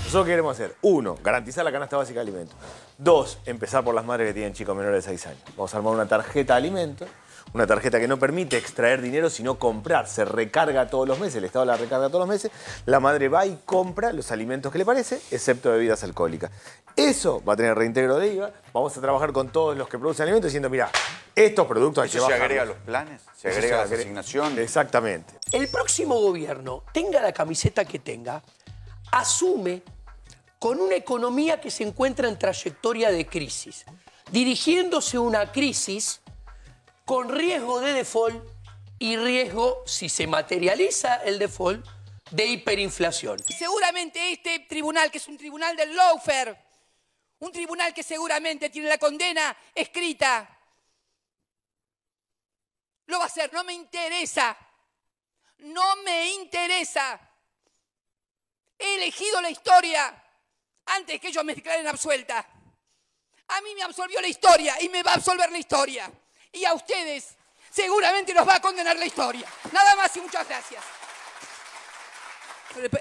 Nosotros ¿qué queremos hacer? 1, garantizar la canasta básica de alimentos. 2, empezar por las madres que tienen chicos menores de 6 años. Vamos a armar una tarjeta de alimentos, una tarjeta que no permite extraer dinero, sino comprar. Se recarga todos los meses, el Estado la recarga todos los meses. La madre va y compra los alimentos que le parece, excepto bebidas alcohólicas. Eso va a tener reintegro de IVA. Vamos a trabajar con todos los que producen alimentos diciendo, mira, estos productos hay que bajarlos. ¿Se agrega a los planes? ¿Se agrega a la asignación? Exactamente. El próximo gobierno, tenga la camiseta que tenga, asume con una economía que se encuentra en trayectoria de crisis, dirigiéndose a una crisis con riesgo de default y riesgo, si se materializa el default, de hiperinflación. Seguramente este tribunal, que es un tribunal del lawfare, un tribunal que seguramente tiene la condena escrita, lo va a hacer. No me interesa. No me interesa. He elegido la historia antes que ellos me declaren absuelta. A mí me absolvió la historia y me va a absolver la historia. Y a ustedes seguramente los va a condenar la historia. Nada más y muchas gracias.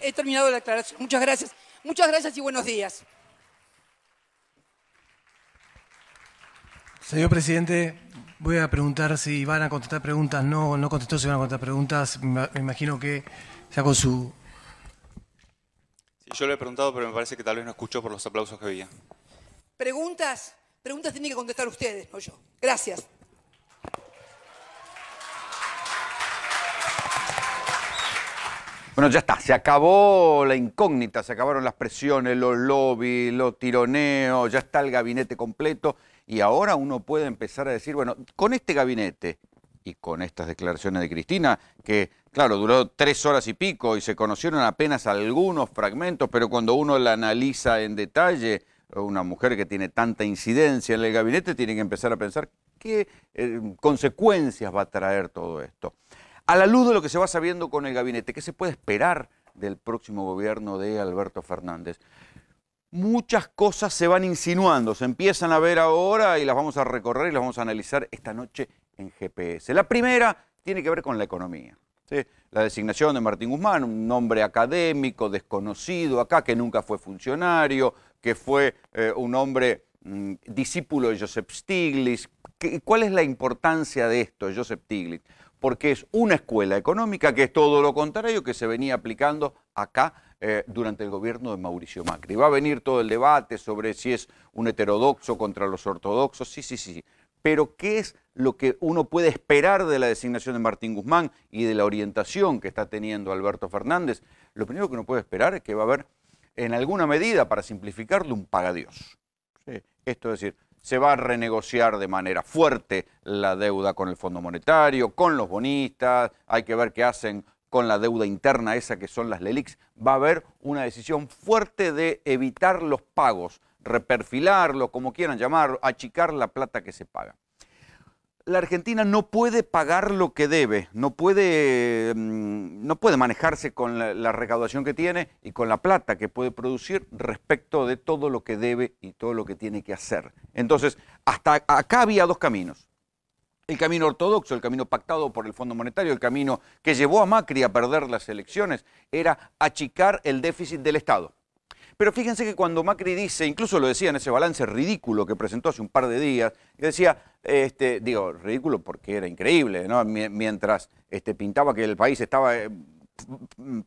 He terminado la aclaración. Muchas gracias y buenos días. Señor presidente, voy a preguntar si van a contestar preguntas. No contestó si van a contestar preguntas. Me imagino que ya con su... Sí, yo le he preguntado, pero me parece que tal vez no escuchó por los aplausos que había. Preguntas tienen que contestar ustedes, no yo. Gracias. Bueno, ya está, se acabó la incógnita, se acabaron las presiones, los lobbies, los tironeos, ya está el gabinete completo y ahora uno puede empezar a decir, bueno, con este gabinete y con estas declaraciones de Cristina, que claro, duró 3 horas y pico y se conocieron apenas algunos fragmentos, pero cuando uno la analiza en detalle, una mujer que tiene tanta incidencia en el gabinete tiene que empezar a pensar qué consecuencias va a traer todo esto. A la luz de lo que se va sabiendo con el gabinete, ¿qué se puede esperar del próximo gobierno de Alberto Fernández? Muchas cosas se van insinuando, se empiezan a ver ahora y las vamos a recorrer y las vamos a analizar esta noche en GPS. La primera tiene que ver con la economía. ¿Sí? La designación de Martín Guzmán, un hombre académico, desconocido acá, que nunca fue funcionario, que fue un hombre discípulo de Joseph Stiglitz. ¿Cuál es la importancia de esto, Joseph Stiglitz? Porque es una escuela económica que es todo lo contrario que se venía aplicando acá durante el gobierno de Mauricio Macri. Va a venir todo el debate sobre si es un heterodoxo contra los ortodoxos, sí. Pero ¿qué es lo que uno puede esperar de la designación de Martín Guzmán y de la orientación que está teniendo Alberto Fernández? Lo primero que uno puede esperar es que va a haber, en alguna medida, para simplificarlo, un pagadiós. ¿Sí? Esto es decir, se va a renegociar de manera fuerte la deuda con el Fondo Monetario, con los bonistas, hay que ver qué hacen con la deuda interna esa que son las LELIQs. Va a haber una decisión fuerte de evitar los pagos, reperfilarlo, como quieran llamarlo, achicar la plata que se paga. La Argentina no puede pagar lo que debe, no puede manejarse con la recaudación que tiene y con la plata que puede producir respecto de todo lo que debe y todo lo que tiene que hacer. Entonces, hasta acá había 2 caminos. El camino ortodoxo, el camino pactado por el Fondo Monetario, el camino que llevó a Macri a perder las elecciones, era achicar el déficit del Estado. Pero fíjense que cuando Macri dice, incluso lo decía en ese balance ridículo que presentó hace un par de días, decía, digo, ridículo porque era increíble, ¿no? Mientras pintaba que el país estaba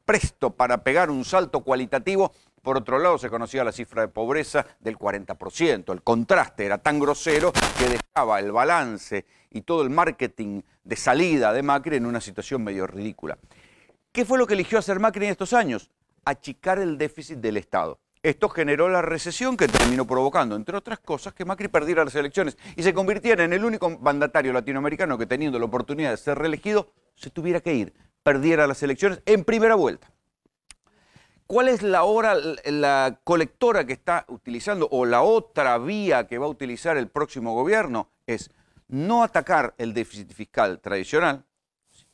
presto para pegar un salto cualitativo, por otro lado se conocía la cifra de pobreza del 40%. El contraste era tan grosero que dejaba el balance y todo el marketing de salida de Macri en una situación medio ridícula. ¿Qué fue lo que eligió hacer Macri en estos años? Achicar el déficit del Estado. Esto generó la recesión que terminó provocando, entre otras cosas, que Macri perdiera las elecciones y se convirtiera en el único mandatario latinoamericano que, teniendo la oportunidad de ser reelegido, se tuviera que ir, perdiera las elecciones en primera vuelta. ¿Cuál es la colectora que está utilizando o la otra vía que va a utilizar el próximo gobierno? Es no atacar el déficit fiscal tradicional,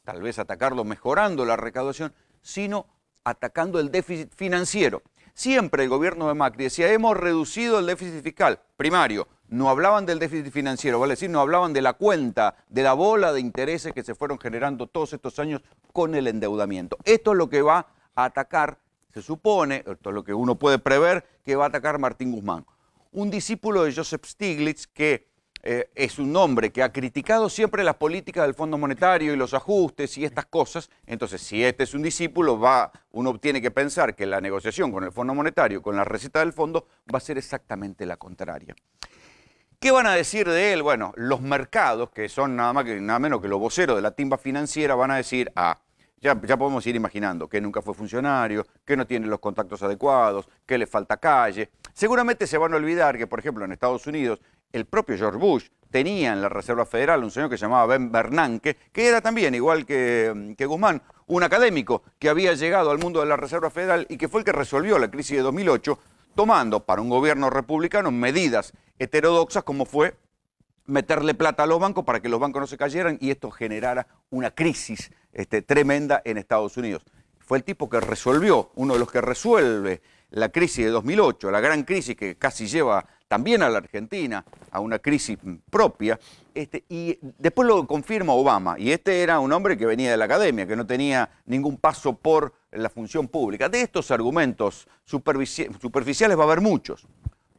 tal vez atacarlo mejorando la recaudación, sino atacando el déficit financiero. Siempre el gobierno de Macri decía, hemos reducido el déficit fiscal primario. No hablaban del déficit financiero, vale decir, no hablaban de la cuenta, de la bola de intereses que se fueron generando todos estos años con el endeudamiento. Esto es lo que va a atacar se supone, esto es lo que uno puede prever, que va a atacar Martín Guzmán. Un discípulo de Joseph Stiglitz que es un hombre que ha criticado siempre las políticas del Fondo Monetario y los ajustes y estas cosas. Entonces, si este es un discípulo, uno tiene que pensar que la negociación con el Fondo Monetario, con la receta del fondo, va a ser exactamente la contraria. ¿Qué van a decir de él? Bueno, los mercados, que son nada menos que los voceros de la timba financiera, van a decir, ya podemos ir imaginando que nunca fue funcionario, que no tiene los contactos adecuados, que le falta calle. Seguramente se van a olvidar que, por ejemplo, en Estados Unidos, el propio George Bush tenía en la Reserva Federal un señor que se llamaba Ben Bernanke, que era también, igual que Guzmán, un académico que había llegado al mundo de la Reserva Federal y que fue el que resolvió la crisis de 2008, tomando para un gobierno republicano medidas heterodoxas como fue meterle plata a los bancos para que los bancos no se cayeran y esto generara una crisis tremenda en Estados Unidos. Fue el tipo que resolvió, uno de los que resuelve la crisis de 2008, la gran crisis que casi lleva también a la Argentina a una crisis propia, y después lo confirma Obama, y era un hombre que venía de la academia, que no tenía ningún paso por la función pública. De estos argumentos superficiales va a haber muchos.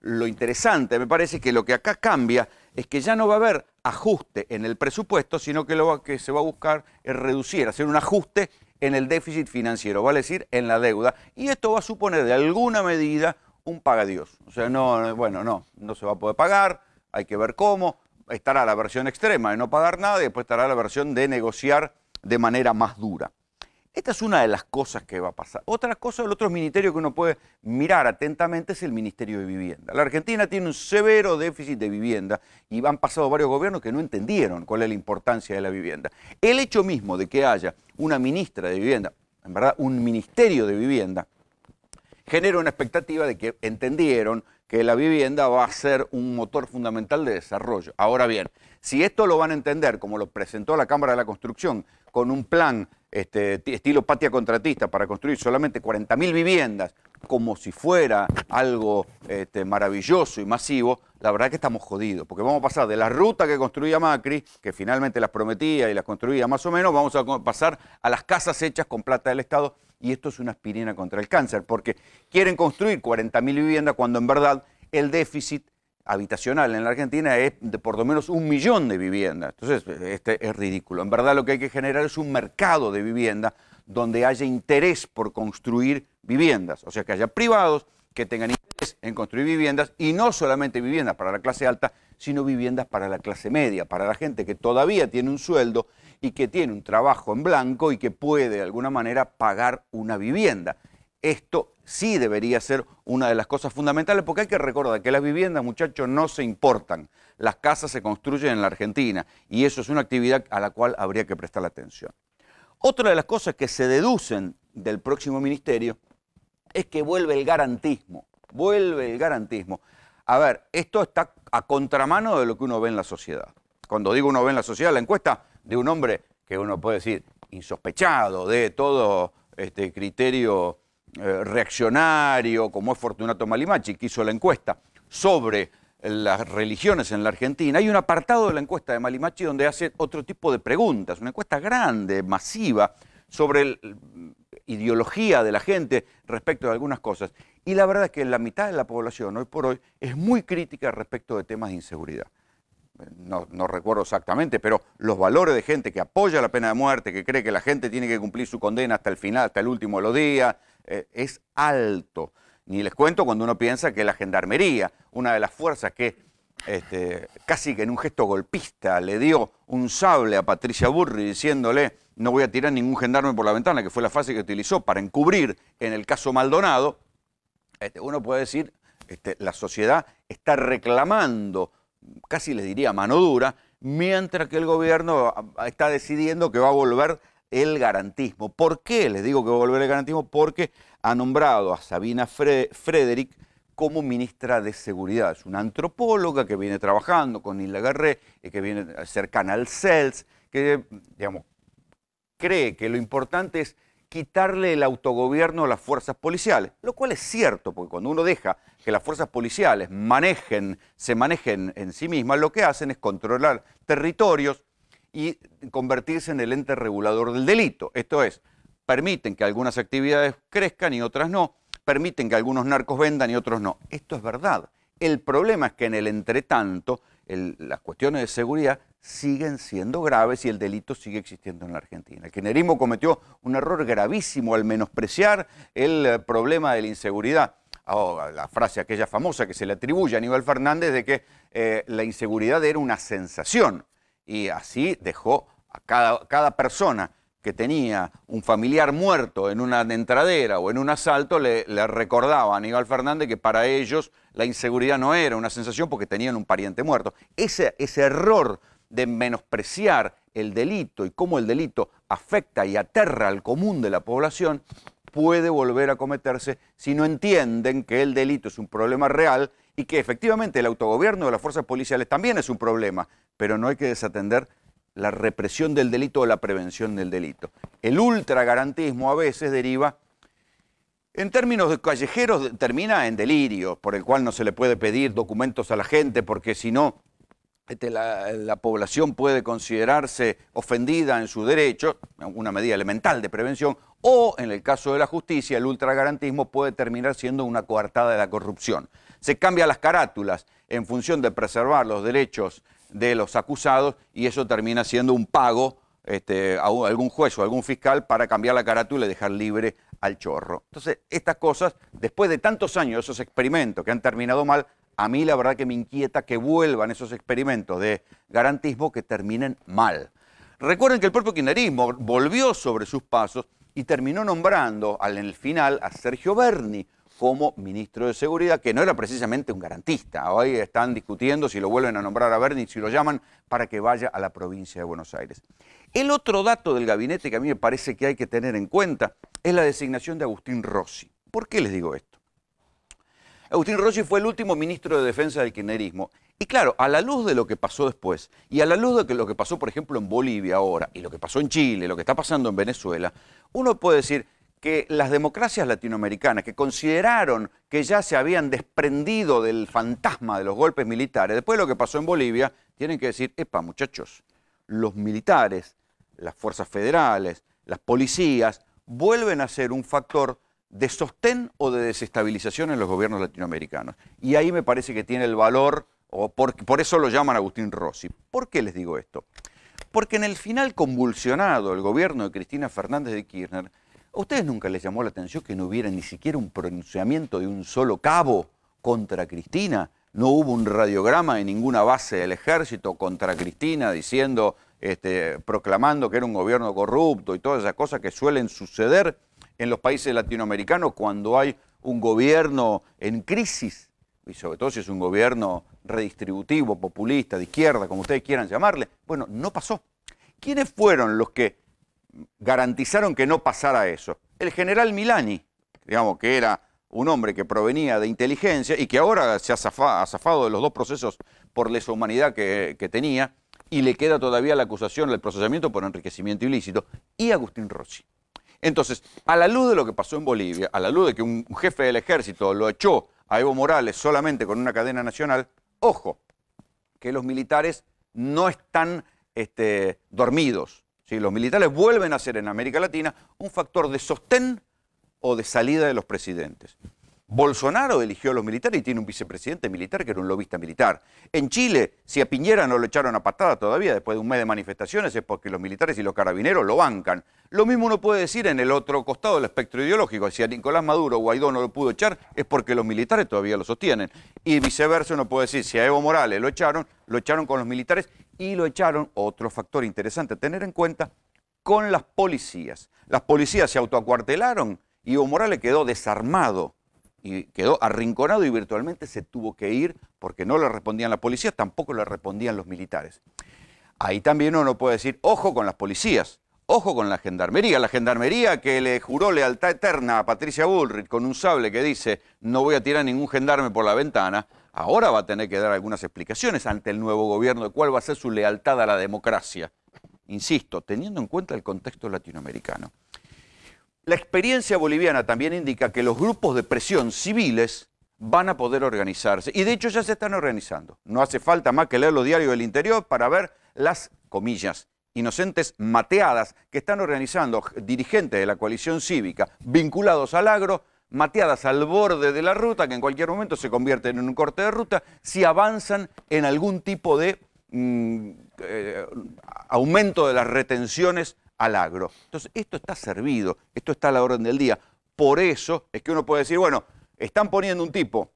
Lo interesante, me parece, que lo que acá cambia es que ya no va a haber ajuste en el presupuesto, sino que lo que se va a buscar es reducir, hacer un ajuste en el déficit financiero, vale decir, en la deuda. Y esto va a suponer, de alguna medida, un pagadiós. O sea, no se va a poder pagar, hay que ver cómo. Estará la versión extrema de no pagar nada y después estará la versión de negociar de manera más dura. Esta es una de las cosas que va a pasar. Otra cosa, el otro ministerio que uno puede mirar atentamente es el Ministerio de Vivienda. La Argentina tiene un severo déficit de vivienda y han pasado varios gobiernos que no entendieron cuál es la importancia de la vivienda. El hecho mismo de que haya una ministra de Vivienda, en verdad un Ministerio de Vivienda, genera una expectativa de que entendieron que la vivienda va a ser un motor fundamental de desarrollo. Ahora bien, si esto lo van a entender como lo presentó la Cámara de la Construcción, con un plan estilo patria contratista para construir solamente 40.000 viviendas, como si fuera algo maravilloso y masivo, la verdad que estamos jodidos, porque vamos a pasar de la ruta que construía Macri, que finalmente las prometía y las construía más o menos, vamos a pasar a las casas hechas con plata del Estado, y esto es una aspirina contra el cáncer, porque quieren construir 40.000 viviendas cuando en verdad el déficit habitacional en la Argentina es de por lo menos 1 millón de viviendas. Entonces, es ridículo. En verdad lo que hay que generar es un mercado de vivienda donde haya interés por construir viviendas. O sea, que haya privados que tengan interés en construir viviendas y no solamente viviendas para la clase alta, sino viviendas para la clase media, para la gente que todavía tiene un sueldo y que tiene un trabajo en blanco y que puede de alguna manera pagar una vivienda. Esto sí debería ser una de las cosas fundamentales, porque hay que recordar que las viviendas, muchachos, no se importan. Las casas se construyen en la Argentina y eso es una actividad a la cual habría que prestar atención. Otra de las cosas que se deducen del próximo ministerio es que vuelve el garantismo. Vuelve el garantismo. A ver, esto está a contramano de lo que uno ve en la sociedad. Cuando digo uno ve en la sociedad, la encuesta de un hombre que uno puede decir insospechado de todo criterio reaccionario, como es Fortunato Malimachi, que hizo la encuesta sobre las religiones en la Argentina. Hay un apartado de la encuesta de Malimachi donde hace otro tipo de preguntas, una encuesta grande, masiva, sobre la ideología de la gente respecto de algunas cosas. Y la verdad es que la mitad de la población hoy por hoy es muy crítica respecto de temas de inseguridad. No recuerdo exactamente, pero los valores de gente que apoya la pena de muerte, que cree que la gente tiene que cumplir su condena hasta el final, hasta el último de los días, es alto. Ni les cuento cuando uno piensa que la Gendarmería, una de las fuerzas que casi que en un gesto golpista le dio un sable a Patricia Burri diciéndole no voy a tirar ningún gendarme por la ventana, que fue la frase que utilizó para encubrir en el caso Maldonado, uno puede decir la sociedad está reclamando, casi les diría mano dura, mientras que el gobierno está decidiendo que va a volver el garantismo. ¿Por qué les digo que va a volver el garantismo? Porque ha nombrado a Sabina Frederick como ministra de Seguridad. Es una antropóloga que viene trabajando con Isla Garré, que viene cercana al CELS, que digamos, cree que lo importante es quitarle el autogobierno a las fuerzas policiales, lo cual es cierto, porque cuando uno deja que las fuerzas policiales se manejen en sí mismas, lo que hacen es controlar territorios y convertirse en el ente regulador del delito. Esto es, permiten que algunas actividades crezcan y otras no, permiten que algunos narcos vendan y otros no. Esto es verdad. El problema es que en el entretanto, las cuestiones de seguridad siguen siendo graves y el delito sigue existiendo en la Argentina. El kirchnerismo cometió un error gravísimo al menospreciar el problema de la inseguridad. La frase aquella famosa que se le atribuye a Aníbal Fernández de que la inseguridad era una sensación, y así dejó a cada persona que tenía un familiar muerto en una entradera o en un asalto, le recordaba a Aníbal Fernández que para ellos la inseguridad no era una sensación porque tenían un pariente muerto. Ese error de menospreciar el delito y cómo el delito afecta y aterra al común de la población puede volver a cometerse si no entienden que el delito es un problema real y que efectivamente el autogobierno de las fuerzas policiales también es un problema, pero no hay que desatender la represión del delito o la prevención del delito. El ultragarantismo a veces deriva, en términos de callejeros, termina en delirio, por el cual no se le puede pedir documentos a la gente porque si no la población puede considerarse ofendida en su derecho, una medida elemental de prevención, o en el caso de la justicia, el ultragarantismo puede terminar siendo una coartada de la corrupción. Se cambian las carátulas en función de preservar los derechos de los acusados y eso termina siendo un pago a algún juez o a algún fiscal para cambiar la carátula y dejar libre al chorro. Entonces, estas cosas, después de tantos años, esos experimentos que han terminado mal, a mí la verdad que me inquieta que vuelvan esos experimentos de garantismo que terminen mal. Recuerden que el propio kirchnerismo volvió sobre sus pasos y terminó nombrando en el final a Sergio Berni como ministro de Seguridad, que no era precisamente un garantista. Hoy están discutiendo si lo vuelven a nombrar a Berni, si lo llaman para que vaya a la provincia de Buenos Aires. El otro dato del gabinete que a mí me parece que hay que tener en cuenta es la designación de Agustín Rossi. ¿Por qué les digo esto? Agustín Rossi fue el último ministro de Defensa del kirchnerismo. Y claro, a la luz de lo que pasó después, y a la luz de lo que pasó, por ejemplo, en Bolivia ahora, y lo que pasó en Chile, lo que está pasando en Venezuela, uno puede decir que las democracias latinoamericanas que consideraron que ya se habían desprendido del fantasma de los golpes militares, después de lo que pasó en Bolivia, tienen que decir, epa, muchachos, los militares, las fuerzas federales, las policías, vuelven a ser un factor de sostén o de desestabilización en los gobiernos latinoamericanos. Y ahí me parece que tiene el valor, o por eso lo llaman Agustín Rossi. ¿Por qué les digo esto? Porque en el final convulsionado el gobierno de Cristina Fernández de Kirchner, ¿a ustedes nunca les llamó la atención que no hubiera ni siquiera un pronunciamiento de un solo cabo contra Cristina? No hubo un radiograma de ninguna base del ejército contra Cristina diciendo, proclamando que era un gobierno corrupto y todas esas cosas que suelen suceder en los países latinoamericanos cuando hay un gobierno en crisis, y sobre todo si es un gobierno redistributivo, populista, de izquierda, como ustedes quieran llamarle. Bueno, no pasó. ¿Quiénes fueron los que garantizaron que no pasara eso? El general Milani, digamos que era un hombre que provenía de inteligencia y que ahora se ha zafado de los dos procesos por lesa humanidad que tenía, y le queda todavía la acusación, el procesamiento por enriquecimiento ilícito, y Agustín Rossi. Entonces, a la luz de lo que pasó en Bolivia, a la luz de que un jefe del ejército lo echó a Evo Morales solamente con una cadena nacional, ojo, que los militares no están dormidos. ¿Sí? Los militares vuelven a ser en América Latina un factor de sostén o de salida de los presidentes. Bolsonaro eligió a los militares y tiene un vicepresidente militar que era un lobista militar. En Chile, si a Piñera no lo echaron a patada todavía después de un mes de manifestaciones, es porque los militares y los carabineros lo bancan. Lo mismo uno puede decir en el otro costado del espectro ideológico. Si a Nicolás Maduro o Guaidó no lo pudo echar, es porque los militares todavía lo sostienen. Y viceversa uno puede decir, si a Evo Morales lo echaron con los militares y lo echaron, otro factor interesante a tener en cuenta, con las policías. Las policías se autoacuartelaron y Evo Morales quedó desarmado. Y quedó arrinconado y virtualmente se tuvo que ir porque no le respondían las policías, tampoco le respondían los militares. Ahí también uno puede decir, ojo con las policías, ojo con la gendarmería que le juró lealtad eterna a Patricia Bullrich con un sable que dice, no voy a tirar ningún gendarme por la ventana, ahora va a tener que dar algunas explicaciones ante el nuevo gobierno de cuál va a ser su lealtad a la democracia. Insisto, teniendo en cuenta el contexto latinoamericano. La experiencia boliviana también indica que los grupos de presión civiles van a poder organizarse. Y de hecho ya se están organizando. No hace falta más que leer los diarios del interior para ver las, comillas, inocentes mateadas que están organizando dirigentes de la coalición cívica vinculados al agro, mateadas al borde de la ruta, que en cualquier momento se convierten en un corte de ruta, si avanzan en algún tipo de aumento de las retenciones al agro. Entonces, esto está servido, esto está a la orden del día. Por eso es que uno puede decir, bueno, están poniendo un tipo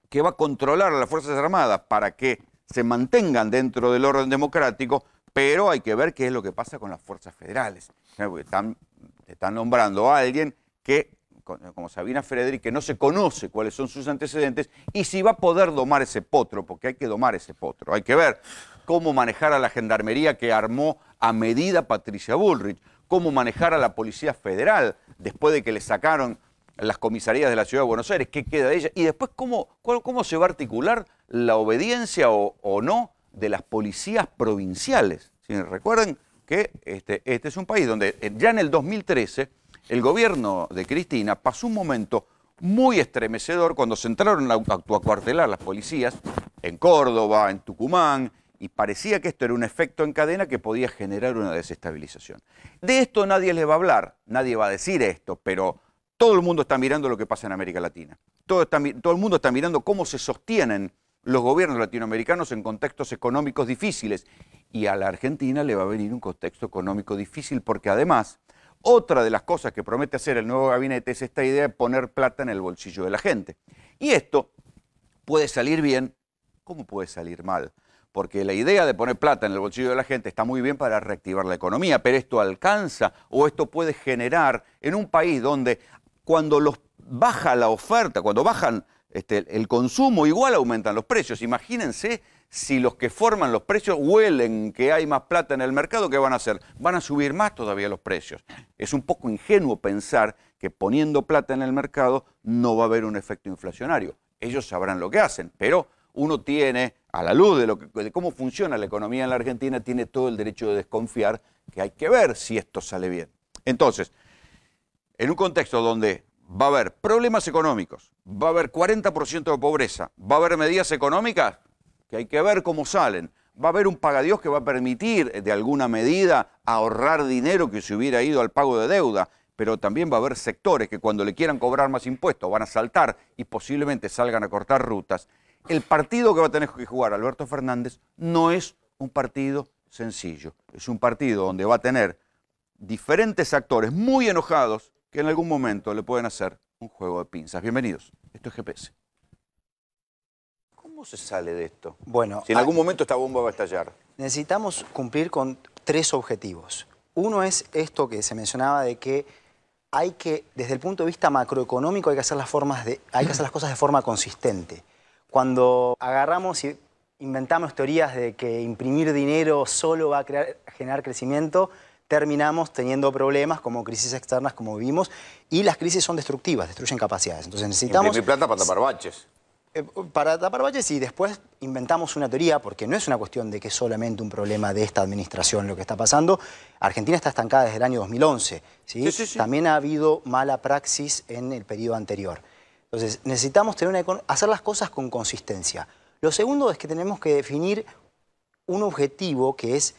que va a controlar a las Fuerzas Armadas para que se mantengan dentro del orden democrático, pero hay que ver qué es lo que pasa con las fuerzas federales. Están nombrando a alguien que, como Sabina Frederick, que no se conoce cuáles son sus antecedentes y si va a poder domar ese potro, porque hay que domar ese potro. Hay que ver cómo manejar a la gendarmería que armó a medida Patricia Bullrich, cómo manejar a la Policía Federal después de que le sacaron las comisarías de la Ciudad de Buenos Aires, qué queda de ella, y después cómo se va a articular la obediencia o no de las policías provinciales. ¿Sí? Recuerden que este es un país donde ya en el 2013 el gobierno de Cristina pasó un momento muy estremecedor cuando se entraron a acuartelar las policías en Córdoba, en Tucumán, y parecía que esto era un efecto en cadena que podía generar una desestabilización. De esto nadie les va a hablar, nadie va a decir esto, pero todo el mundo está mirando lo que pasa en América Latina. Todo el mundo está mirando cómo se sostienen los gobiernos latinoamericanos en contextos económicos difíciles. Y a la Argentina le va a venir un contexto económico difícil porque además, otra de las cosas que promete hacer el nuevo gabinete es esta idea de poner plata en el bolsillo de la gente. Y esto puede salir bien, ¿cómo puede salir mal? Porque la idea de poner plata en el bolsillo de la gente está muy bien para reactivar la economía, pero esto alcanza o esto puede generar en un país donde cuando baja la oferta, cuando bajan el consumo, igual aumentan los precios. Imagínense si los que forman los precios huelen que hay más plata en el mercado, ¿qué van a hacer? Van a subir más todavía los precios. Es un poco ingenuo pensar que poniendo plata en el mercado no va a haber un efecto inflacionario. Ellos sabrán lo que hacen, pero uno tiene, a la luz de cómo funciona la economía en la Argentina, tiene todo el derecho de desconfiar que hay que ver si esto sale bien. Entonces, en un contexto donde va a haber problemas económicos, va a haber 40% de pobreza, va a haber medidas económicas que hay que ver cómo salen, va a haber un pagadiós que va a permitir de alguna medida ahorrar dinero que se hubiera ido al pago de deuda, pero también va a haber sectores que cuando le quieran cobrar más impuestos van a saltar y posiblemente salgan a cortar rutas. El partido que va a tener que jugar Alberto Fernández no es un partido sencillo, es un partido donde va a tener diferentes actores muy enojados que en algún momento le pueden hacer un juego de pinzas. Bienvenidos, esto es GPS. ¿Cómo se sale de esto? Bueno, si en algún momento esta bomba va a estallar. Necesitamos cumplir con 3 objetivos. Uno es esto que se mencionaba de que hay que, desde el punto de vista macroeconómico, hay que hacer las cosas de forma consistente. Cuando agarramos y inventamos teorías de que imprimir dinero solo va a generar crecimiento, terminamos teniendo problemas como crisis externas como vivimos, y las crisis son destructivas, destruyen capacidades. Entonces necesitamos... Imprimir plata para tapar baches. Para tapar baches, y después inventamos una teoría, porque no es una cuestión de que es solamente un problema de esta administración lo que está pasando. Argentina está estancada desde el año 2011. ¿sí? Sí. También ha habido mala praxis en el periodo anterior. Entonces necesitamos hacer las cosas con consistencia. Lo segundo es que tenemos que definir un objetivo que es: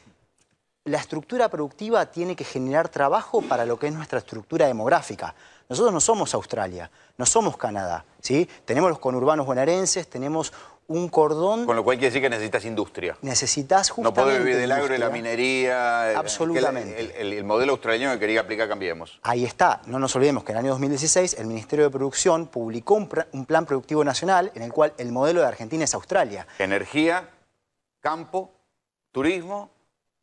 la estructura productiva tiene que generar trabajo para lo que es nuestra estructura demográfica. Nosotros no somos Australia, no somos Canadá, ¿sí? Tenemos los conurbanos bonaerenses, tenemos un cordón... Con lo cual quiere decir que necesitas industria. Necesitas justamente... No podés vivir del agro y la minería... Absolutamente. El modelo australiano que quería aplicar Cambiemos. Ahí está. No nos olvidemos que en el año 2016 el Ministerio de Producción publicó un plan productivo nacional en el cual el modelo de Argentina es Australia. Energía, campo, turismo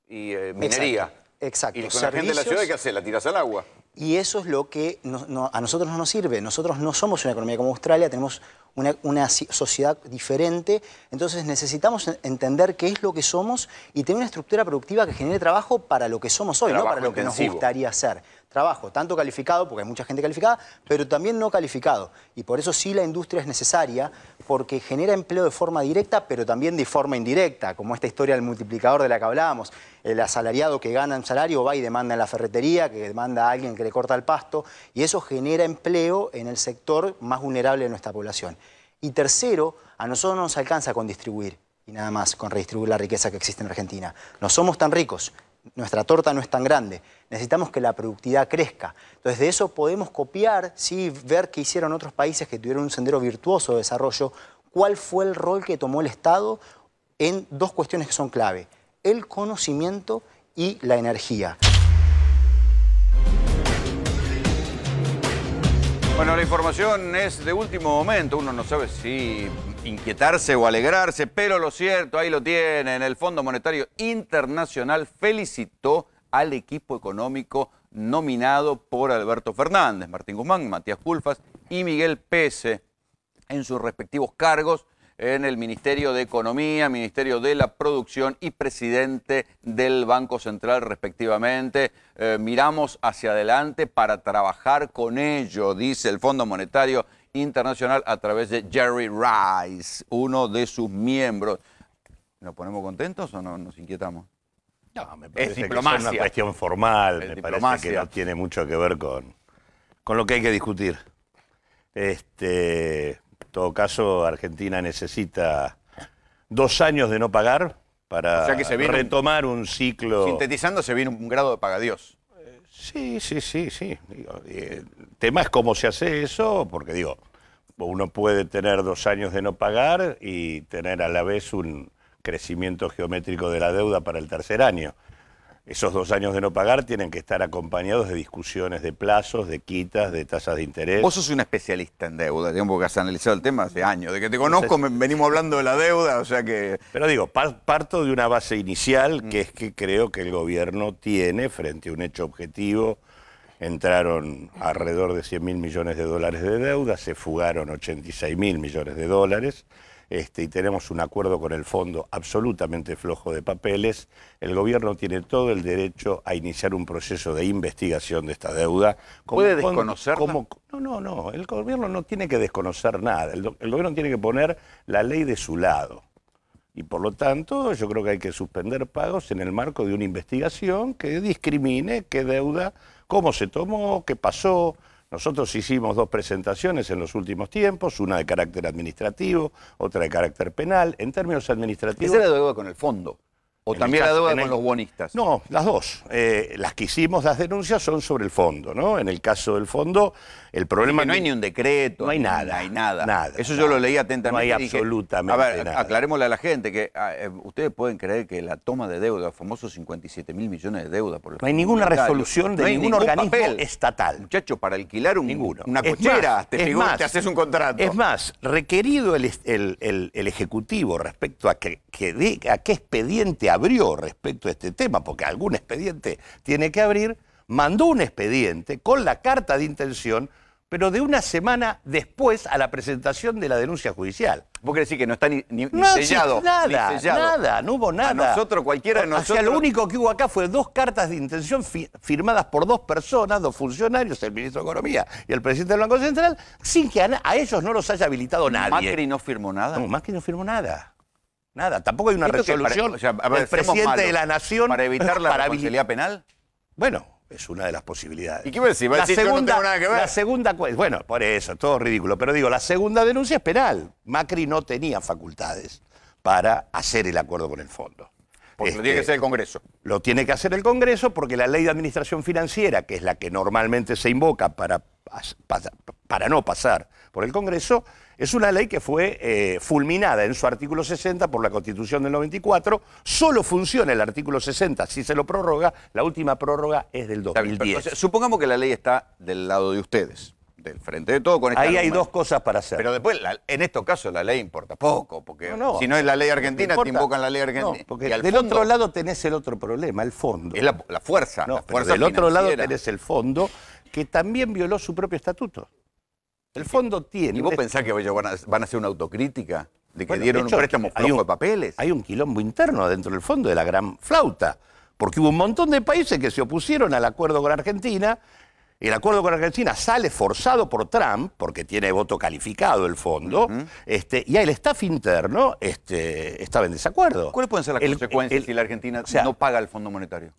y minería. Exacto. Y con la gente de la ciudad, ¿qué hace? ¿La tiras al agua? Y eso es lo que a nosotros no nos sirve. Nosotros no somos una economía como Australia, tenemos una sociedad diferente. Entonces necesitamos entender qué es lo que somos y tener una estructura productiva que genere trabajo para lo que somos hoy, trabajo, no para lo que nos gustaría hacer. Trabajo tanto calificado, porque hay mucha gente calificada, pero también no calificado. Y por eso sí la industria es necesaria, porque genera empleo de forma directa, pero también de forma indirecta, como esta historia del multiplicador de la que hablábamos. El asalariado que gana un salario va y demanda en la ferretería, que demanda a alguien que le corta el pasto, y eso genera empleo en el sector más vulnerable de nuestra población. Y tercero, a nosotros no nos alcanza con distribuir, y nada más, con redistribuir la riqueza que existe en Argentina. No somos tan ricos. nuestra torta no es tan grande. Necesitamos que la productividad crezca. Entonces, de eso podemos copiar, ¿sí? Ver qué hicieron otros países que tuvieron un sendero virtuoso de desarrollo, cuál fue el rol que tomó el Estado en dos cuestiones que son clave: el conocimiento y la energía. Bueno, la información es de último momento. Uno no sabe si inquietarse o alegrarse, pero lo cierto, ahí lo tienen. El Fondo Monetario Internacional felicitó al equipo económico nominado por Alberto Fernández, Martín Guzmán, Matías Culfas y Miguel Pese en sus respectivos cargos en el Ministerio de Economía, Ministerio de la Producción y presidente del Banco Central, respectivamente. Miramos hacia adelante para trabajar con ello, dice el Fondo Monetario Internacional a través de Jerry Rice, uno de sus miembros. ¿Nos ponemos contentos o no nos inquietamos? No, me parece que diplomacia. es una cuestión formal, Es me diplomacia. parece que no tiene mucho que ver con lo que hay que discutir. En todo caso, Argentina necesita 2 años de no pagar para O sea que se viene retomar un ciclo. Sintetizando, se viene un grado de pagadiós. Sí. Digo, el tema es cómo se hace eso, porque digo, uno puede tener 2 años de no pagar y tener a la vez un crecimiento geométrico de la deuda para el tercer año. Esos 2 años de no pagar tienen que estar acompañados de discusiones de plazos, de quitas, de tasas de interés. Vos sos un especialista en deuda, digamos, porque has analizado el tema hace años. De que te conozco, venimos hablando de la deuda, o sea que... Pero digo, parto de una base inicial, que es que creo que el gobierno tiene, frente a un hecho objetivo, entraron alrededor de 100.000 millones de dólares de deuda, se fugaron 86.000 millones de dólares, y tenemos un acuerdo con el fondo absolutamente flojo de papeles. El gobierno tiene todo el derecho a iniciar un proceso de investigación de esta deuda. ¿Puede desconocerla? No, el gobierno no tiene que desconocer nada, el gobierno tiene que poner la ley de su lado. Y por lo tanto, yo creo que hay que suspender pagos en el marco de una investigación que discrimine qué deuda, cómo se tomó, qué pasó. Nosotros hicimos 2 presentaciones en los últimos tiempos, una de carácter administrativo, otra de carácter penal. En términos administrativos... ¿Esa es la deuda con el fondo? ¿O también la deuda con los bonistas? No, las dos. Las que hicimos, las denuncias, son sobre el fondo, ¿no? En el caso del fondo, el problema... Que no hay ni un decreto. No hay nada. No hay nada. Nada. Eso yo lo leí atentamente. No hay y dije, absolutamente a ver, nada. aclarémosle a la gente que ustedes pueden creer que la toma de deuda, famosos 57.000 millones de deuda por el No hay ninguna Monetario, resolución de no hay ningún organismo papel. estatal. Muchacho, para alquilar Ninguno. una Es cochera, más, te haces un contrato. Es más, requerido el Ejecutivo respecto a qué expediente abrió respecto a este tema, porque algún expediente tiene que abrir, mandó un expediente con la carta de intención, pero de una semana después a la presentación de la denuncia judicial. Vos querés decir que no está ni No sellado. existe nada, ni sellado. nada, no hubo nada. A nosotros, cualquiera de nosotros... O sea, lo único que hubo acá fue 2 cartas de intención firmadas por 2 personas, 2 funcionarios, el ministro de Economía y el presidente del Banco Central, sin que a ellos no los haya habilitado nadie. ¿Macri no firmó nada? No, Macri no firmó nada. Nada, tampoco hay una ¿Esto que resolución o sea, a ver, del seamos presidente malos, de la Nación para evitar la para responsabilidad penal. Bueno, es una de las posibilidades. ¿Y qué va a decir? ¿Va a decir, yo no tengo nada que ver? La segunda, bueno, por eso, todo ridículo, pero digo, la segunda denuncia es penal. Macri no tenía facultades para hacer el acuerdo con el fondo. Porque lo tiene que hacer el Congreso. Lo tiene que hacer el Congreso porque la ley de administración financiera, que es la que normalmente se invoca para no pasar por el Congreso, es una ley que fue fulminada en su artículo 60 por la Constitución del 94. Solo funciona el artículo 60 si se lo prorroga. La última prórroga es del 2010. O sea, supongamos que la ley está del lado de ustedes, del frente de todo. Con Ahí hay 2 cosas para hacer. Pero después, en estos casos, la ley importa poco, porque si no es la ley argentina, No te importa. invocan la ley argentina. No, porque y al del fondo otro lado tenés el otro problema, el fondo. es la fuerza. No, la pero fuerza del otro lado financiera. tenés el fondo, que también violó su propio estatuto. El fondo tiene... ¿Y vos pensás que ellos van a hacer una autocrítica de que Bueno, dieron de hecho, un préstamo flojo de papeles? Hay un quilombo interno dentro del fondo de la gran flauta, porque hubo un montón de países que se opusieron al acuerdo con Argentina. El acuerdo con Argentina sale forzado por Trump, porque tiene voto calificado el fondo, y el staff interno estaba en desacuerdo. ¿Cuáles pueden ser las consecuencias si la Argentina no paga el Fondo Monetario?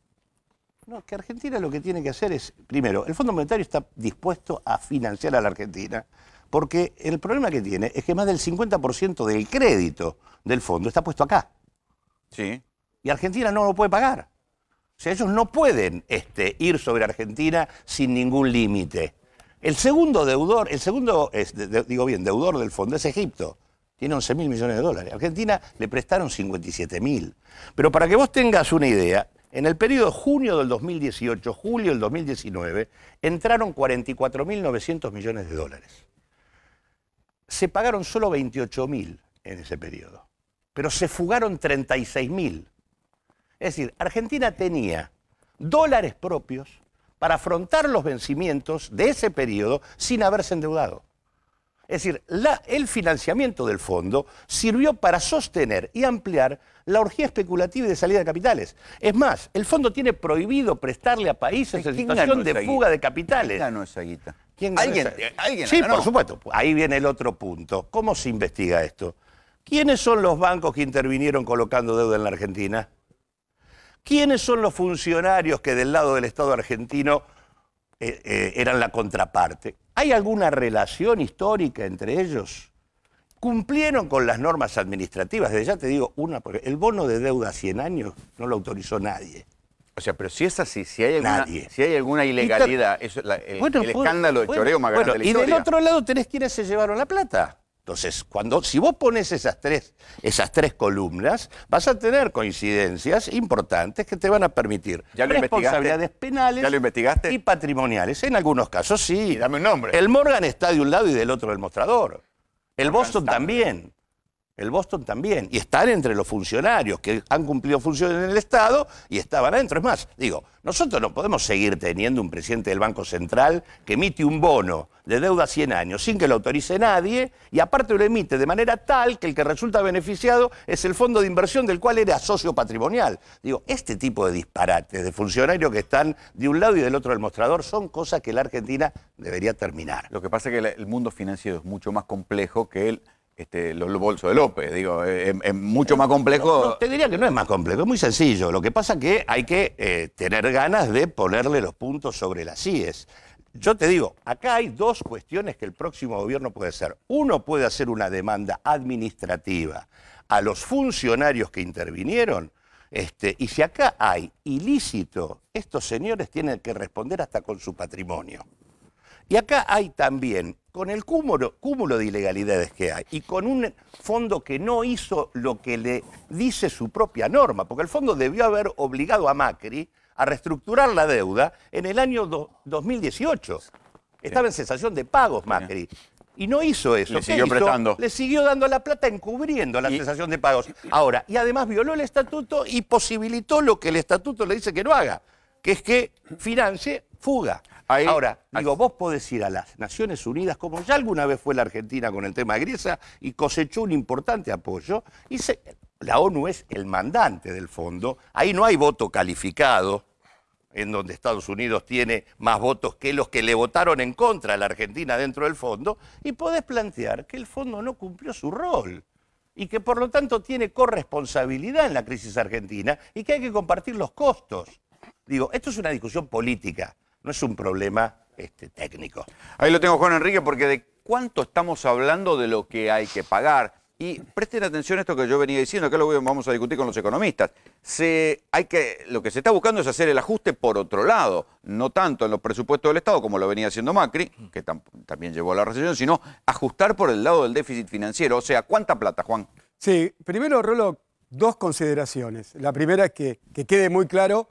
No, que Argentina lo que tiene que hacer es, primero, el Fondo Monetario está dispuesto a financiar a la Argentina, porque el problema que tiene es que más del 50% del crédito del fondo está puesto acá. Sí. Y Argentina no lo puede pagar. O sea, ellos no pueden ir sobre Argentina sin ningún límite. El segundo deudor, deudor del fondo es Egipto. Tiene 11.000 millones de dólares. Argentina le prestaron 57.000. Pero para que vos tengas una idea, en el periodo junio del 2018, julio del 2019, entraron 44.900 millones de dólares. Se pagaron solo 28.000 en ese periodo, pero se fugaron 36.000. Es decir, Argentina tenía dólares propios para afrontar los vencimientos de ese periodo sin haberse endeudado. Es decir, el financiamiento del fondo sirvió para sostener y ampliar la orgía especulativa y de salida de capitales. Es más, el fondo tiene prohibido prestarle a países en situación de fuga de capitales. ¿Quién ganó esa guita? ¿Alguien sí, por supuesto. Ahí viene el otro punto. ¿Cómo se investiga esto? ¿Quiénes son los bancos que intervinieron colocando deuda en la Argentina? ¿Quiénes son los funcionarios que del lado del Estado argentino eran la contraparte? ¿Hay alguna relación histórica entre ellos? ¿Cumplieron con las normas administrativas? Desde ya te digo una, porque el bono de deuda a 100 años no lo autorizó nadie. O sea, pero si es así, si hay alguna ilegalidad, el escándalo de choreo más grande de la historia. Y del otro lado tenés quienes se llevaron la plata. Entonces, si vos pones esas tres columnas, vas a tener coincidencias importantes que te van a permitir responsabilidades penales y patrimoniales. En algunos casos sí. Y dame un nombre. El Morgan está de un lado y del otro del mostrador. El Boston también. El Boston también. Y están entre los funcionarios que han cumplido funciones en el Estado y estaban adentro. Es más, digo, nosotros no podemos seguir teniendo un presidente del Banco Central que emite un bono de deuda a 100 años sin que lo autorice nadie y aparte lo emite de manera tal que el que resulta beneficiado es el fondo de inversión del cual era socio patrimonial. Digo, este tipo de disparates de funcionarios que están de un lado y del otro del mostrador son cosas que la Argentina debería terminar. Lo que pasa es que el mundo financiero es mucho más complejo que los bolsos de López, digo, es mucho más complejo. No, te diría que no es más complejo, es muy sencillo. Lo que pasa es que hay que tener ganas de ponerle los puntos sobre las íes. Yo te digo, acá hay dos cuestiones que el próximo gobierno puede hacer. Uno puede hacer una demanda administrativa a los funcionarios que intervinieron, y si acá hay ilícito, estos señores tienen que responder hasta con su patrimonio. Y acá hay también, con el cúmulo de ilegalidades que hay y con un fondo que no hizo lo que le dice su propia norma, porque el fondo debió haber obligado a Macri a reestructurar la deuda en el año 2018. Estaba en cesación de pagos Macri. Y no hizo eso. Le siguió prestando. Le siguió dando la plata encubriendo la cesación de pagos. Ahora, y además violó el estatuto y posibilitó lo que el estatuto le dice que no haga, que es que financie fuga. Ahora, digo, vos podés ir a las Naciones Unidas, como ya alguna vez fue la Argentina con el tema de Griesa, y cosechó un importante apoyo, y la ONU es el mandante del fondo, ahí no hay voto calificado, en donde Estados Unidos tiene más votos que los que le votaron en contra a la Argentina dentro del fondo, y podés plantear que el fondo no cumplió su rol, y que por lo tanto tiene corresponsabilidad en la crisis argentina, y que hay que compartir los costos. Digo, esto es una discusión política, no es un problema técnico. Ahí lo tengo, Juan Enrique, porque de cuánto estamos hablando de lo que hay que pagar. Y presten atención a esto que yo venía diciendo, acá lo vamos a discutir con los economistas. Lo que se está buscando es hacer el ajuste por otro lado, no tanto en los presupuestos del Estado, como lo venía haciendo Macri, que también llevó a la recesión, sino ajustar por el lado del déficit financiero. O sea, ¿cuánta plata, Juan? Sí, primero, Rolo, dos consideraciones. La primera es que quede muy claro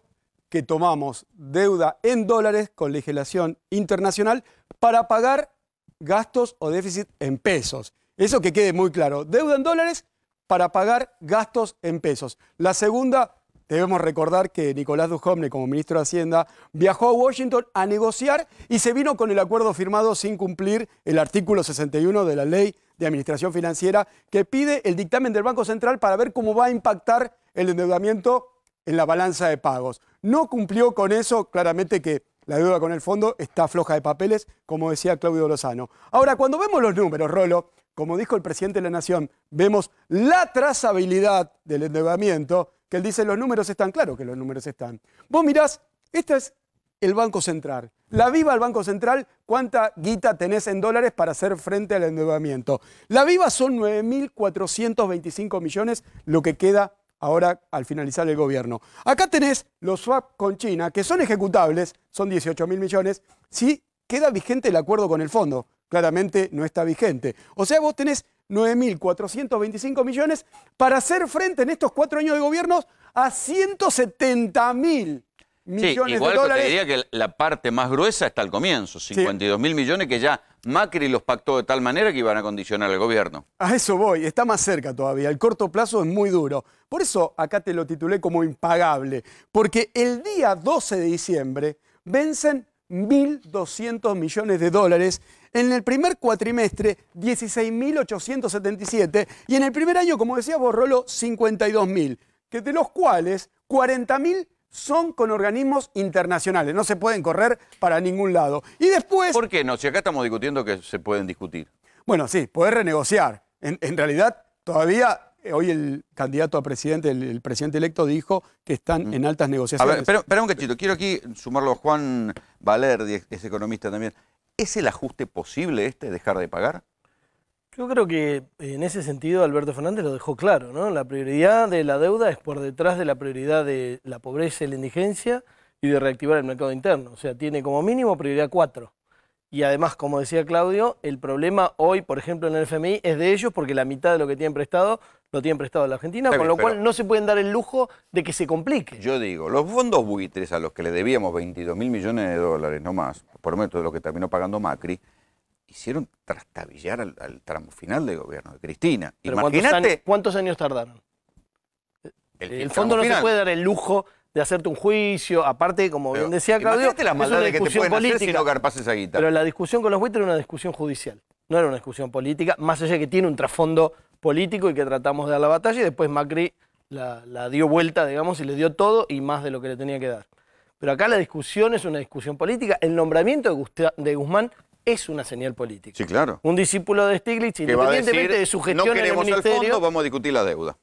que tomamos deuda en dólares con legislación internacional para pagar gastos o déficit en pesos. Eso que quede muy claro. Deuda en dólares para pagar gastos en pesos. La segunda, debemos recordar que Nicolás Duhovne, como ministro de Hacienda, viajó a Washington a negociar y se vino con el acuerdo firmado sin cumplir el artículo 61 de la Ley de Administración Financiera, que pide el dictamen del Banco Central para ver cómo va a impactar el endeudamiento en la balanza de pagos. No cumplió con eso, claramente que la deuda con el fondo está floja de papeles, como decía Claudio Lozano. Ahora, cuando vemos los números, Rolo, como dijo el presidente de la Nación, vemos la trazabilidad del endeudamiento, que él dice los números están, claro que los números están. Vos mirás, este es el Banco Central. La viva al Banco Central, ¿cuánta guita tenés en dólares para hacer frente al endeudamiento? La viva son 9.425 millones, lo que queda ahora al finalizar el gobierno. Acá tenés los swap con China, que son ejecutables, son 18.000 millones, si queda vigente el acuerdo con el fondo. Claramente no está vigente. O sea, vos tenés 9.425 millones para hacer frente en estos 4 años de gobiernos a 170.000 millones igual de dólares. Te diría que la parte más gruesa está al comienzo, 52.000 millones que ya Macri los pactó de tal manera que iban a condicionar al gobierno. A eso voy, está más cerca todavía. El corto plazo es muy duro. Por eso acá te lo titulé como impagable. Porque el día 12 de diciembre vencen 1.200 millones de dólares. En el primer cuatrimestre, 16.877. Y en el primer año, como decía vos, Rolo, 52.000. Que de los cuales 40.000 son con organismos internacionales. No se pueden correr para ningún lado. Y después... ¿Por qué no? Si acá estamos discutiendo que se pueden discutir. Bueno, sí, poder renegociar. En realidad, todavía hoy el candidato a presidente, el presidente electo, dijo que están en altas negociaciones. A ver, espera un cachito. Quiero aquí sumarlo a Juan Valerdi, es economista también. ¿Es el ajuste posible dejar de pagar? Yo creo que en ese sentido Alberto Fernández lo dejó claro, ¿no? La prioridad de la deuda es por detrás de la prioridad de la pobreza y la indigencia y de reactivar el mercado interno. O sea, tiene como mínimo prioridad 4. Y además, como decía Claudio, el problema hoy, por ejemplo, en el FMI es de ellos porque la mitad de lo que tienen prestado lo tienen prestado a la Argentina, con lo cual no se pueden dar el lujo de que se complique. Yo digo, los fondos buitres a los que le debíamos 22.000 millones de dólares, no más, por método de lo que terminó pagando Macri, hicieron trastabillar al tramo final del gobierno de Cristina. Pero Imagínate. ¿cuántos años tardaron? El fondo no se puede dar el lujo de hacerte un juicio, aparte, como bien decía Claudio, imagínate las maldades que te pueden hacer si no garpás esa guita. Pero la discusión con los buitres era una discusión judicial, no era una discusión política, más allá de que tiene un trasfondo político y que tratamos de dar la batalla, y después Macri la dio vuelta, digamos, y le dio todo y más de lo que le tenía que dar. Pero acá la discusión es una discusión política. El nombramiento de Guzmán es una señal política. Sí, claro. Un discípulo de Stiglitz, independientemente de su gestión no queremos en el ministerio, el fondo, vamos a discutir la deuda.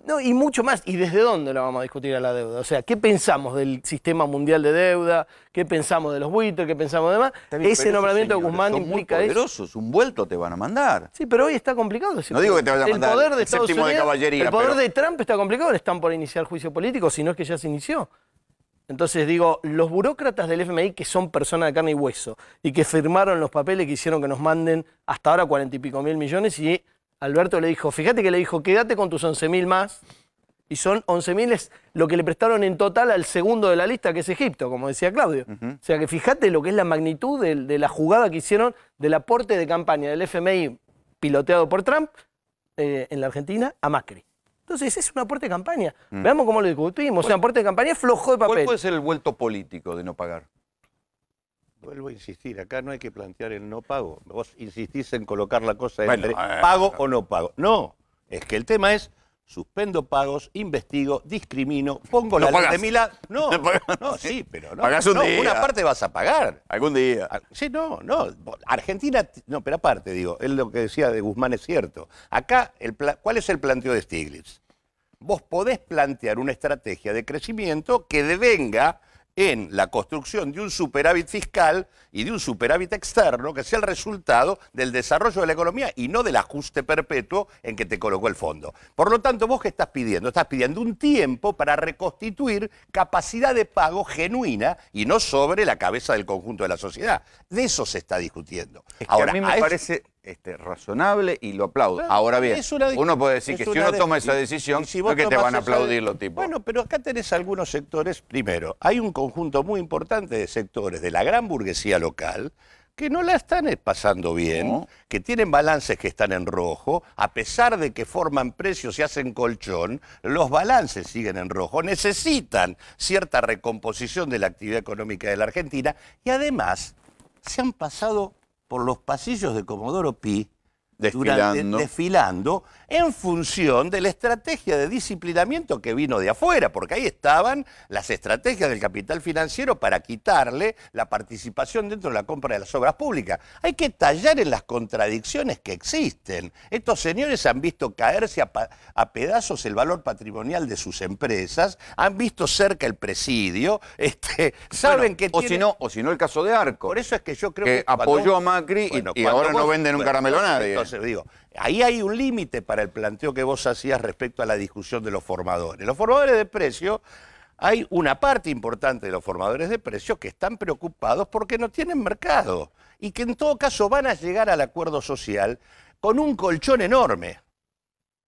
No, y mucho más. ¿Y desde dónde la vamos a discutir a la deuda? O sea, ¿qué pensamos del sistema mundial de deuda? ¿Qué pensamos de los buitres? ¿Qué pensamos de demás? Ese nombramiento de Guzmán implica eso. Son muy poderosos, un vuelto te van a mandar. Sí, pero hoy está complicado. No digo que te vayan a mandar el poder de Estados séptimo Unidos, de caballería. El poder de Trump está complicado, están por iniciar juicio político, si no es que ya se inició. Entonces digo, los burócratas del FMI que son personas de carne y hueso y que firmaron los papeles que hicieron que nos manden hasta ahora 40 y pico mil millones y Alberto le dijo, fíjate que le dijo, quédate con tus 11.000 más y son 11.000 es lo que le prestaron en total al segundo de la lista que es Egipto, como decía Claudio. O sea que fíjate lo que es la magnitud de la jugada que hicieron del aporte de campaña del FMI piloteado por Trump en la Argentina a Macri. Entonces, es un aporte de campaña. Veamos cómo lo discutimos. O sea, un aporte de campaña flojo de papel. ¿Cuál puede ser el vuelto político de no pagar? Vuelvo a insistir, acá no hay que plantear el no pago. Vos insistís en colocar la cosa entre pago o no pago. No, es que el tema es suspendo pagos, investigo, discrimino, pongo la ley de mi lado. No, sí, pero no. Pagás un día. Una parte vas a pagar. Algún día. Sí, no. Argentina, no, pero aparte, digo, él lo que decía de Guzmán es cierto. Acá, ¿cuál es el planteo de Stiglitz? Vos podés plantear una estrategia de crecimiento que devenga en la construcción de un superávit fiscal y de un superávit externo que sea el resultado del desarrollo de la economía y no del ajuste perpetuo en que te colocó el fondo. Por lo tanto, ¿vos qué estás pidiendo? Estás pidiendo un tiempo para reconstituir capacidad de pago genuina y no sobre la cabeza del conjunto de la sociedad. De eso se está discutiendo. Es que ahora, a mí me parece razonable y lo aplaudo. Ahora bien, uno puede decir que si uno toma esa decisión, no es que te van a aplaudir los tipos. Bueno, pero acá tenés algunos sectores. Primero, hay un conjunto muy importante de sectores de la gran burguesía local que no la están pasando bien, que tienen balances que están en rojo, a pesar de que forman precios y hacen colchón, los balances siguen en rojo, necesitan cierta recomposición de la actividad económica de la Argentina y además se han pasado por los pasillos de Comodoro Pi desfilando en función de la estrategia de disciplinamiento que vino de afuera, porque ahí estaban las estrategias del capital financiero para quitarle la participación dentro de la compra de las obras públicas. Hay que tallar en las contradicciones que existen. Estos señores han visto caerse a pedazos el valor patrimonial de sus empresas, han visto cerca el presidio, saben que tienen... O si no el caso de Arco. Por eso es que yo creo que apoyó a Macri y ahora no venden un caramelo a nadie. Entonces, digo, ahí hay un límite para el planteo que vos hacías respecto a la discusión de los formadores. Los formadores de precios, hay una parte importante de los formadores de precios que están preocupados porque no tienen mercado y que en todo caso van a llegar al acuerdo social con un colchón enorme.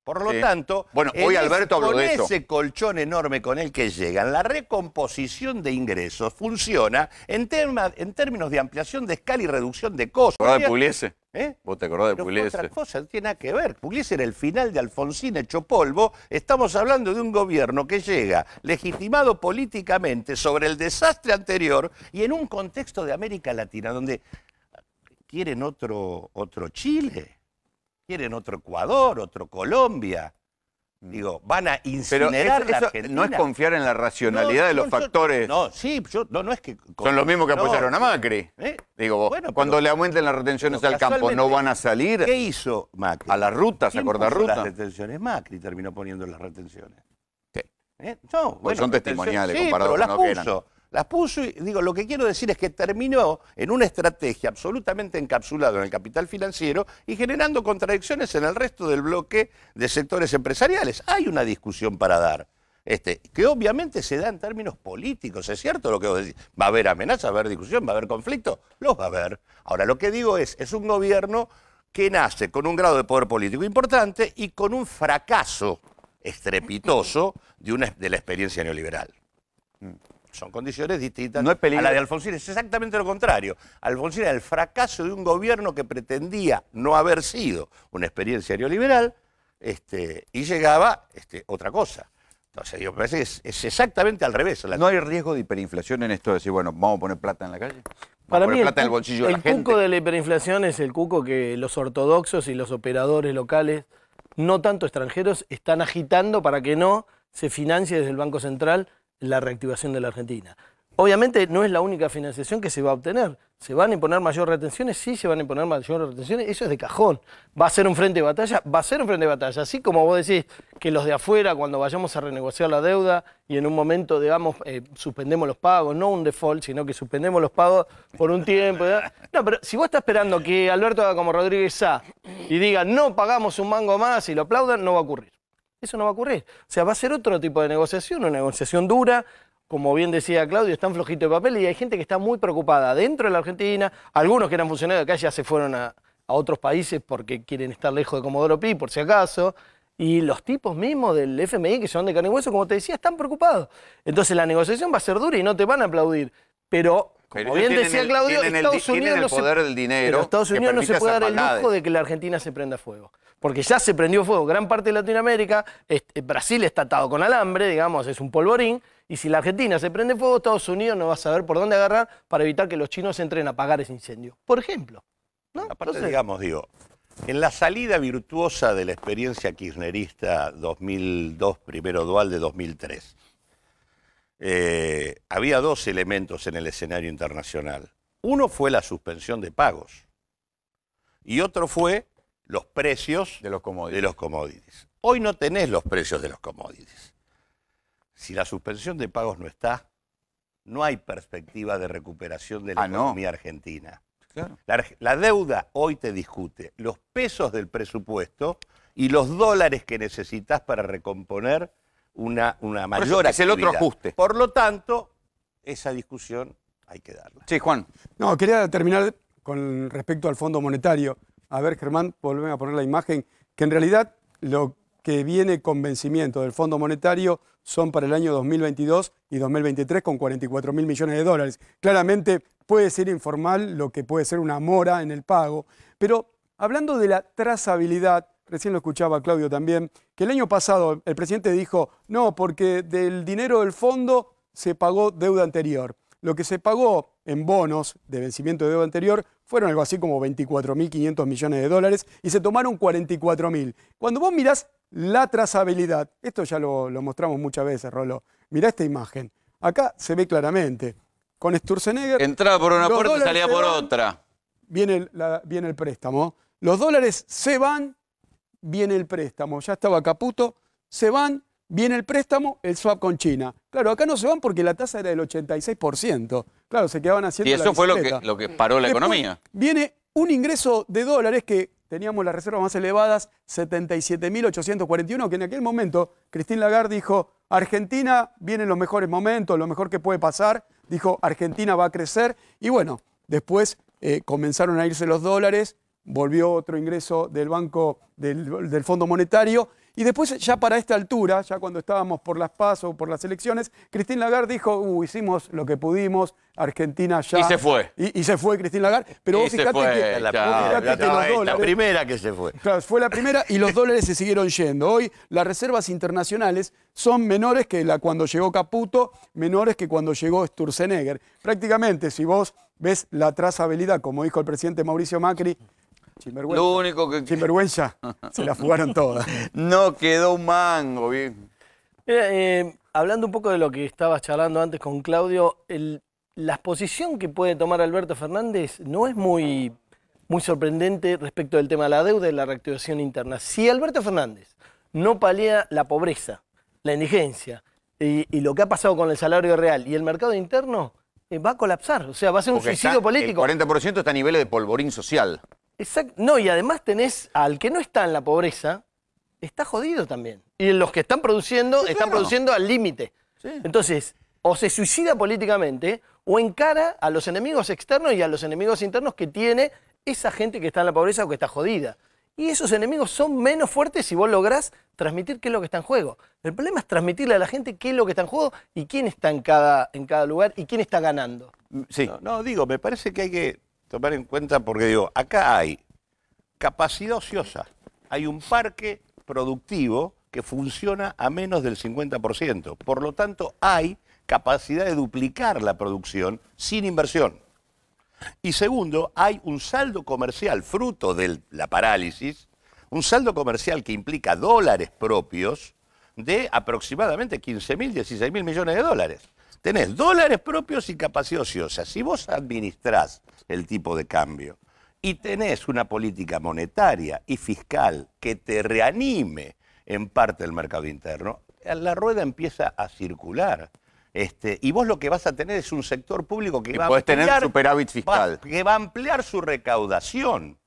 Por lo tanto, bueno, hoy Alberto habló de eso. Con ese colchón enorme con el que llegan, la recomposición de ingresos funciona en términos de ampliación de escala y reducción de costos. ¿Te acordás de Pugliese? ¿Vos te acordás de Pero Pugliese? otra cosa, no tiene nada que ver. Pugliese era el final de Alfonsín hecho polvo. Estamos hablando de un gobierno que llega legitimado políticamente sobre el desastre anterior y en un contexto de América Latina donde quieren otro Chile. Quieren otro Ecuador, otro Colombia. Digo, van a incinerar la Argentina. No es confiar en la racionalidad de los factores. No es que... Son los mismos que apoyaron a Macri. Digo, bueno, cuando le aumenten las retenciones al campo, ¿no van a salir? ¿Qué hizo Macri? A las rutas, a cortar rutas. Las retenciones Macri terminó poniendo las retenciones. Sí. No, pues son testimoniales comparados pero con lo que eran. Las puso y digo, lo que quiero decir es que terminó en una estrategia absolutamente encapsulada en el capital financiero y generando contradicciones en el resto del bloque de sectores empresariales. Hay una discusión para dar, que obviamente se da en términos políticos, ¿es cierto lo que vos decís? ¿Va a haber amenaza, va a haber discusión, va a haber conflicto? Los va a haber. Ahora, lo que digo es un gobierno que nace con un grado de poder político importante y con un fracaso estrepitoso de la experiencia neoliberal. Son condiciones distintas no es a la de Alfonsín. Es exactamente lo contrario. Alfonsín era el fracaso de un gobierno que pretendía no haber sido una experiencia neoliberal y llegaba otra cosa. Entonces, yo me parece que es exactamente al revés. ¿No hay riesgo de hiperinflación en esto de decir, bueno, vamos a poner plata en la calle? Para mí, plata en el bolsillo de la gente. El cuco de la hiperinflación es el cuco que los ortodoxos y los operadores locales, no tanto extranjeros, están agitando para que no se financie desde el Banco Central la reactivación de la Argentina. Obviamente no es la única financiación que se va a obtener. ¿Se van a imponer mayores retenciones? Sí, se van a imponer mayores retenciones. Eso es de cajón. ¿Va a ser un frente de batalla? Va a ser un frente de batalla. Así como vos decís que los de afuera, cuando vayamos a renegociar la deuda y en un momento, digamos, suspendemos los pagos, no un default, sino que suspendemos los pagos por un tiempo. No, pero si vos estás esperando que Alberto haga como Rodríguez Sá y diga no pagamos un mango más y lo aplaudan, no va a ocurrir. Eso no va a ocurrir. O sea, va a ser otro tipo de negociación, una negociación dura. Como bien decía Claudio, están flojitos de papel y hay gente que está muy preocupada dentro de la Argentina. Algunos que eran funcionarios de acá ya se fueron a otros países porque quieren estar lejos de Comodoro Pi, por si acaso. Y los tipos mismos del FMI, que son de carne y hueso, como te decía, están preocupados. Entonces la negociación va a ser dura y no te van a aplaudir. Pero como bien decía Claudio, Estados Unidos no se puede dar el lujo de que la Argentina se prenda fuego. Porque ya se prendió fuego gran parte de Latinoamérica, Brasil está atado con alambre, digamos, es un polvorín, y si la Argentina se prende fuego, Estados Unidos no va a saber por dónde agarrar para evitar que los chinos entren a apagar ese incendio. Por ejemplo. ¿No? Aparte, Entonces, digamos, en la salida virtuosa de la experiencia kirchnerista 2002, primero dual de 2003, había dos elementos en el escenario internacional. Uno fue la suspensión de pagos y otro fue los precios de los commodities. Hoy no tenés los precios de los commodities. Si la suspensión de pagos no está, no hay perspectiva de recuperación de la economía argentina. Claro. La deuda hoy te discute los pesos del presupuesto y los dólares que necesitas para recomponer una mayor actividad. Es el otro ajuste. Por lo tanto, esa discusión hay que darla. Sí, Juan. No, quería terminar con respecto al Fondo Monetario. A ver, Germán, volvemos a poner la imagen, que en realidad lo que viene con vencimiento del Fondo Monetario son para el año 2022 y 2023 con 44.000 millones de dólares. Claramente puede ser informal lo que puede ser una mora en el pago, pero hablando de la trazabilidad, recién lo escuchaba Claudio también, que el año pasado el presidente dijo, no, porque del dinero del fondo se pagó deuda anterior. Lo que se pagó en bonos de vencimiento de deuda anterior fueron algo así como 24.500 millones de dólares y se tomaron 44.000. Cuando vos mirás la trazabilidad, esto ya lo mostramos muchas veces, Rolo, mirá esta imagen. Acá se ve claramente, con Sturzenegger... Entraba por una puerta y salía por otra. Viene el préstamo. Los dólares se van, viene el préstamo. Ya estaba Caputo, se van, viene el préstamo, el swap con China. Claro, acá no se van porque la tasa era del 86%. Claro, se quedaban haciendo y eso la fue bicicleta. lo que paró la economía. Viene un ingreso de dólares que teníamos las reservas más elevadas, 77.841, que en aquel momento Christine Lagarde dijo, Argentina vienen los mejores momentos, lo mejor que puede pasar, dijo, Argentina va a crecer, y bueno, después comenzaron a irse los dólares, volvió otro ingreso del Banco, del Fondo Monetario, y después ya para esta altura, ya cuando estábamos por las PASO, por las elecciones, Christine Lagarde dijo, hicimos lo que pudimos, Argentina ya... Y se fue. Y se fue Christine Lagarde, pero vos fijate que, La primera que se fue. Claro, fue la primera y los dólares se siguieron yendo. Hoy las reservas internacionales son menores que cuando llegó Caputo, menores que cuando llegó Sturzenegger. Prácticamente, si vos ves la trazabilidad, como dijo el presidente Mauricio Macri, sinvergüenza, Lo único que... sinvergüenza, se la fugaron todas. No quedó un mango, bien. Mira, hablando un poco de lo que estabas charlando antes con Claudio, la posición que puede tomar Alberto Fernández no es muy sorprendente respecto del tema de la deuda y la reactivación interna. Si Alberto Fernández no palea la pobreza, la indigencia y lo que ha pasado con el salario real y el mercado interno, va a colapsar. O sea, va a ser un suicidio político. El 40% está a niveles de polvorín social. Exacto. No, y además tenés al que no está en la pobreza, está jodido también. Y los que están produciendo, están produciendo al límite. Sí. Entonces, o se suicida políticamente o encara a los enemigos externos y a los enemigos internos que tiene esa gente que está en la pobreza o que está jodida. Y esos enemigos son menos fuertes si vos lográs transmitir qué es lo que está en juego. El problema es transmitirle a la gente qué es lo que está en juego y quién está en cada lugar y quién está ganando. Sí. No, digo, me parece que hay que tomar en cuenta, porque digo, acá hay capacidad ociosa, hay un parque productivo que funciona a menos del 50%. Por lo tanto, hay capacidad de duplicar la producción sin inversión. Y segundo, hay un saldo comercial fruto de la parálisis, un saldo comercial que implica dólares propios de aproximadamente 15.000, 16.000 millones de dólares. Tenés dólares propios y capacidad ociosa. Si vos administrás el tipo de cambio y tenés una política monetaria y fiscal que te reanime en parte el mercado interno, la rueda empieza a circular. Y vos lo que vas a tener es un sector público que va a ampliar, tener superávit fiscal. que va a ampliar su recaudación.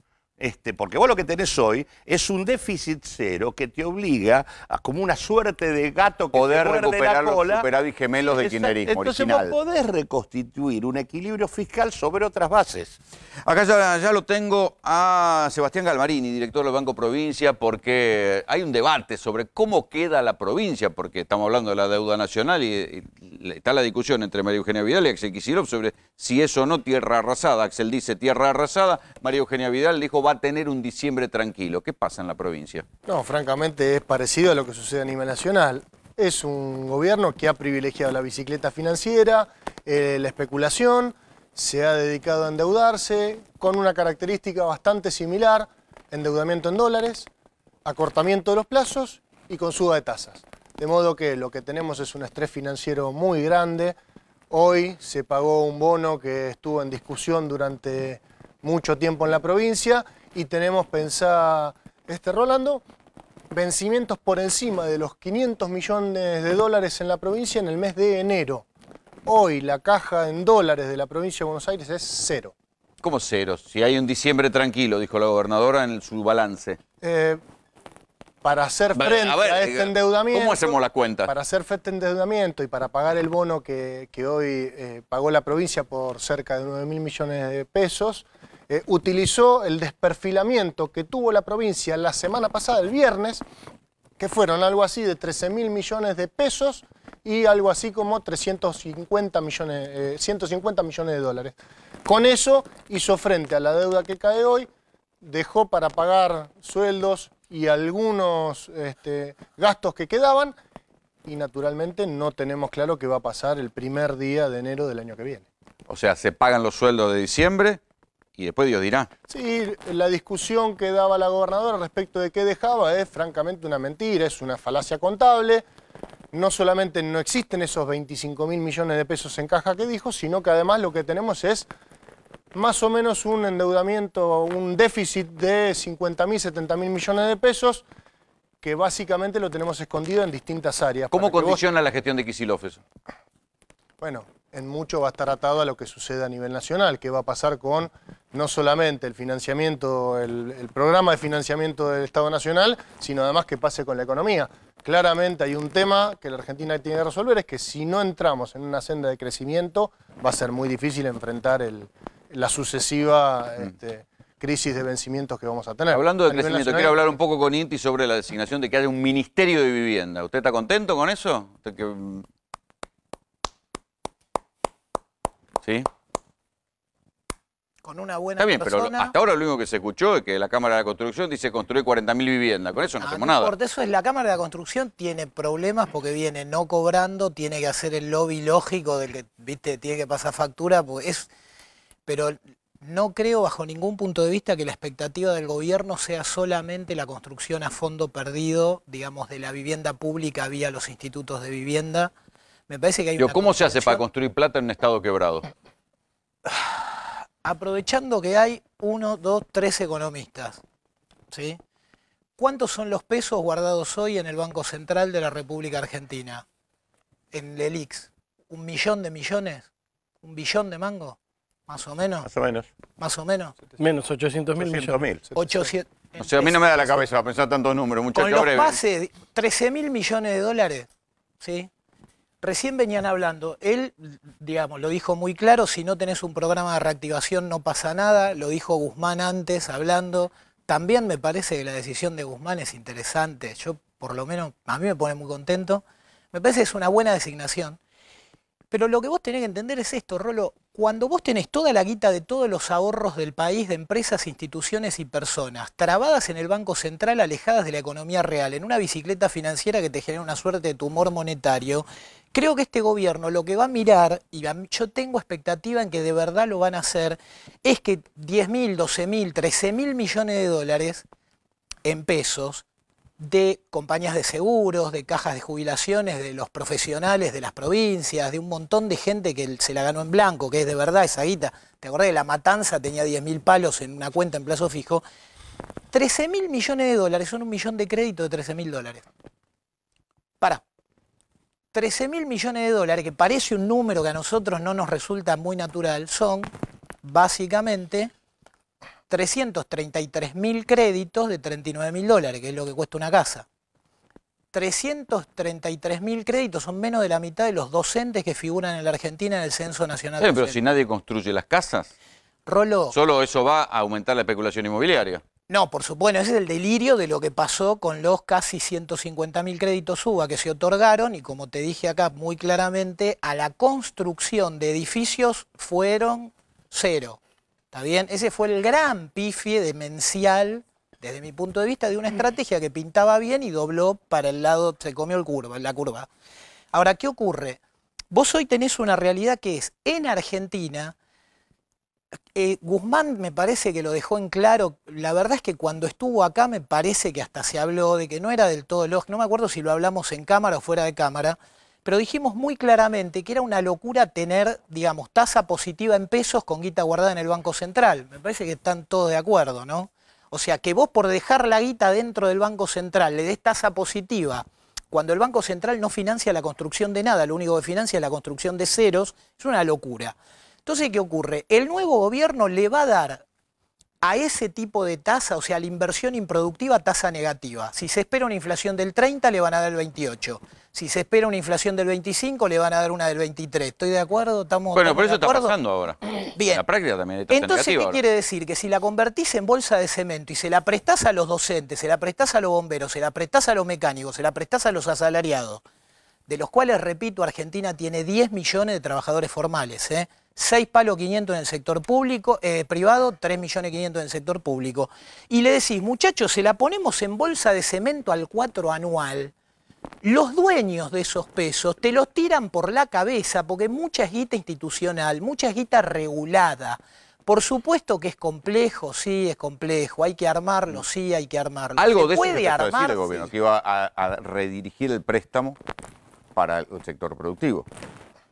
Porque vos lo que tenés hoy es un déficit cero que te obliga a, como una suerte de gato que poder te muerde recuperar la cola, los superávit gemelos del kirchnerismo entonces original. vos podés reconstituir un equilibrio fiscal sobre otras bases. Acá ya lo tengo a Sebastián Galmarini, director del Banco Provincia, porque hay un debate sobre cómo queda la provincia, porque estamos hablando de la deuda nacional y está la discusión entre María Eugenia Vidal y Axel Kicillof sobre si es o no tierra arrasada. Axel dice tierra arrasada, María Eugenia Vidal dijo va a tener un diciembre tranquilo. ¿Qué pasa en la provincia? No, francamente es parecido a lo que sucede a nivel nacional. Es un gobierno que ha privilegiado la bicicleta financiera, la especulación, se ha dedicado a endeudarse con una característica bastante similar, endeudamiento en dólares, acortamiento de los plazos y con suba de tasas. De modo que lo que tenemos es un estrés financiero muy grande. Hoy se pagó un bono que estuvo en discusión durante mucho tiempo en la provincia y tenemos pensado, Rolando, vencimientos por encima de los 500 millones de dólares en la provincia en el mes de enero. Hoy la caja en dólares de la provincia de Buenos Aires es cero. ¿Cómo cero? Si hay un diciembre tranquilo, dijo la gobernadora en su balance. Para hacer frente a este endeudamiento... ¿Cómo hacemos la cuenta? Para hacer frente a endeudamiento y para pagar el bono que hoy pagó la provincia por cerca de 9.000 millones de pesos, utilizó el desperfilamiento que tuvo la provincia la semana pasada, el viernes, que fueron algo así de 13.000 millones de pesos y algo así como 150 millones de dólares. Con eso hizo frente a la deuda que cae hoy, dejó para pagar sueldos y algunos gastos que quedaban y naturalmente no tenemos claro qué va a pasar el primer día de enero del año que viene. O sea, se pagan los sueldos de diciembre y después Dios dirá. Sí, la discusión que daba la gobernadora respecto de qué dejaba es francamente una mentira, es una falacia contable. No solamente no existen esos 25.000 millones de pesos en caja que dijo, sino que además lo que tenemos es más o menos un endeudamiento, un déficit de 50.000, 70.000 millones de pesos, que básicamente lo tenemos escondido en distintas áreas. ¿Cómo condiciona la gestión de Kicillof eso? Bueno, en mucho va a estar atado a lo que sucede a nivel nacional, qué va a pasar con no solamente el financiamiento, el programa de financiamiento del Estado Nacional, sino además qué pase con la economía. Claramente hay un tema que la Argentina tiene que resolver, es que si no entramos en una senda de crecimiento, va a ser muy difícil enfrentar la sucesiva crisis de vencimientos que vamos a tener. Hablando de A nivel crecimiento, nacional, quiero hablar un poco con Inti sobre la designación de que haya un Ministerio de Vivienda. ¿Usted está contento con eso? ¿Sí? Con una buena Está bien, persona. pero hasta ahora lo único que se escuchó es que la Cámara de la Construcción dice construir 40.000 viviendas. Con eso no hacemos nada. Por eso es la Cámara de la Construcción tiene problemas porque viene no cobrando, tiene que hacer el lobby lógico del que, viste, tiene que pasar factura, pero no creo bajo ningún punto de vista que la expectativa del gobierno sea solamente la construcción a fondo perdido, digamos, de la vivienda pública vía los institutos de vivienda. Me parece que hay una ¿Cómo se hace para construir plata en un estado quebrado? Aprovechando que hay 1, 2, 3 economistas, ¿sí? ¿Cuántos son los pesos guardados hoy en el Banco Central de la República Argentina? En el ELIX. ¿1 millón de millones? ¿1 billón de mangos? ¿Más o menos? Más o menos. ¿Más o menos? Menos 800.000 millones. 800. O sea, a mí no me da la cabeza para pensar tantos números, muchachos. Con los pases, 13.000 millones de dólares, ¿sí? Recién venían hablando, él, digamos, lo dijo muy claro, si no tenés un programa de reactivación no pasa nada, lo dijo Guzmán antes hablando. También me parece que la decisión de Guzmán es interesante, yo por lo menos, a mí me pone muy contento, me parece que es una buena designación. Pero lo que vos tenés que entender es esto, Rolo, cuando vos tenés toda la guita de todos los ahorros del país, de empresas, instituciones y personas, trabadas en el Banco Central, alejadas de la economía real, en una bicicleta financiera que te genera una suerte de tumor monetario, creo que este gobierno lo que va a mirar, y yo tengo expectativa en que de verdad lo van a hacer, es que 10.000, 12.000, 13.000 millones de dólares en pesos de compañías de seguros, de cajas de jubilaciones, de los profesionales de las provincias, de un montón de gente que se la ganó en blanco, que es de verdad esa guita. ¿Te acordás de La Matanza? Tenía 10.000 palos en una cuenta en plazo fijo. 13.000 millones de dólares son 1 millón de crédito de 13.000 dólares. Pará. 13.000 millones de dólares, que parece un número que a nosotros no nos resulta muy natural, son básicamente 333.000 créditos de 39.000 dólares, que es lo que cuesta una casa. 333.000 créditos son menos de la mitad de los docentes que figuran en la Argentina en el Censo Nacional. Pero si nadie construye las casas, Rolo, solo eso va a aumentar la especulación inmobiliaria. No, por supuesto, ese es el delirio de lo que pasó con los casi 150.000 créditos UBA que se otorgaron y, como te dije acá muy claramente, a la construcción de edificios fueron 0. ¿Está bien? Ese fue el gran pifie demencial, desde mi punto de vista, de una estrategia que pintaba bien y dobló para el lado, se comió la curva. Ahora, ¿qué ocurre? Vos hoy tenés una realidad que es, en Argentina, Guzmán me parece que lo dejó en claro, la verdad es que cuando estuvo acá me parece que hasta se habló de que no era del todo lógico, no me acuerdo si lo hablamos en cámara o fuera de cámara, pero dijimos muy claramente que era una locura tener, digamos, tasa positiva en pesos con guita guardada en el Banco Central. Me parece que están todos de acuerdo, ¿no? O sea, que vos por dejar la guita dentro del Banco Central le des tasa positiva, cuando el Banco Central no financia la construcción de nada, lo único que financia es la construcción de ceros, es una locura. Entonces, ¿qué ocurre? El nuevo gobierno le va a dar a ese tipo de tasa, o sea, a la inversión improductiva, tasa negativa. Si se espera una inflación del 30, le van a dar el 28. Si se espera una inflación del 25, le van a dar una del 23. ¿Estoy de acuerdo? Bueno, pero eso está pasando ahora. Bien. En la práctica también hay tasa Entonces, negativa ¿qué ahora. quiere decir? Que si la convertís en bolsa de cemento y se la prestás a los docentes, se la prestás a los bomberos, se la prestás a los mecánicos, se la prestás a los asalariados, de los cuales, repito, Argentina tiene 10 millones de trabajadores formales, 6 palos 500 en el sector público, privado, 3 millones 500 en el sector público. Y le decís, muchachos, se la ponemos en bolsa de cemento al 4 anual. Los dueños de esos pesos te los tiran por la cabeza porque mucha es guita institucional, mucha es guita regulada. Por supuesto que es complejo, sí, es complejo. Hay que armarlo, sí, hay que armarlo. Algo de eso puede se empezó a decir armar, el gobierno, sí. que iba a redirigir el préstamo para el sector productivo.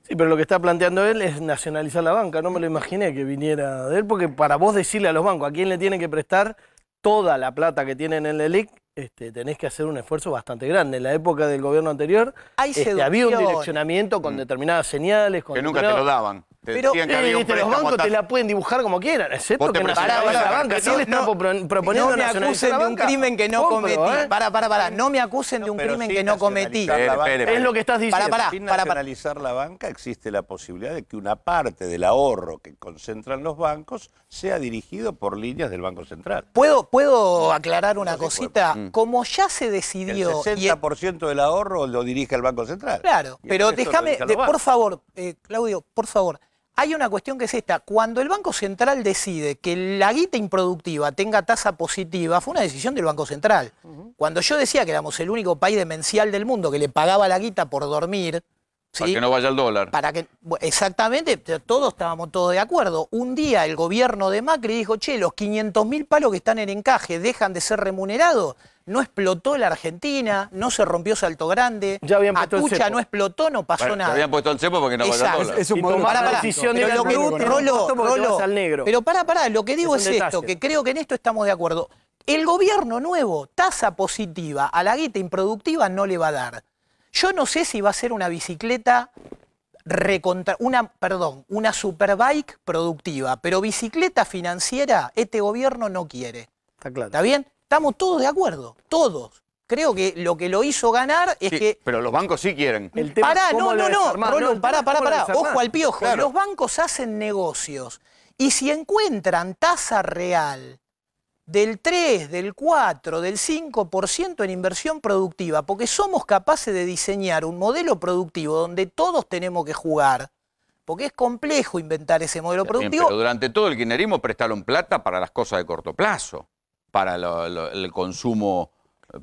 Sí, pero lo que está planteando él es nacionalizar la banca. No me lo imaginé que viniera de él, porque para vos decirle a los bancos a quién le tienen que prestar toda la plata que tienen en el ELIC tenés que hacer un esfuerzo bastante grande. En la época del gobierno anterior había un direccionamiento con determinadas señales. Con que nunca te lo daban. Pero los bancos te la pueden dibujar como quieran, excepto que nacionalizar la banca. Si él está proponiendo nacionalizar la banca... No me acusen de un crimen que no cometí. Pará. No me acusen de un crimen que no cometí. Es lo que estás diciendo. Sin nacionalizar la banca existe la posibilidad de que una parte del ahorro que concentran los bancos sea dirigido por líneas del Banco Central. ¿Puedo aclarar una cosita? Como ya se decidió... El 60% del ahorro lo dirige el Banco Central. Claro, pero déjame, por favor, Claudio, por favor. Hay una cuestión que es esta. Cuando el Banco Central decide que la guita improductiva tenga tasa positiva, fue una decisión del Banco Central. Cuando yo decía que éramos el único país demencial del mundo que le pagaba la guita por dormir... ¿sí? Para que no vaya el dólar. Exactamente, todos estábamos todos de acuerdo. Un día el gobierno de Macri dijo, che, los 500.000 palos que están en encaje dejan de ser remunerados. No explotó la Argentina, no se rompió Salto Grande, Atucha no explotó, no pasó nada. Habían puesto el cepo porque no vaya el dólar. Es un modelo Pero pará, lo que digo es esto, que creo que en esto estamos de acuerdo. El gobierno nuevo, tasa positiva a la guita improductiva no le va a dar. Yo no sé si va a ser una bicicleta una superbike productiva, pero bicicleta financiera este gobierno no quiere. Está claro. ¿Está bien? Estamos todos de acuerdo, todos. Creo que lo hizo ganar es que... Pero los bancos sí quieren. Pará, Rolo, pará. Ojo al piojo. Claro. Los bancos hacen negocios y si encuentran tasa real del 3, del 4, del 5% en inversión productiva, porque somos capaces de diseñar un modelo productivo donde todos tenemos que jugar, porque es complejo inventar ese modelo productivo. Pero durante todo el kirchnerismo prestaron plata para las cosas de corto plazo, para el consumo...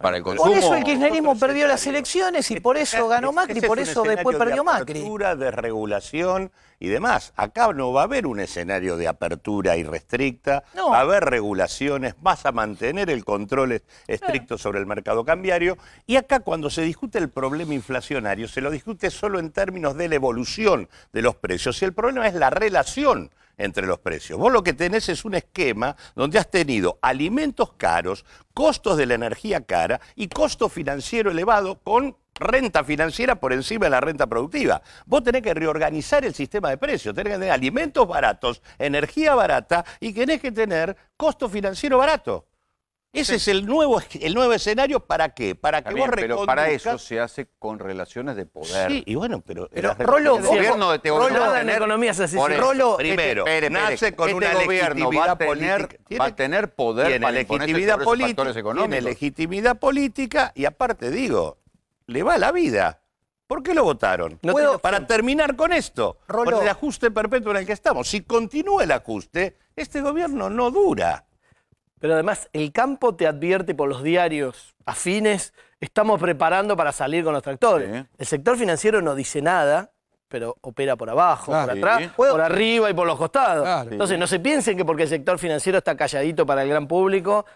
Por eso el kirchnerismo perdió las elecciones y por eso ganó Macri, por eso después perdió Macri. Apertura, de regulación y demás. Acá no va a haber un escenario de apertura irrestricta, va a haber regulaciones, vas a mantener el control estricto sobre el mercado cambiario. Y acá cuando se discute el problema inflacionario, se lo discute solo en términos de la evolución de los precios. Y el problema es la relación entre los precios. Vos lo que tenés es un esquema donde has tenido alimentos caros, costos de la energía cara y costo financiero elevado con renta financiera por encima de la renta productiva. Vos tenés que reorganizar el sistema de precios, tenés que tener alimentos baratos, energía barata y tenés que tener costo financiero barato. Ese es el nuevo escenario, ¿para qué? Para que vos pero para eso se hace con relaciones de poder. Sí, y bueno, pero Rolo, el gobierno de en economía se hace Rolo, primero, nace con una legitimidad política. Va a tener poder para legitimidad política, factores económicos. Tiene legitimidad política y aparte, digo, le va la vida. ¿Por qué lo votaron? Para terminar con esto, con el ajuste perpetuo en el que estamos. Si continúa el ajuste, este gobierno no dura. Pero además, el campo te advierte por los diarios afines, estamos preparando para salir con los tractores. Sí. El sector financiero no dice nada, pero opera por abajo, por atrás, por arriba y por los costados. Claro. Entonces, no se piensen que porque el sector financiero está calladito para el gran público,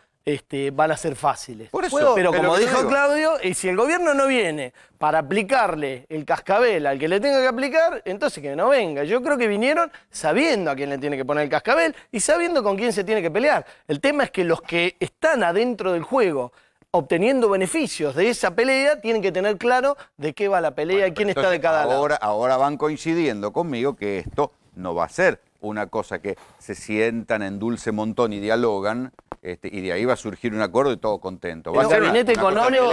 van a ser fáciles. Por eso, pero como dijo Claudio, si el gobierno no viene para aplicarle el cascabel al que le tenga que aplicar, entonces que no venga. Yo creo que vinieron sabiendo a quién le tiene que poner el cascabel y sabiendo con quién se tiene que pelear. El tema es que los que están adentro del juego obteniendo beneficios de esa pelea tienen que tener claro de qué va la pelea y quién está de cada lado. Ahora van coincidiendo conmigo que esto no va a ser una cosa que se sientan en dulce montón y dialogan, y de ahí va a surgir un acuerdo y todo contento. Va a ser el gabinete económico,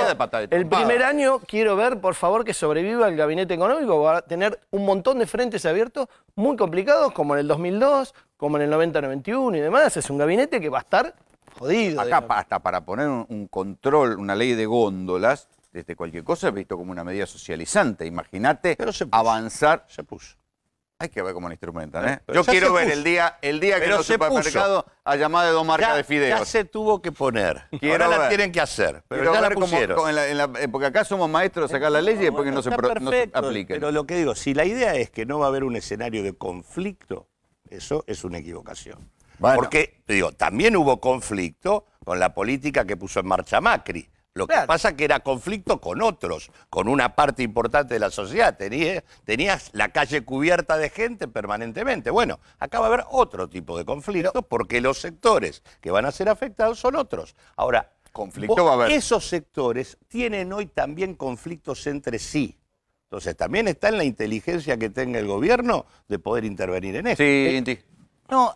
el primer año quiero ver, por favor, que sobreviva el gabinete económico. Va a tener un montón de frentes abiertos muy complicados, como en el 2002, como en el 90-91 y demás. Es un gabinete que va a estar jodido. Acá hasta para poner un control, una ley de góndolas, desde cualquier cosa es visto como una medida socializante. Imagínate avanzar. Se puso. Hay que ver cómo lo instrumentan, ¿eh? Yo quiero ver el día que en los supermercados haya más de 2 marcas de fideos. Ya se tuvo que poner. Ahora la tienen que hacer. Pero ya la pusieron. Porque acá somos maestros de sacar la ley y después que no se apliquen. Pero lo que digo, si la idea es que no va a haber un escenario de conflicto, eso es una equivocación. Bueno. Porque, digo, también hubo conflicto con la política que puso en marcha Macri. Lo que pasa que era conflicto con otros, con una parte importante de la sociedad. Tenías la calle cubierta de gente permanentemente. Bueno, acá va a haber otro tipo de conflicto porque los sectores que van a ser afectados son otros. Ahora, Conflicto va a haber. Esos sectores tienen hoy también conflictos entre sí. Entonces también está en la inteligencia que tenga el gobierno de poder intervenir en eso. Sí, Inti. No,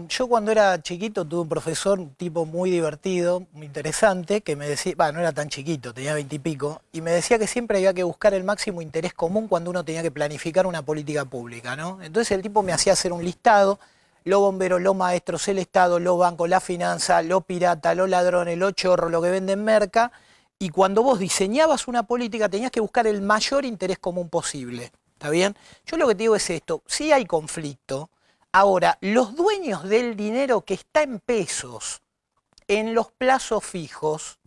yo cuando era chiquito tuve un profesor, un tipo muy divertido, muy interesante, que me decía, no era tan chiquito, tenía 20 y pico, y me decía que siempre había que buscar el máximo interés común cuando uno tenía que planificar una política pública, ¿no? Entonces el tipo me hacía hacer un listado, los bomberos, los maestros, el Estado, los bancos, la finanza, los piratas, los ladrones, los chorros, lo que venden merca, y cuando vos diseñabas una política tenías que buscar el mayor interés común posible, ¿está bien? Yo lo que te digo es esto, sí hay conflicto. Ahora, los dueños del dinero que está en pesos, en los plazos fijos,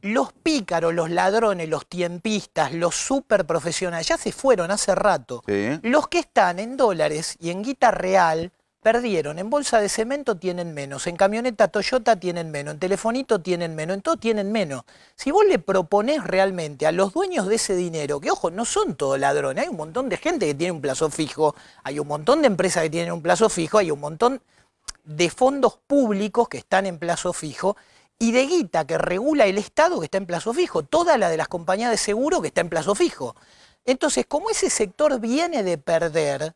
los pícaros, los ladrones, los tiempistas, los superprofesionales, ya se fueron hace rato. Sí. Los que están en dólares y en guita real perdieron. En bolsa de cemento tienen menos, en camioneta Toyota tienen menos, en telefonito tienen menos, en todo tienen menos. Si vos le proponés realmente a los dueños de ese dinero, que ojo, no son todos ladrones, hay un montón de gente que tiene un plazo fijo, hay un montón de empresas que tienen un plazo fijo, hay un montón de fondos públicos que están en plazo fijo y de guita que regula el Estado que está en plazo fijo, toda la de las compañías de seguro que está en plazo fijo. Entonces, como ese sector viene de perder,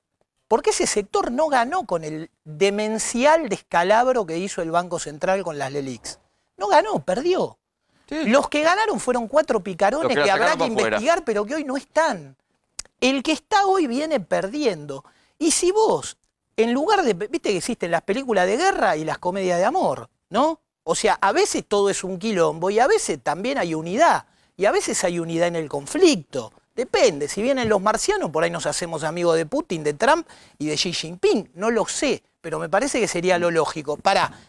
porque ese sector no ganó con el demencial descalabro que hizo el Banco Central con las LELIQs. No ganó, perdió. Sí. Los que ganaron fueron 4 picarones que habrá que investigar, pero que hoy no están. El que está hoy viene perdiendo. Y si vos, en lugar de... Viste que existen las películas de guerra y las comedias de amor, ¿no? O sea, a veces todo es un quilombo y a veces también hay unidad. Y a veces hay unidad en el conflicto. Depende, si vienen los marcianos, por ahí nos hacemos amigos de Putin, de Trump y de Xi Jinping. No lo sé, pero me parece que sería lo lógico.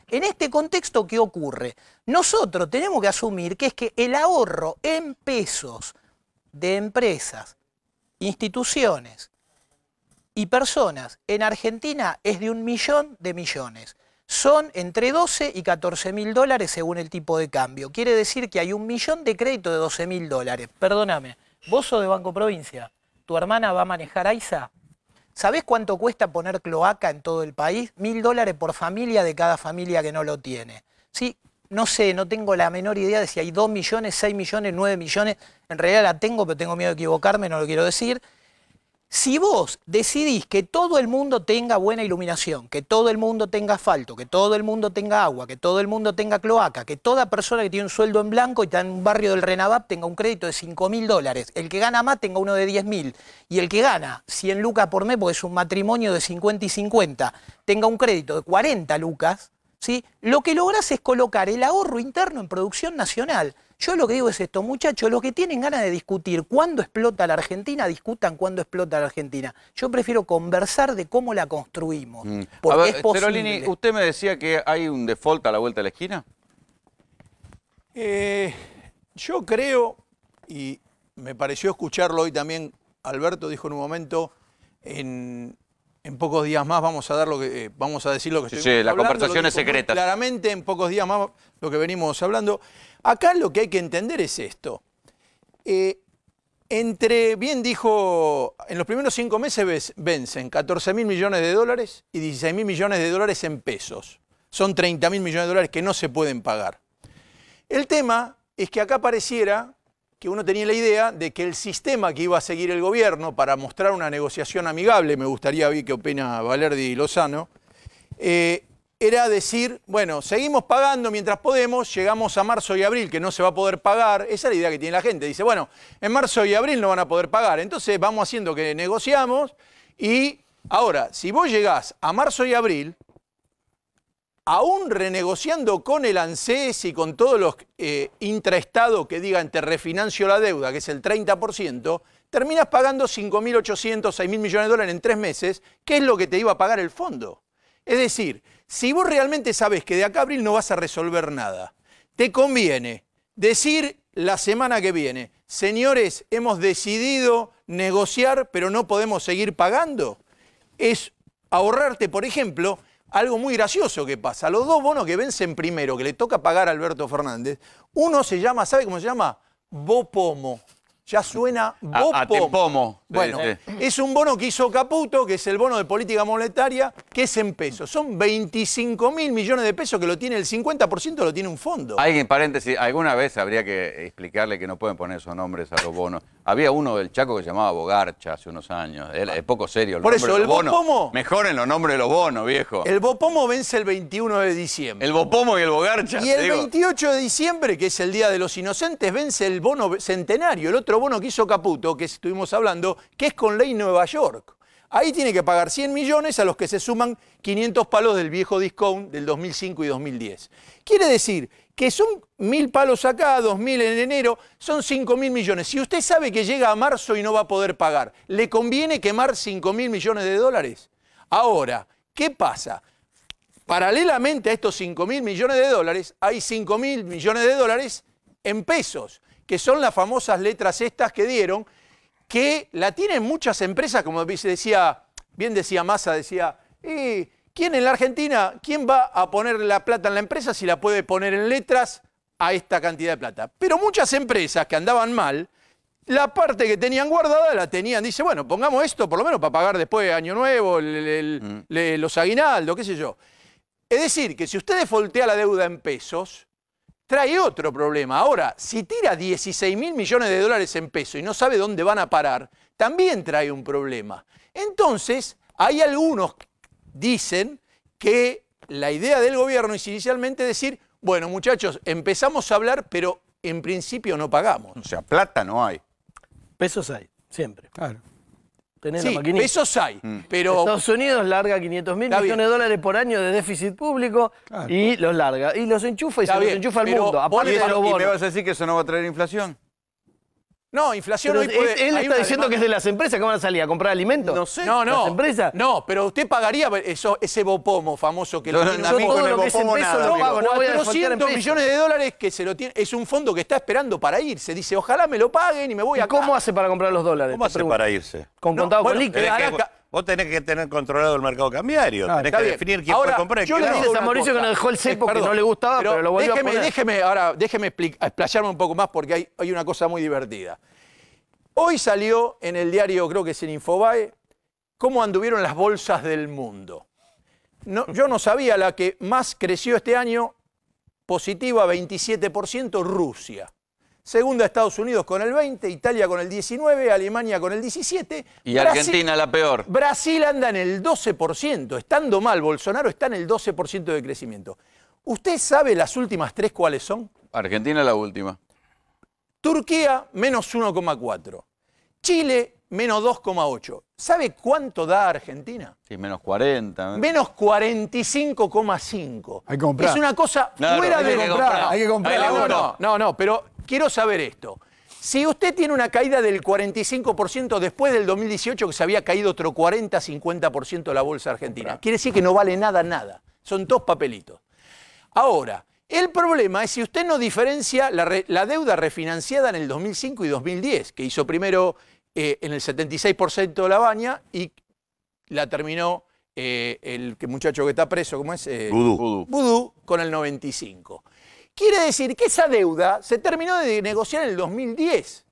En este contexto, ¿qué ocurre? Nosotros tenemos que asumir que es que el ahorro en pesos de empresas, instituciones y personas en Argentina es de 1 millón de millones. Son entre 12 y 14 mil dólares según el tipo de cambio. Quiere decir que hay 1 millón de crédito de 12 mil dólares. Perdóname. ¿Vos sos de Banco Provincia? ¿Tu hermana va a manejar AISA? ¿Sabés cuánto cuesta poner cloaca en todo el país? $1000 por familia de cada familia que no lo tiene. ¿Sí? No sé, no tengo la menor idea de si hay 2 millones, 6 millones, 9 millones. En realidad la tengo, pero tengo miedo de equivocarme, no lo quiero decir. Si vos decidís que todo el mundo tenga buena iluminación, que todo el mundo tenga asfalto, que todo el mundo tenga agua, que todo el mundo tenga cloaca, que toda persona que tiene un sueldo en blanco y está en un barrio del Renavap tenga un crédito de 5.000 dólares, el que gana más tenga uno de 10.000 y el que gana 100 lucas por mes, porque es un matrimonio de 50 y 50, tenga un crédito de 40 lucas, ¿sí? Lo que lográs es colocar el ahorro interno en producción nacional. Yo lo que digo es esto, muchachos, los que tienen ganas de discutir cuándo explota la Argentina, discutan cuándo explota la Argentina. Yo prefiero conversar de cómo la construimos, porque a ver, es posible. Sterolini, usted me decía que hay un default a la vuelta de la esquina. Yo creo, y me pareció escucharlo hoy también, Alberto dijo en un momento, en pocos días más vamos a decir lo que sí, las conversaciones secretas. Claramente, en pocos días más lo que venimos hablando. Acá lo que hay que entender es esto. Bien dijo, en los primeros 5 meses vencen 14.000 millones de dólares y 16.000 millones de dólares en pesos. Son 30.000 millones de dólares que no se pueden pagar. El tema es que acá pareciera que uno tenía la idea de que el sistema que iba a seguir el gobierno para mostrar una negociación amigable, me gustaría ver qué opina Valerdi y Lozano, era decir, bueno, seguimos pagando mientras podemos, llegamos a marzo y abril que no se va a poder pagar, esa es la idea que tiene la gente, dice, bueno, en marzo y abril no van a poder pagar, entonces vamos haciendo que negociamos y ahora, si vos llegás a marzo y abril, aún renegociando con el ANSES y con todos los intraestados que digan te refinancio la deuda, que es el 30%, terminas pagando 5.800, 6.000 millones de dólares en 3 meses, que es lo que te iba a pagar el fondo. Es decir, si vos realmente sabés que de acá a abril no vas a resolver nada, te conviene decir la semana que viene, señores, hemos decidido negociar, pero no podemos seguir pagando. Es ahorrarte, por ejemplo, algo muy gracioso que pasa. Los 2 bonos que vencen primero, que le toca pagar a Alberto Fernández, uno se llama, ¿sabe cómo se llama? Bopomo. ya suena bopomo. A Tepomo. Bueno, es un bono que hizo Caputo, que es el bono de política monetaria, que es en pesos. Son 25.000 millones de pesos que lo tiene, el 50% lo tiene un fondo. Hay, en paréntesis, alguna vez habría que explicarle que no pueden poner esos nombres a los bonos. Había uno del Chaco que se llamaba Bogarcha hace unos años. Es poco serio el Por nombre eso, de el los bonos. bopomo... Mejoren los nombres de los bonos, viejo. El bopomo vence el 21 de diciembre. El bopomo y el Bogarcha. Y el 28 de diciembre, que es el Día de los Inocentes, vence el bono centenario, el otro bono que hizo Caputo, que estuvimos hablando, que es con ley Nueva York. Ahí tiene que pagar 100 millones a los que se suman 500 palos del viejo discount del 2005 y 2010. Quiere decir que son 1.000 palos acá, 2.000 en enero, son 5.000 millones. Si usted sabe que llega a marzo y no va a poder pagar, ¿le conviene quemar 5.000 millones de dólares? Ahora, ¿qué pasa? Paralelamente a estos 5.000 millones de dólares, hay 5.000 millones de dólares en pesos, que son las famosas letras estas que dieron, que la tienen muchas empresas, como decía, bien decía Massa, decía, ¿quién en la Argentina, quién va a poner la plata en la empresa si la puede poner en letras a esta cantidad de plata? Pero muchas empresas que andaban mal, la parte que tenían guardada la tenían, dice, bueno, pongamos esto por lo menos para pagar después Año Nuevo, los aguinaldos, qué sé yo. Es decir, que si usted defoltea la deuda en pesos, trae otro problema. Ahora, si tira 16.000 millones de dólares en pesos y no sabe dónde van a parar, también trae un problema. Entonces, hay algunos que dicen que la idea del gobierno es inicialmente decir, bueno, muchachos, empezamos a hablar, pero en principio no pagamos. O sea, plata no hay. Pesos hay, siempre. Claro. Tenés Sí, la maquinita. pesos hay, pero... Estados Unidos larga 500.000 millones de dólares por año de déficit público y los larga. Y los enchufa y se los enchufa al mundo. Aparte de los bonos. ¿Y me vas a decir que eso no va a traer inflación? No, inflación Pero hoy puede... él está diciendo que es de las empresas que van a salir a comprar alimentos. No sé. No, ¿Las empresas? No, pero usted pagaría ese bopomo famoso que No, lo tiene a mí todo con el lo que es en bopomo pesos nada, lo amigo. pago, no voy a defoltear en 400 pesos. millones de dólares que se lo tiene, es un fondo que está esperando para irse. Dice, ojalá me lo paguen y me voy ¿Y acá. cómo hace para comprar los dólares? ¿Cómo hace para irse? ¿Con No, contado bueno, con líquido? Vos tenés que tener controlado el mercado cambiario. Tenés está que bien. definir quién Ahora, puede comprar y yo quién le no. digo San una Mauricio cosa. que nos dejó el cepo que Perdón, no le gustaba, pero lo volvió a poner. déjeme explayarme un poco más porque hay una cosa muy divertida. Hoy salió en el diario, creo que es en Infobae, cómo anduvieron las bolsas del mundo. Yo no sabía, la que más creció este año, positiva 27%, Rusia. Segunda Estados Unidos con el 20%, Italia con el 19%, Alemania con el 17%. Y Argentina la peor. Brasil anda en el 12%. Estando mal, Bolsonaro está en el 12% de crecimiento. ¿Usted sabe las últimas tres cuáles son? Argentina la última. Turquía, menos 1,4. Chile, menos 2,8. ¿Sabe cuánto da Argentina? Sí, menos 40. Menos 45,5. Hay que comprar. Es una cosa Claro, fuera hay de... que comprar. Hay que comprar. No, pero quiero saber esto. Si usted tiene una caída del 45% después del 2018, que se había caído otro 40-50% la bolsa argentina, quiere decir que no vale nada. Son dos papelitos. Ahora, el problema es si usted no diferencia la deuda refinanciada en el 2005 y 2010, que hizo primero en el 76% de la baña y la terminó el muchacho que está preso, ¿cómo es? Vudú, con el 95%. Quiere decir que esa deuda se terminó de negociar en el 2010.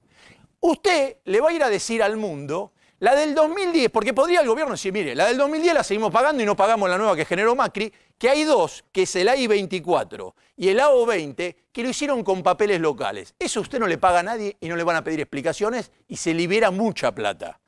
Usted le va a ir a decir al mundo, la del 2010, porque podría el gobierno decir, mire, la del 2010 la seguimos pagando y no pagamos la nueva que generó Macri, que hay dos, que es el AI-24 y el AO-20, que lo hicieron con papeles locales. Eso usted no le paga a nadie y no le van a pedir explicaciones y se libera mucha plata.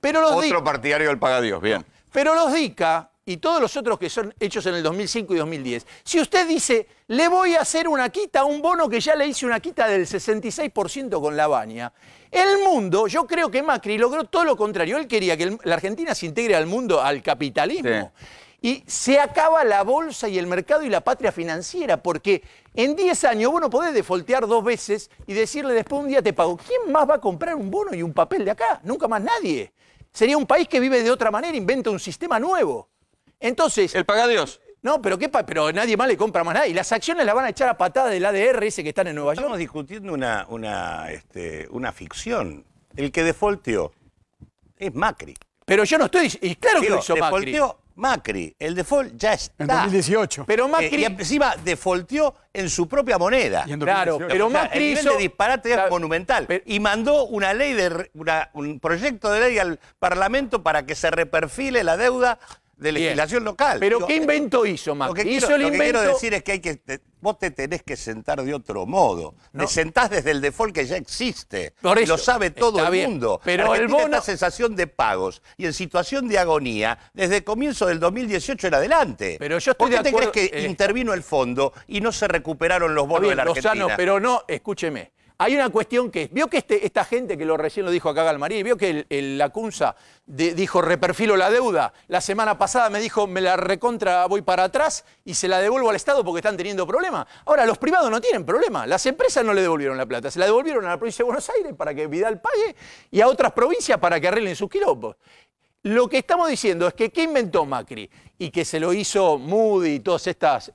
Pero los Otro partidario del Pagadios, bien. Pero los DICA y todos los otros que son hechos en el 2005 y 2010, si usted dice, le voy a hacer una quita a un bono que ya le hice una quita del 66% con la baña, el mundo, yo creo que Macri logró todo lo contrario. Él quería que la Argentina se integre al mundo, al capitalismo. Sí. Y se acaba la bolsa y el mercado y la patria financiera, porque en 10 años vos no podés defoltear 2 veces y decirle después un día te pago. ¿Quién más va a comprar un bono y un papel de acá? Nunca más nadie. Sería un país que vive de otra manera, inventa un sistema nuevo. Entonces... El Pagadios. No, pero pero nadie más le compra más nada. Y las acciones las van a echar a patada del ADR ese que están en Nueva York. Estamos discutiendo una ficción. El que defolteó es Macri. Pero yo no estoy... Y claro que lo hizo Macri. Defolteó Macri. El default ya está. En 2018. Pero Macri... y encima defaulteó en su propia moneda. Claro, pero Macri el nivel hizo... de disparate es monumental. Y mandó una ley un proyecto de ley al Parlamento para que se reperfile la deuda de legislación local. Pero ¿qué invento hizo Macri? Lo que quiero decir es que vos te tenés que sentar de otro modo. No. Te sentás desde el default que ya existe. Por eso, lo sabe todo está el bien, mundo. pero Argentina el bono... está en sensación de pagos y en situación de agonía desde el comienzo del 2018 en adelante. Pero yo estoy ¿Por qué de te acuerdo, crees que intervino el fondo y no se recuperaron los bonos bien, de la Argentina? Lozano, pero no, escúcheme. Hay una cuestión que, vio que esta gente que recién lo dijo acá Galmarí, vio que la CUNSA dijo reperfilo la deuda. La semana pasada me dijo me la recontra voy para atrás y se la devuelvo al Estado porque están teniendo problemas. Ahora, los privados no tienen problema. Las empresas no le devolvieron la plata, se la devolvieron a la provincia de Buenos Aires para que Vidal pague y a otras provincias para que arreglen sus quilombos. Lo que estamos diciendo es que ¿qué inventó Macri? Y que se lo hizo Moody y todas estas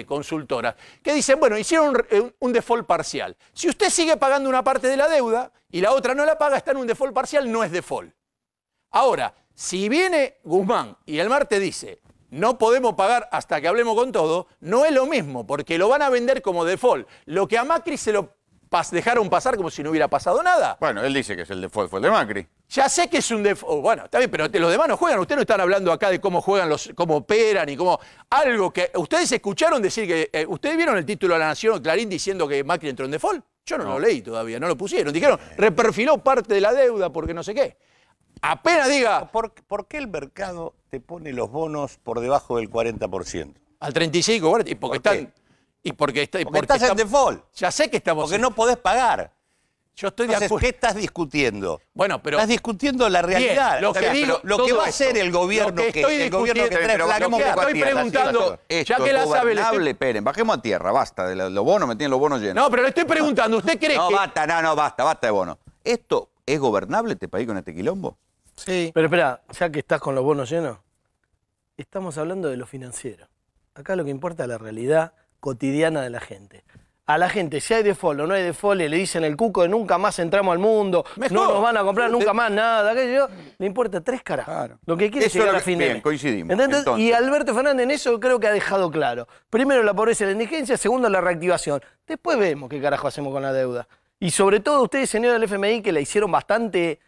consultoras, que dicen, bueno, hicieron un default parcial. Si usted sigue pagando una parte de la deuda y la otra no la paga, está en un default parcial, no es default. Ahora, si viene Guzmán y el martes dice, no podemos pagar hasta que hablemos con todo, no es lo mismo, porque lo van a vender como default. Lo que a Macri se lo dejaron pasar como si no hubiera pasado nada. Bueno, él dice que es el default, fue el de Macri. Ya sé que es un default. Bueno, está bien, pero los demás no juegan. Ustedes no están hablando acá de cómo juegan, cómo operan y cómo... Algo que... ¿Ustedes escucharon decir que... ¿Ustedes vieron el título de La Nación, Clarín, diciendo que Macri entró en default? Yo no lo leí todavía, no lo pusieron. Dijeron, reperfiló parte de la deuda porque no sé qué. Apenas diga... ¿Por qué el mercado te pone los bonos por debajo del 40%? Al 35, 40, y porque están... Y porque estás en default. Ya sé que estamos... Porque no podés pagar. Yo estoy de Entonces, acuerdo. ¿qué estás discutiendo? Bueno, pero... Estás discutiendo la realidad. Bien, lo que digo, lo que va a hacer el gobierno que trae bajemos un poco a tierra. preguntando, Esto ya que la sabe... gobernable, esperen, bajemos a tierra, basta de los bonos, me tienen los bonos llenos. No, pero le estoy preguntando, ¿usted cree no, que...? basta de bonos. ¿Esto es gobernable este país con este quilombo? Sí. Pero espera, ya que estás con los bonos llenos, estamos hablando de lo financiero. Acá lo que importa es la realidad cotidiana de la gente. A la gente, si hay default o no hay default, le dicen el cuco de nunca más entramos al mundo, Mejor. no nos van a comprar nunca más nada, aquello, le importa tres carajos. Claro. Lo que quiere es Eso llegar es a fin de bien, mes. coincidimos. ¿Entendés? Entonces. Y Alberto Fernández en eso creo que ha dejado claro. Primero la pobreza y la indigencia, segundo la reactivación. Después vemos qué carajo hacemos con la deuda. Y sobre todo ustedes, señores del FMI, que la hicieron bastante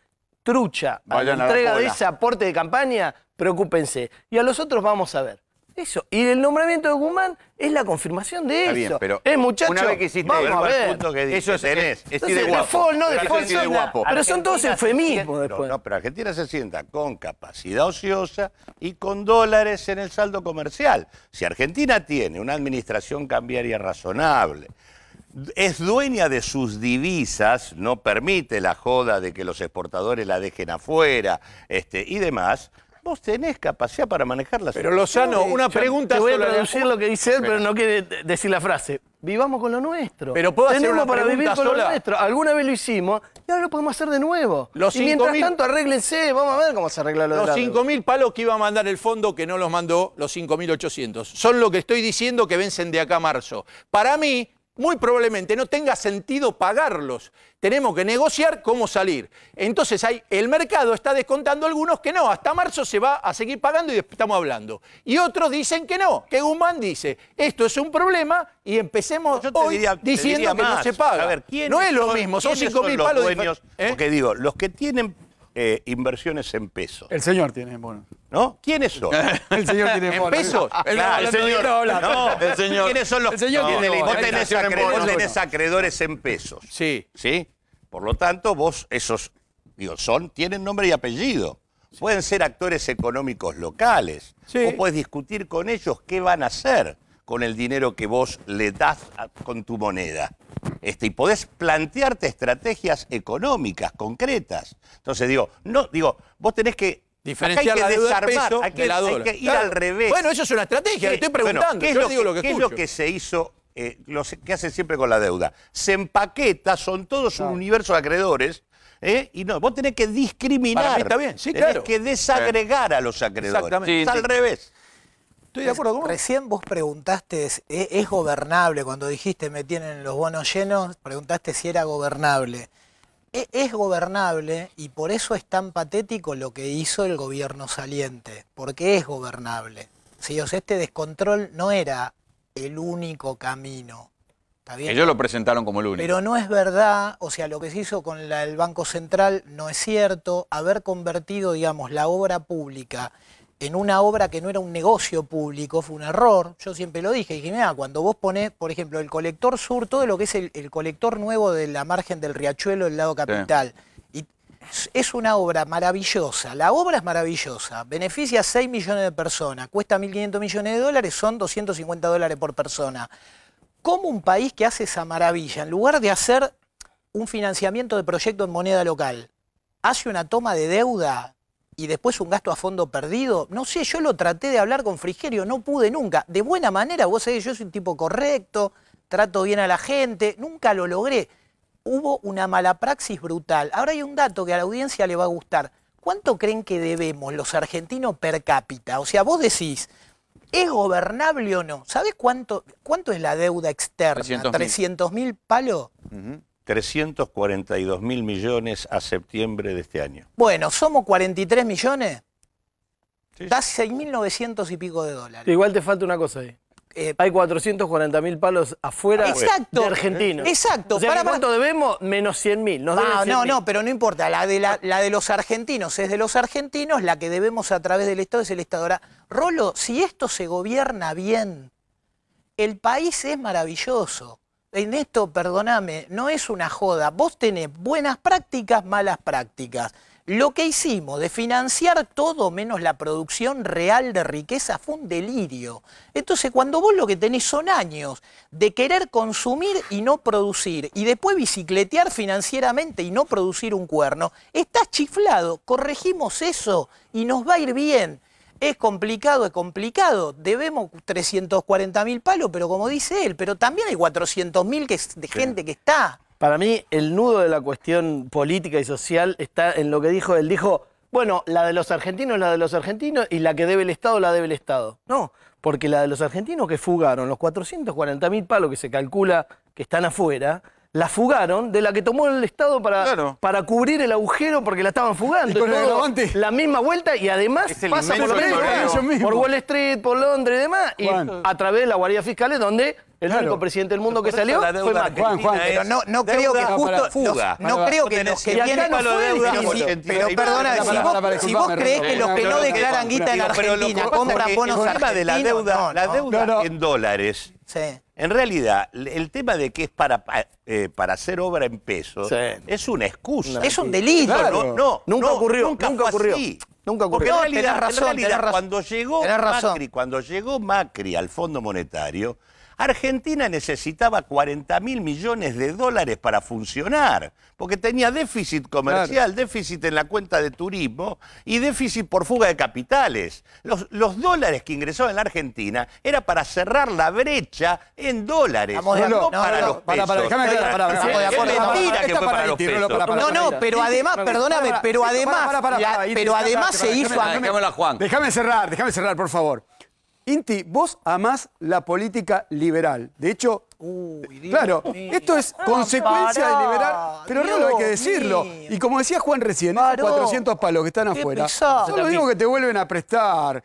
trucha a la Vayan a la entrega de cola. ese aporte de campaña, preocúpense. Y a los otros vamos a ver. Eso. Y el nombramiento de Guzmán es la confirmación de Está eso. bien, pero muchacho, una vez que hiciste vamos a ver. eso es Entonces, guapo. default, no Pero default, así de son guapo. pero son todos eufemismos después. No, pero Argentina se sienta con capacidad ociosa y con dólares en el saldo comercial. Si Argentina tiene una administración cambiaria razonable, es dueña de sus divisas, no permite la joda de que los exportadores la dejen afuera y demás, vos tenés capacidad para manejar la Pero Lozano, una pregunta Te voy a sobre traducir lo que dice él, pero no quiere decir la frase. Vivamos con lo nuestro. Pero puedo hacer Tenemos una para vivir pregunta con lo sola. nuestro. Alguna vez lo hicimos y ahora lo podemos hacer de nuevo. Los Y mientras 5.000 tanto, arréglense. Vamos a ver cómo se arregla lo de Los la deuda. 5.000 palos que iba a mandar el fondo, que no los mandó, los 5.800. Son lo que estoy diciendo que vencen de acá a marzo. Para mí, muy probablemente no tenga sentido pagarlos. Tenemos que negociar cómo salir. Entonces el mercado está descontando algunos que no. Hasta marzo se va a seguir pagando y después estamos hablando. Y otros dicen que no, que Guzmán dice, esto es un problema y empecemos hoy diciendo que no se paga. A ver, no es lo mismo, son 5.000 palos. Dueños, porque digo, los que tienen inversiones en pesos. El señor tiene bonos. ¿No? ¿Quiénes son? El señor tiene ¿En bonos. pesos? Claro, el señor no habla. No, El señor. ¿quiénes son los El señor tiene vos bonos. vos tenés acreedores en pesos? Sí. ¿Sí? Por lo tanto, vos esos, tienen nombre y apellido. Pueden ser actores económicos locales. Sí. Vos podés discutir con ellos qué van a hacer con el dinero que vos le das con tu moneda. Y podés plantearte estrategias económicas concretas. Entonces vos tenés que diferenciar acá la hay que deuda del desarmar, peso hay de la hay dólar. que ir Claro. al revés. Bueno, eso es una estrategia, le estoy preguntando. ¿qué Yo digo lo que ¿qué es escucho. lo que se hizo, que hacen siempre con la deuda? Se empaqueta, son todos un universo de acreedores. Y no, vos tenés que discriminar. Para mí está bien, sí, tenés claro. que desagregar a los acreedores. Exactamente. Es al revés. Estoy de acuerdo con vos. Recién vos preguntaste, ¿es gobernable? Cuando dijiste me tienen los bonos llenos, preguntaste si era gobernable. Es gobernable y por eso es tan patético lo que hizo el gobierno saliente, porque es gobernable. Sí, o sea, este descontrol no era el único camino. ¿Está bien? Ellos lo presentaron como el único. Pero no es verdad, o sea, lo que se hizo con el Banco Central no es cierto. Haber convertido, digamos, la obra pública en una obra que no era un negocio público fue un error. Yo siempre lo dije, mira, cuando vos ponés, por ejemplo, el colector sur, todo lo que es el colector nuevo de la margen del Riachuelo del lado Capital, y es una obra maravillosa, la obra es maravillosa, beneficia a 6 millones de personas, cuesta 1.500 millones de dólares, son 250 dólares por persona. ¿Cómo un país que hace esa maravilla, en lugar de hacer un financiamiento de proyecto en moneda local, hace una toma de deuda y después un gasto a fondo perdido? No sé, yo lo traté de hablar con Frigerio, no pude nunca. De buena manera, vos sabés, yo soy un tipo correcto, trato bien a la gente, nunca lo logré. Hubo una mala praxis brutal. Ahora hay un dato que a la audiencia le va a gustar. ¿Cuánto creen que debemos los argentinos per cápita? O sea, vos decís, ¿es gobernable o no? ¿Sabés cuánto es la deuda externa? 300.000 palos. 342.000 millones a septiembre de este año. Bueno, somos 43 millones. Sí. Da 6.900 y pico de dólares. Igual te falta una cosa ahí. Hay 440.000 palos afuera de argentinos. Exacto. O sea, ¿cuánto debemos? Menos 100.000. No, pero no importa. La de los argentinos es de los argentinos, la que debemos a través del Estado es el Estado. Ahora, Rolo, si esto se gobierna bien, el país es maravilloso. En esto, perdóname, no es una joda. Vos tenés buenas prácticas, malas prácticas. Lo que hicimos de financiar todo menos la producción real de riqueza fue un delirio. Entonces, cuando vos lo que tenés son años de querer consumir y no producir, y después bicicletear financieramente y no producir un cuerno, estás chiflado. Corregimos eso y nos va a ir bien. Es complicado, debemos 340.000 palos, pero como dice él, pero también hay 400.000 de gente que está. Para mí, el nudo de la cuestión política y social está en lo que dijo él. Dijo, bueno, la de los argentinos es la de los argentinos y la que debe el Estado la debe el Estado. No, porque la de los argentinos que fugaron, los 440.000 palos que se calcula que están afuera, la fugaron de la que tomó el Estado para cubrir el agujero porque la estaban fugando. Y con el la misma vuelta y además pasa por Wall Street, por Londres y demás, y a través de la guardia fiscal es donde el único presidente del mundo que salió fue Macri. Pero no creo que justo... No creo que los que tienen... Pero perdona, si vos creés que los que no declaran guita en Argentina compran bonos argentinos... La deuda en dólares... En realidad, el tema de que es para hacer obra en pesos es una excusa. Es un delito. Nunca ocurrió. Porque en realidad, cuando llegó Macri al Fondo Monetario, Argentina necesitaba 40.000 millones de dólares para funcionar, porque tenía déficit comercial, déficit en la cuenta de turismo y déficit por fuga de capitales. Los dólares que ingresaban en la Argentina era para cerrar la brecha en dólares, no para los pesos. Es mentira que fue para los pesos. No, pero además, perdóname, pero además se hizo... Déjame cerrar, por favor. Inti, vos amás la política liberal. De hecho, claro, esto es consecuencia de liberal, pero no lo hay que decirlo. Y como decía Juan recién, esos 400 palos que están afuera, son los mismos que te vuelven a prestar.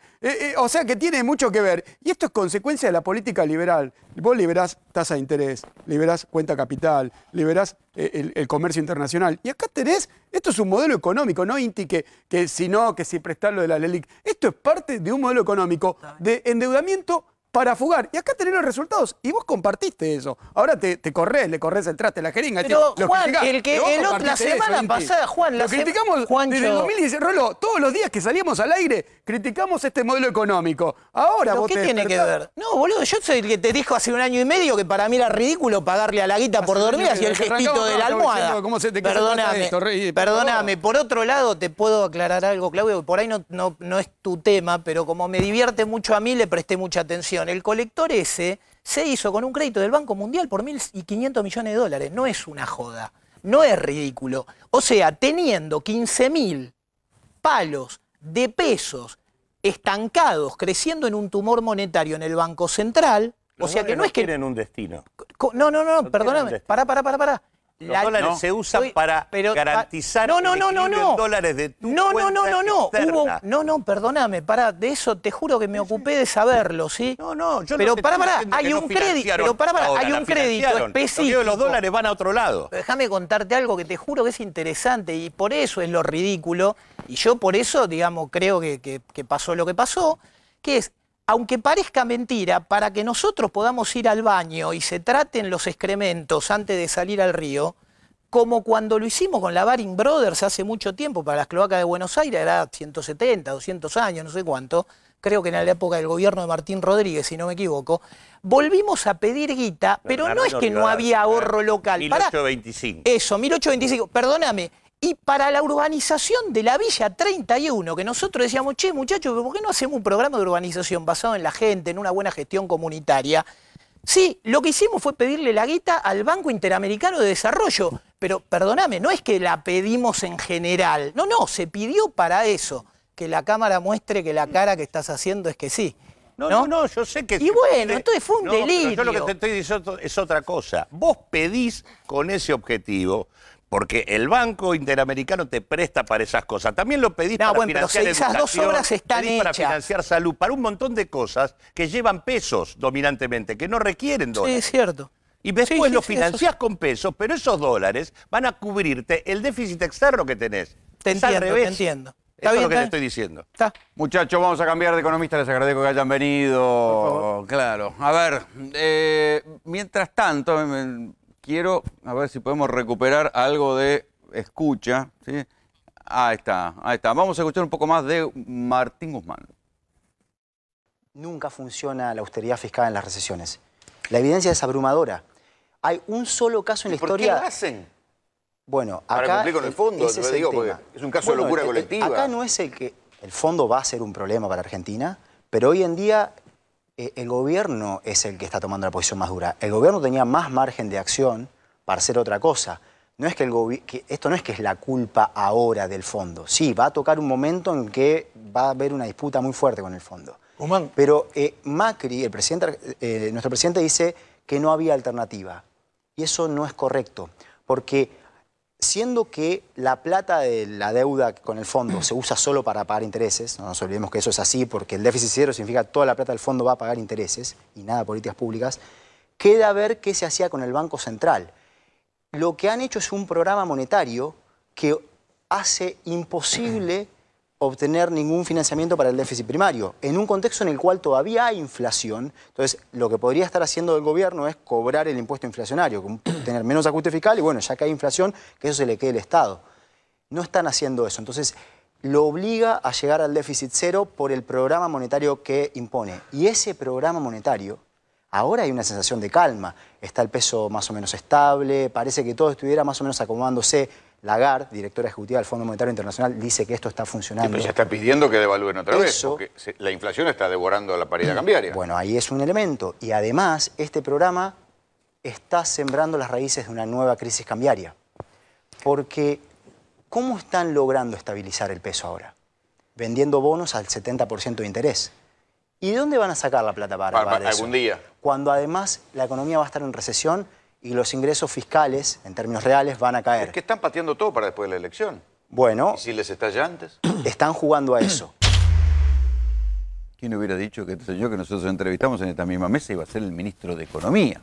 O sea que tiene mucho que ver. Y esto es consecuencia de la política liberal. Vos liberás tasa de interés, liberás cuenta capital, liberás el comercio internacional. Y acá tenés, esto es un modelo económico, no Inti, que si prestar lo de la LELIC. Esto es parte de un modelo económico de endeudamiento para fugar. Y acá tenés los resultados. Y vos compartiste eso. Ahora te corres, le corres el traste a la jeringa. Pero, Juan, la semana pasada, Juan, lo criticamos desde el 2016. Rolo, todos los días que salíamos al aire, criticamos este modelo económico. Ahora vos ¿qué tiene que ver? No, boludo, yo soy el que te dijo hace un año y medio que para mí era ridículo pagarle a la guita por dormir y el gestito de la almohada. Perdóname. Por otro lado, te puedo aclarar algo, Claudio, por ahí no es tu tema, pero como me divierte mucho a mí, le presté mucha atención. El colector ese se hizo con un crédito del Banco Mundial por 1.500 millones de dólares. No es una joda, no es ridículo. O sea, teniendo 15.000 palos de pesos estancados, creciendo en un tumor monetario en el Banco Central, o sea que no es que... tienen un destino. No, perdóname, pará. Los dólares se usan para garantizar el equilibrio en dólares de tu cuenta externa. No, perdóname, de eso te juro que me ocupé de saberlo, ¿sí? No, yo pero no te estoy diciendo hay que un no crédito, hay un crédito específico. Los dólares van a otro lado. Déjame contarte algo que te juro que es interesante y por eso es lo ridículo, y yo por eso, digamos, creo que pasó lo que pasó, que es, aunque parezca mentira, para que nosotros podamos ir al baño y se traten los excrementos antes de salir al río, como cuando lo hicimos con la Baring Brothers hace mucho tiempo para las cloacas de Buenos Aires, era 170, 200 años, no sé cuánto, creo que en la época del gobierno de Martín Rodríguez, si no me equivoco, volvimos a pedir guita, pero no es que no había ahorro local. 1825. Eso, 1825, perdóname. Y para la urbanización de la Villa 31, que nosotros decíamos, che, muchachos, ¿por qué no hacemos un programa de urbanización basado en la gente, en una buena gestión comunitaria? Sí, lo que hicimos fue pedirle la guita al Banco Interamericano de Desarrollo. Pero, perdóname, no es que la pedimos en general. No, se pidió para eso. Que la cámara muestre que la cara que estás haciendo es que sí. No, yo sé que... Y bueno, entonces fue un delirio. Yo lo que te estoy diciendo es otra cosa. Vos pedís con ese objetivo... Porque el Banco Interamericano te presta para esas cosas. También lo pedís para financiar educación, esas 2 obras están hechas. Para financiar salud, para un montón de cosas que llevan pesos dominantemente, que no requieren dólares. Sí, es cierto. Y después lo financiás con pesos, pero esos dólares van a cubrirte el déficit externo que tenés. Te entiendo. Eso es lo que te estoy diciendo. Muchachos, vamos a cambiar de economista. Les agradezco que hayan venido. Claro. A ver, mientras tanto... Quiero a ver si podemos recuperar algo de escucha, ¿sí? Ahí está. Vamos a escuchar un poco más de Martín Guzmán. Nunca funciona la austeridad fiscal en las recesiones. La evidencia es abrumadora. Hay un solo caso en la historia... ¿Por qué lo hacen? Bueno, acá... Para cumplir con el fondo, ese es el tema. Es un caso de locura colectiva. Acá no es el que... El fondo va a ser un problema para Argentina, pero hoy en día... el gobierno es el que está tomando la posición más dura. El gobierno tenía más margen de acción para hacer otra cosa. No es que esto no es que es la culpa ahora del fondo. Sí, va a tocar un momento en que va a haber una disputa muy fuerte con el fondo. Pero Macri, nuestro presidente, dice que no había alternativa. Y eso no es correcto. Porque siendo que la plata de la deuda con el fondo se usa solo para pagar intereses, no nos olvidemos que eso es así, porque el déficit cero significa que toda la plata del fondo va a pagar intereses y nada políticas públicas, queda ver qué se hacía con el Banco Central. Lo que han hecho es un programa monetario que hace imposible obtener ningún financiamiento para el déficit primario, en un contexto en el cual todavía hay inflación. Entonces, lo que podría estar haciendo el gobierno es cobrar el impuesto inflacionario, tener menos ajuste fiscal y bueno, ya que hay inflación, que eso se le quede al Estado. No están haciendo eso. Entonces, lo obliga a llegar al déficit cero por el programa monetario que impone. Y ese programa monetario, ahora hay una sensación de calma. Está el peso más o menos estable, parece que todo estuviera más o menos acomodándose. Lagarde, directora ejecutiva del Fondo Monetario Internacional, dice que esto está funcionando. Sí, pero ya está pidiendo que devalúen otra vez, porque la inflación está devorando la paridad cambiaria. Bueno, ahí es un elemento. Y además, este programa está sembrando las raíces de una nueva crisis cambiaria. Porque, ¿cómo están logrando estabilizar el peso ahora? Vendiendo bonos al 70% de interés. ¿Y de dónde van a sacar la plata para eso? Algún día. Cuando además la economía va a estar en recesión y los ingresos fiscales, en términos reales, van a caer. Es que están pateando todo para después de la elección. Bueno... ¿Y si les estalla antes? Están jugando a eso. ¿Quién hubiera dicho que este señor que nosotros entrevistamos en esta misma mesa iba a ser el ministro de Economía?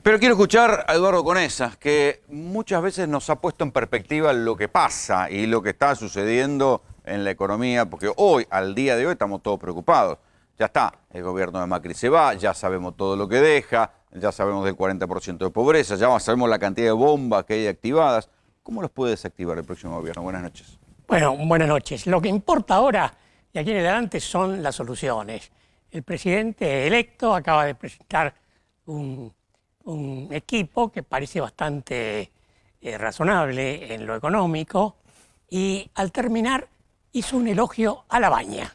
Pero quiero escuchar a Eduardo Conesa, que muchas veces nos ha puesto en perspectiva lo que pasa y lo que está sucediendo en la economía, porque hoy, al día de hoy, estamos todos preocupados. Ya está, el gobierno de Macri se va, ya sabemos todo lo que deja, ya sabemos del 40% de pobreza, ya sabemos la cantidad de bombas que hay activadas. ¿Cómo los puede desactivar el próximo gobierno? Buenas noches. Bueno, buenas noches. Lo que importa ahora, de aquí en adelante, son las soluciones. El presidente electo acaba de presentar un equipo que parece bastante razonable en lo económico y al terminar hizo un elogio a Labaña.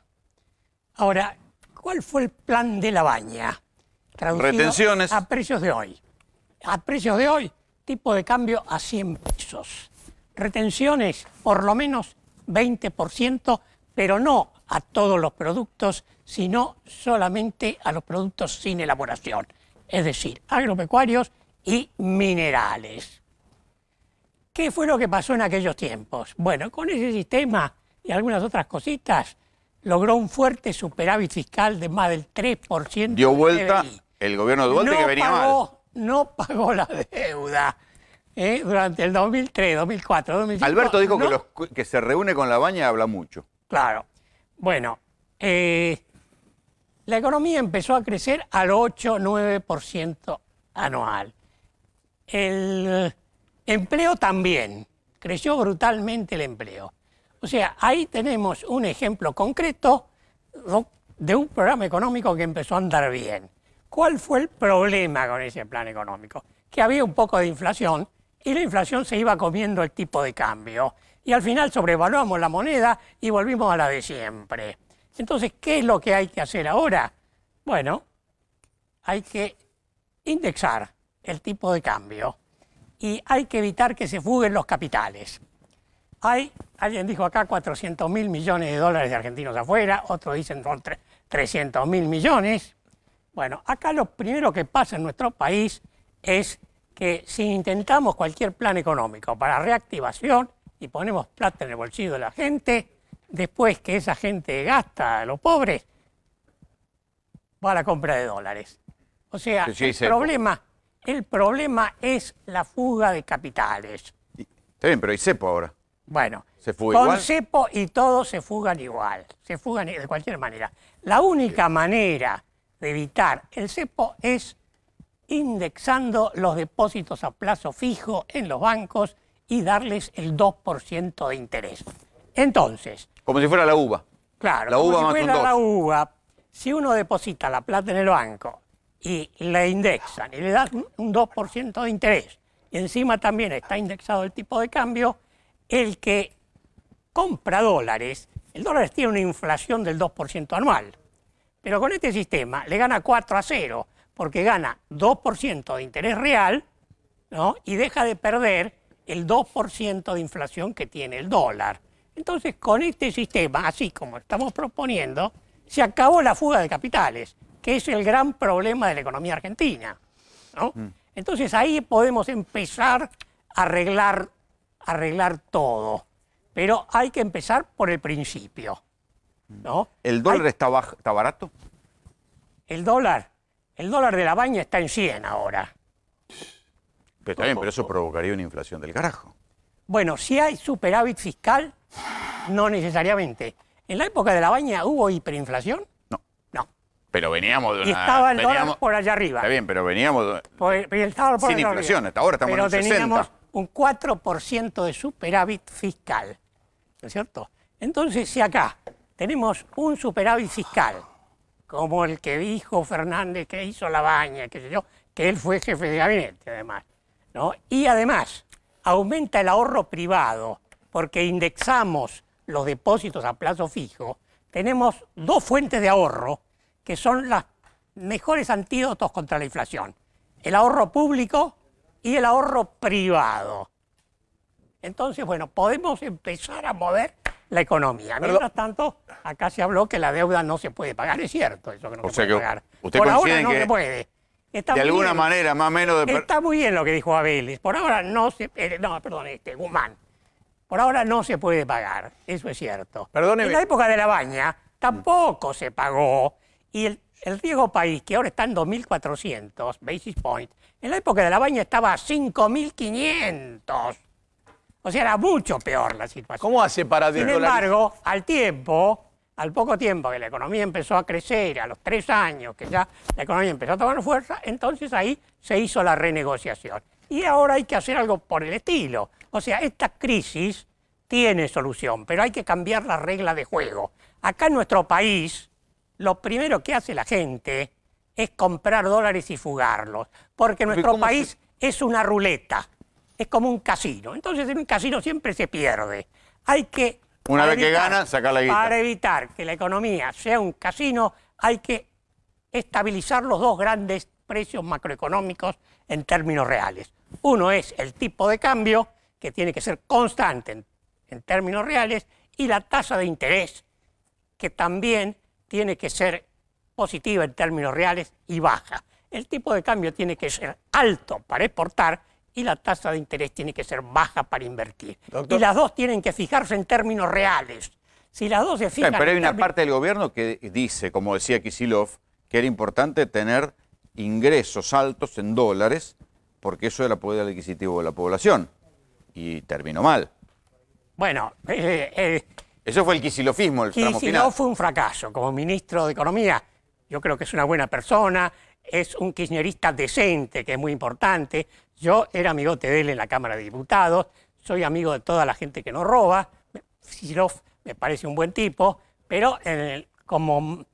Ahora, ¿cuál fue el plan de Labaña? Traducido retenciones. A precios de hoy. A precios de hoy, tipo de cambio a 100 pesos. Retenciones, por lo menos 20%, pero no a todos los productos, sino solamente a los productos sin elaboración. Es decir, agropecuarios y minerales. ¿Qué fue lo que pasó en aquellos tiempos? Bueno, con ese sistema y algunas otras cositas, logró un fuerte superávit fiscal de más del 3%. Dio vuelta del PBI. el gobierno de Duarte, que venía mal. No pagó la deuda durante el 2003, 2004, 2005. Alberto dijo que se reúne con La Baña y habla mucho. Claro. Bueno, la economía empezó a crecer al 8-9% anual. El empleo también. Creció brutalmente el empleo. O sea, ahí tenemos un ejemplo concreto de un programa económico que empezó a andar bien. ¿Cuál fue el problema con ese plan económico? Que había un poco de inflación y la inflación se iba comiendo el tipo de cambio. Y al final sobrevaluamos la moneda y volvimos a la de siempre. Entonces, ¿qué es lo que hay que hacer ahora? Bueno, hay que indexar el tipo de cambio y hay que evitar que se fuguen los capitales. Alguien dijo acá 400.000 millones de dólares de argentinos afuera, otros dicen son 300.000 millones. Bueno, acá lo primero que pasa en nuestro país es que si intentamos cualquier plan económico para reactivación y ponemos plata en el bolsillo de la gente, después que esa gente gasta a los pobres, va a la compra de dólares. O sea, el problema es la fuga de capitales. Está bien, pero hay cepo ahora. Bueno, ¿Se fuga con igual? cepo y todos se fugan igual, se fugan de cualquier manera. La única manera de evitar el cepo es indexando los depósitos a plazo fijo en los bancos y darles el 2% de interés. Entonces... Como si fuera la uva. Claro, la uva como más si un fuera 2. la uva, si uno deposita la plata en el banco y le indexan y le dan un 2% de interés y encima también está indexado el tipo de cambio, el que compra dólares, el dólar tiene una inflación del 2% anual, pero con este sistema le gana 4-0, porque gana 2% de interés real, ¿no? Y deja de perder el 2% de inflación que tiene el dólar. Entonces, con este sistema, así como estamos proponiendo, se acabó la fuga de capitales, que es el gran problema de la economía argentina, ¿no? Entonces, ahí podemos empezar a arreglar todo, pero hay que empezar por el principio, ¿no? ¿El dólar está barato? El dólar de La Baña está en 100 ahora. Pero está bien, pero eso provocaría una inflación del carajo. Bueno, si hay superávit fiscal, no necesariamente. ¿En la época de La Baña hubo hiperinflación? No. No. Pero veníamos de una... Y estaba el dólar por allá arriba. Está bien, pero veníamos sin inflación. Hasta ahora estamos en 60. Pero teníamos un 4% de superávit fiscal, ¿no es cierto? Entonces, si acá tenemos un superávit fiscal, como el que dijo Fernández que hizo La Baña, qué sé yo, que él fue jefe de gabinete además, ¿no? Y además aumenta el ahorro privado porque indexamos los depósitos a plazo fijo, tenemos dos fuentes de ahorro que son los mejores antídotos contra la inflación: el ahorro público y el ahorro privado. Entonces, bueno, podemos empezar a mover la economía. Mientras tanto, acá se habló que la deuda no se puede pagar. Es cierto eso, que no se puede pagar. ¿Usted por ahora coincide no que se puede. Está de muy alguna bien. manera, más o menos... Está muy bien lo que dijo Abeles. Por ahora no se... Guzmán. Por ahora no se puede pagar. Eso es cierto. Perdóneme. En la época de La Baña tampoco se pagó. Y el riesgo país, que ahora está en 2.400 basis points, en la época de La Baña estaba a 5.500. O sea, era mucho peor la situación. ¿Cómo hace para Sin embargo, al poco tiempo que la economía empezó a crecer, a los 3 años que ya la economía empezó a tomar fuerza, entonces ahí se hizo la renegociación. Y ahora hay que hacer algo por el estilo. O sea, esta crisis tiene solución, pero hay que cambiar las reglas de juego. Acá en nuestro país, lo primero que hace la gente es comprar dólares y fugarlos, porque nuestro país es una ruleta, es como un casino. Entonces en un casino siempre se pierde. Hay que... Una vez que gana, sacar la guita. Para evitar que la economía sea un casino, hay que estabilizar los dos grandes precios macroeconómicos en términos reales. Uno es el tipo de cambio, que tiene que ser constante en términos reales, y la tasa de interés, que también tiene que ser positiva en términos reales y baja. El tipo de cambio tiene que ser alto para exportar y la tasa de interés tiene que ser baja para invertir. Doctor. Y las dos tienen que fijarse en términos reales. Si las dos se fijan... Pero hay en una términos- parte del gobierno que dice, como decía Kicillof, que era importante tener ingresos altos en dólares porque eso era el poder adquisitivo de la población. Y terminó mal. Bueno, Eso fue el kicilofismo, el tramo final. Kicillof fue un fracaso. Como ministro de Economía, yo creo que es una buena persona, es un kirchnerista decente, que es muy importante. Yo era amigote de él en la Cámara de Diputados, soy amigo de toda la gente que nos roba. Kicillof me parece un buen tipo, pero como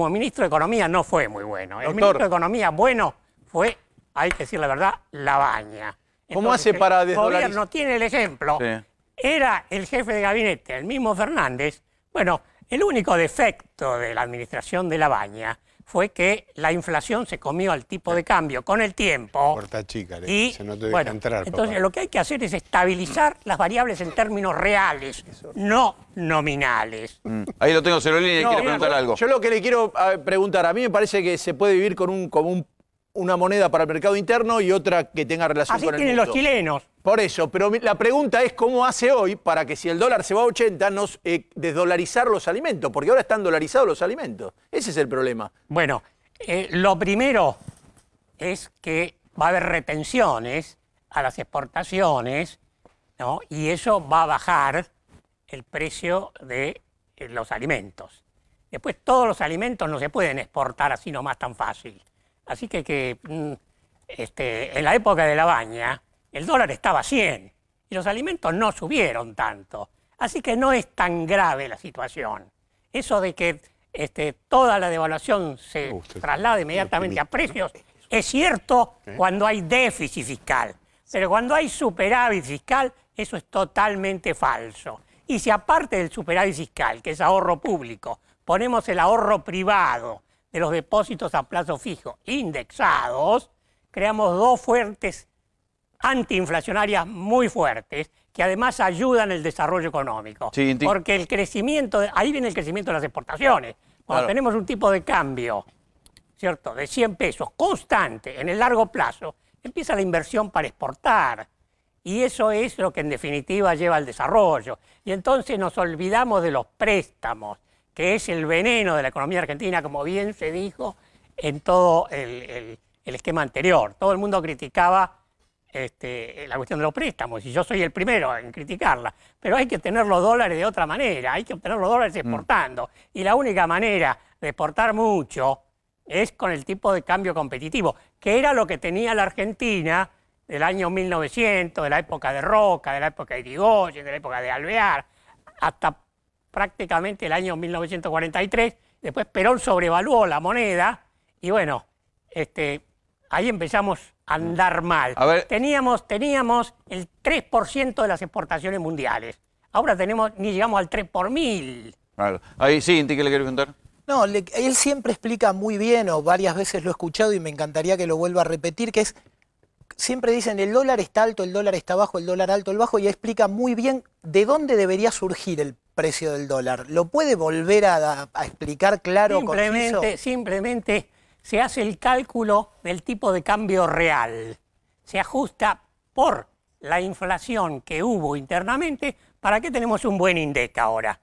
ministro de Economía no fue muy bueno. El ministro de Economía bueno fue, hay que decir la verdad, Labaña. ¿Cómo hace para El desdolarizar? gobierno tiene el ejemplo. Sí. Era el jefe de gabinete, el mismo Fernández. Bueno, el único defecto de la administración de Labaña fue que la inflación se comió al tipo de cambio con el tiempo. Puerta chica, le Y, dice, no te deja bueno, entrar, entonces papá. lo que hay que hacer es estabilizar las variables en términos reales, no nominales. Ahí lo tengo, Cerolini, No, quiere preguntar algo. Yo lo que le quiero preguntar, a mí me parece que se puede vivir con una moneda para el mercado interno y otra que tenga relación Así con el tienen mundo. los chilenos. Por eso, pero la pregunta es cómo hace hoy para que si el dólar se va a 80, desdolarizar los alimentos, porque ahora están dolarizados los alimentos. Ese es el problema. Bueno, lo primero es que va a haber retenciones a las exportaciones, ¿no? Y eso va a bajar el precio de los alimentos. Después, todos los alimentos no se pueden exportar así nomás tan fácil. Así que en la época de Labaña, el dólar estaba a 100 y los alimentos no subieron tanto. Así que no es tan grave la situación. Eso de que toda la devaluación se traslada inmediatamente a precios es cierto cuando hay déficit fiscal. Pero cuando hay superávit fiscal, eso es totalmente falso. Y si aparte del superávit fiscal, que es ahorro público, ponemos el ahorro privado de los depósitos a plazo fijo indexados, creamos dos fuertes antiinflacionarias muy fuertes que además ayudan el desarrollo económico. Sí, porque el crecimiento, ahí viene el crecimiento de las exportaciones. Cuando Claro. tenemos un tipo de cambio, ¿cierto?, de 100 pesos constante en el largo plazo, empieza la inversión para exportar. Y eso es lo que en definitiva lleva al desarrollo. Y entonces nos olvidamos de los préstamos, que es el veneno de la economía argentina, como bien se dijo en todo el esquema anterior. Todo el mundo criticaba la cuestión de los préstamos, y yo soy el primero en criticarla. Pero hay que tener los dólares de otra manera, hay que obtener los dólares exportando. Y la única manera de exportar mucho es con el tipo de cambio competitivo, que era lo que tenía la Argentina del año 1900, de la época de Roca, de la época de Irigoyen, de la época de Alvear, hasta prácticamente el año 1943. Después Perón sobrevaluó la moneda y bueno, ahí empezamos a andar mal. A ver. Teníamos el 3% de las exportaciones mundiales. Ahora ni llegamos al 3 por 1000. Claro. Ahí sí, Inti, ¿qué le quiero contar? No, él siempre explica muy bien, o varias veces lo he escuchado y me encantaría que lo vuelva a repetir, que es, siempre dicen el dólar está alto, el dólar está bajo, el dólar alto, el bajo, y explica muy bien de dónde debería surgir el precio del dólar. ¿Lo puede volver a explicar claro, conciso? Simplemente se hace el cálculo del tipo de cambio real. Se ajusta por la inflación que hubo internamente. ¿Para qué tenemos un buen INDEC ahora?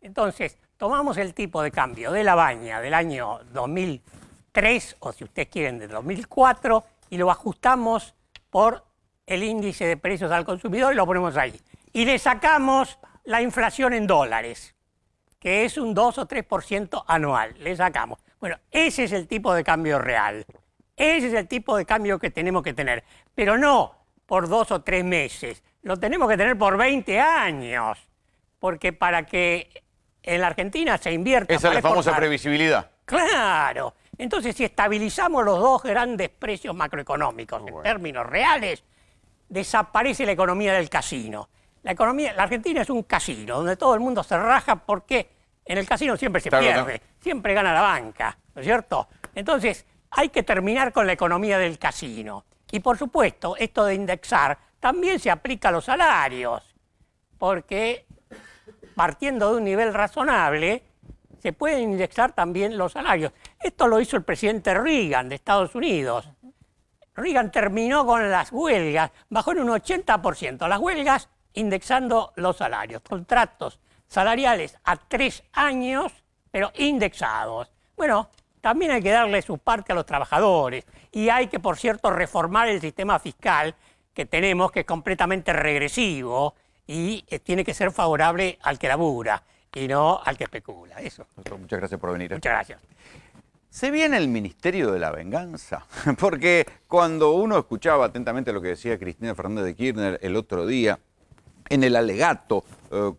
Entonces, tomamos el tipo de cambio de Labaña del año 2003, o si ustedes quieren, de 2004, y lo ajustamos por el índice de precios al consumidor y lo ponemos ahí. Y le sacamos la inflación en dólares, que es un 2 o 3% anual. Le sacamos. Bueno, ese es el tipo de cambio real. Ese es el tipo de cambio que tenemos que tener. Pero no por 2 o 3 meses. Lo tenemos que tener por 20 años. Porque para que en la Argentina se invierta... Esa es la para famosa exportar. previsibilidad. Claro. Entonces, si estabilizamos los dos grandes precios macroeconómicos en términos reales, desaparece la economía del casino. La Argentina es un casino donde todo el mundo se raja porque en el casino siempre se pierde, siempre gana la banca, ¿no es cierto? Entonces, hay que terminar con la economía del casino. Y por supuesto, esto de indexar también se aplica a los salarios, porque partiendo de un nivel razonable, se pueden indexar también los salarios. Esto lo hizo el presidente Reagan de Estados Unidos. Reagan terminó con las huelgas, bajó en un 80% las huelgas indexando los salarios, contratos salariales a 3 años, pero indexados. Bueno, también hay que darle su parte a los trabajadores y hay que, por cierto, reformar el sistema fiscal que tenemos, que es completamente regresivo y tiene que ser favorable al que labura y no al que especula. Eso. Doctor, muchas gracias por venir. Muchas gracias. ¿Se viene el Ministerio de la Venganza? Porque cuando uno escuchaba atentamente lo que decía Cristina Fernández de Kirchner el otro día, en el alegato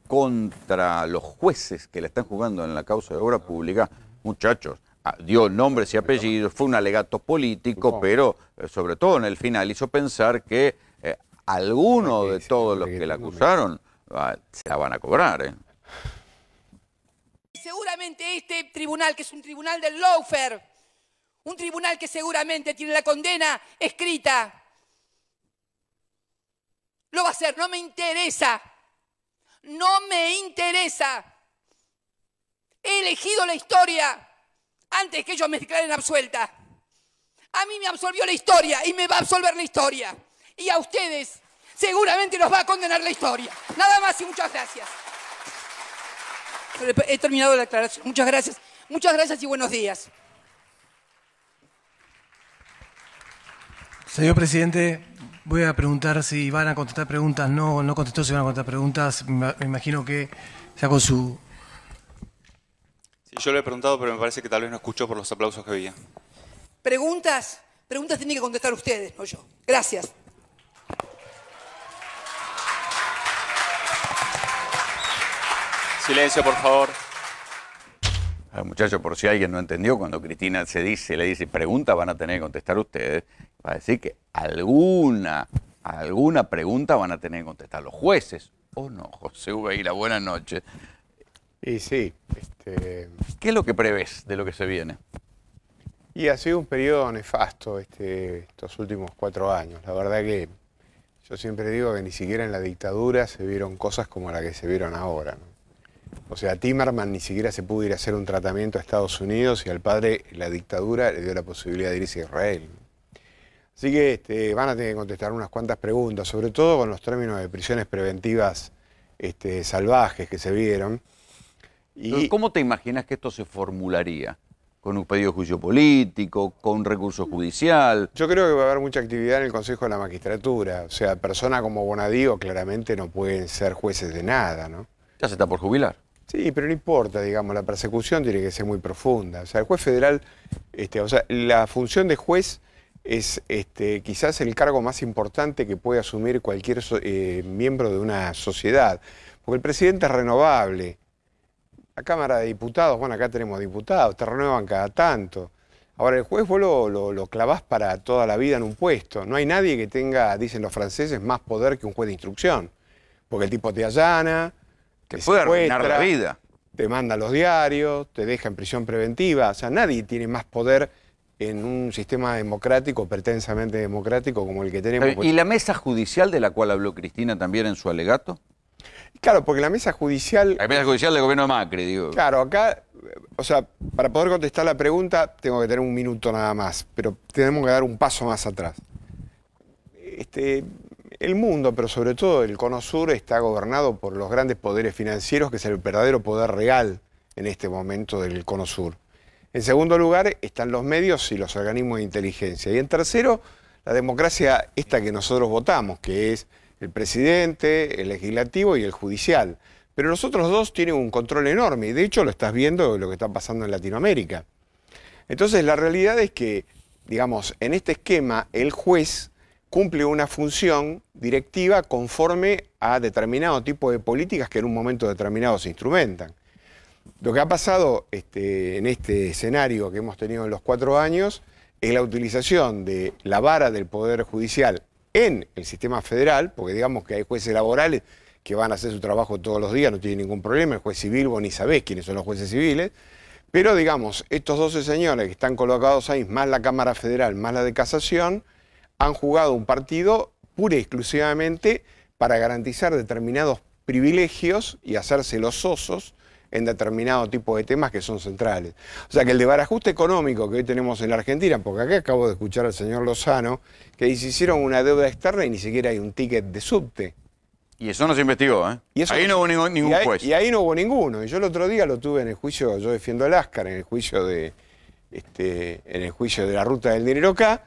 contra los jueces que le están jugando en la causa de obra pública, muchachos, dio nombres y apellidos, fue un alegato político, pero sobre todo en el final hizo pensar que algunos de todos los que la acusaron se la van a cobrar. Seguramente este tribunal, que es un tribunal del lawfare, un tribunal que seguramente tiene la condena escrita, lo va a hacer. No me interesa. No me interesa. He elegido la historia antes que ellos me declaren absuelta. A mí me absolvió la historia y me va a absolver la historia. Y a ustedes seguramente los va a condenar la historia. Nada más y muchas gracias. He terminado la aclaración. Muchas gracias y buenos días. Señor presidente, voy a preguntar si van a contestar preguntas. No contestó si van a contestar preguntas. Me imagino que ya con su... Sí, yo le he preguntado, pero me parece que tal vez no escuchó por los aplausos que veía. ¿Preguntas? Preguntas tienen que contestar ustedes, no yo. Gracias. Silencio, por favor. Muchachos, por si alguien no entendió, cuando Cristina le dice preguntas van a tener que contestar ustedes, va a decir que alguna pregunta van a tener que contestar los jueces. ¿O no, José Ubeira? Buenas noches. Y sí. ¿Qué es lo que prevés de lo que se viene? Y ha sido un periodo nefasto estos últimos 4 años. La verdad que yo siempre digo que ni siquiera en la dictadura se vieron cosas como las que se vieron ahora, ¿no? O sea, Timerman ni siquiera se pudo ir a hacer un tratamiento a Estados Unidos y al padre la dictadura le dio la posibilidad de irse a Israel. Así que van a tener que contestar unas cuantas preguntas, sobre todo con los términos de prisiones preventivas salvajes que se vieron. Y ¿cómo te imaginas que esto se formularía? ¿Con un pedido de juicio político? ¿Con un recurso judicial? Yo creo que va a haber mucha actividad en el Consejo de la Magistratura. O sea, personas como Bonadío claramente no pueden ser jueces de nada, ¿no? Ya se está por jubilar. Sí, pero no importa, digamos, la persecución tiene que ser muy profunda. O sea, el juez federal, la función de juez es quizás el cargo más importante que puede asumir cualquier miembro de una sociedad. Porque el presidente es renovable. La Cámara de Diputados, bueno, acá tenemos diputados, te renuevan cada tanto. Ahora, el juez vos lo clavás para toda la vida en un puesto. No hay nadie que tenga, dicen los franceses, más poder que un juez de instrucción. Porque el tipo te allana, te puede arruinar la vida, te manda los diarios, te deja en prisión preventiva. O sea, nadie tiene más poder en un sistema democrático, pretensamente democrático, como el que tenemos. ¿Y la mesa judicial de la cual habló Cristina también en su alegato? Claro, porque la mesa judicial... La mesa judicial del gobierno de Macri, digo. Claro, acá, o sea, para poder contestar la pregunta tengo que tener 1 minuto nada más, pero tenemos que dar un paso más atrás. El mundo, pero sobre todo el Cono Sur, está gobernado por los grandes poderes financieros, que es el verdadero poder real en este momento del Cono Sur. En segundo lugar están los medios y los organismos de inteligencia. Y en tercero, la democracia esta que nosotros votamos, que es el presidente, el legislativo y el judicial. Pero los otros dos tienen un control enorme y de hecho lo estás viendo lo que está pasando en Latinoamérica. Entonces la realidad es que, digamos, en este esquema el juez cumple una función directiva conforme a determinado tipo de políticas que en un momento determinado se instrumentan. Lo que ha pasado en este escenario que hemos tenido en los 4 años es la utilización de la vara del Poder Judicial en el sistema federal, porque digamos que hay jueces laborales que van a hacer su trabajo todos los días, no tienen ningún problema. El juez civil, vos ni sabés quiénes son los jueces civiles, pero digamos, estos 12 señores que están colocados ahí, más la Cámara Federal, más la de Casación, han jugado un partido pura y exclusivamente para garantizar determinados privilegios y hacerse los osos en determinado tipo de temas que son centrales. O sea que el desbarajuste económico que hoy tenemos en la Argentina, porque acá acabo de escuchar al señor Lozano, que dice, hicieron una deuda externa y ni siquiera hay un ticket de subte. Y eso no se investigó, ¿eh? Y eso ahí no hubo ningún juez. Y ahí no hubo ninguno. Y yo el otro día lo tuve en el juicio, yo defiendo el Ascar, en el juicio de la ruta del dinero acá,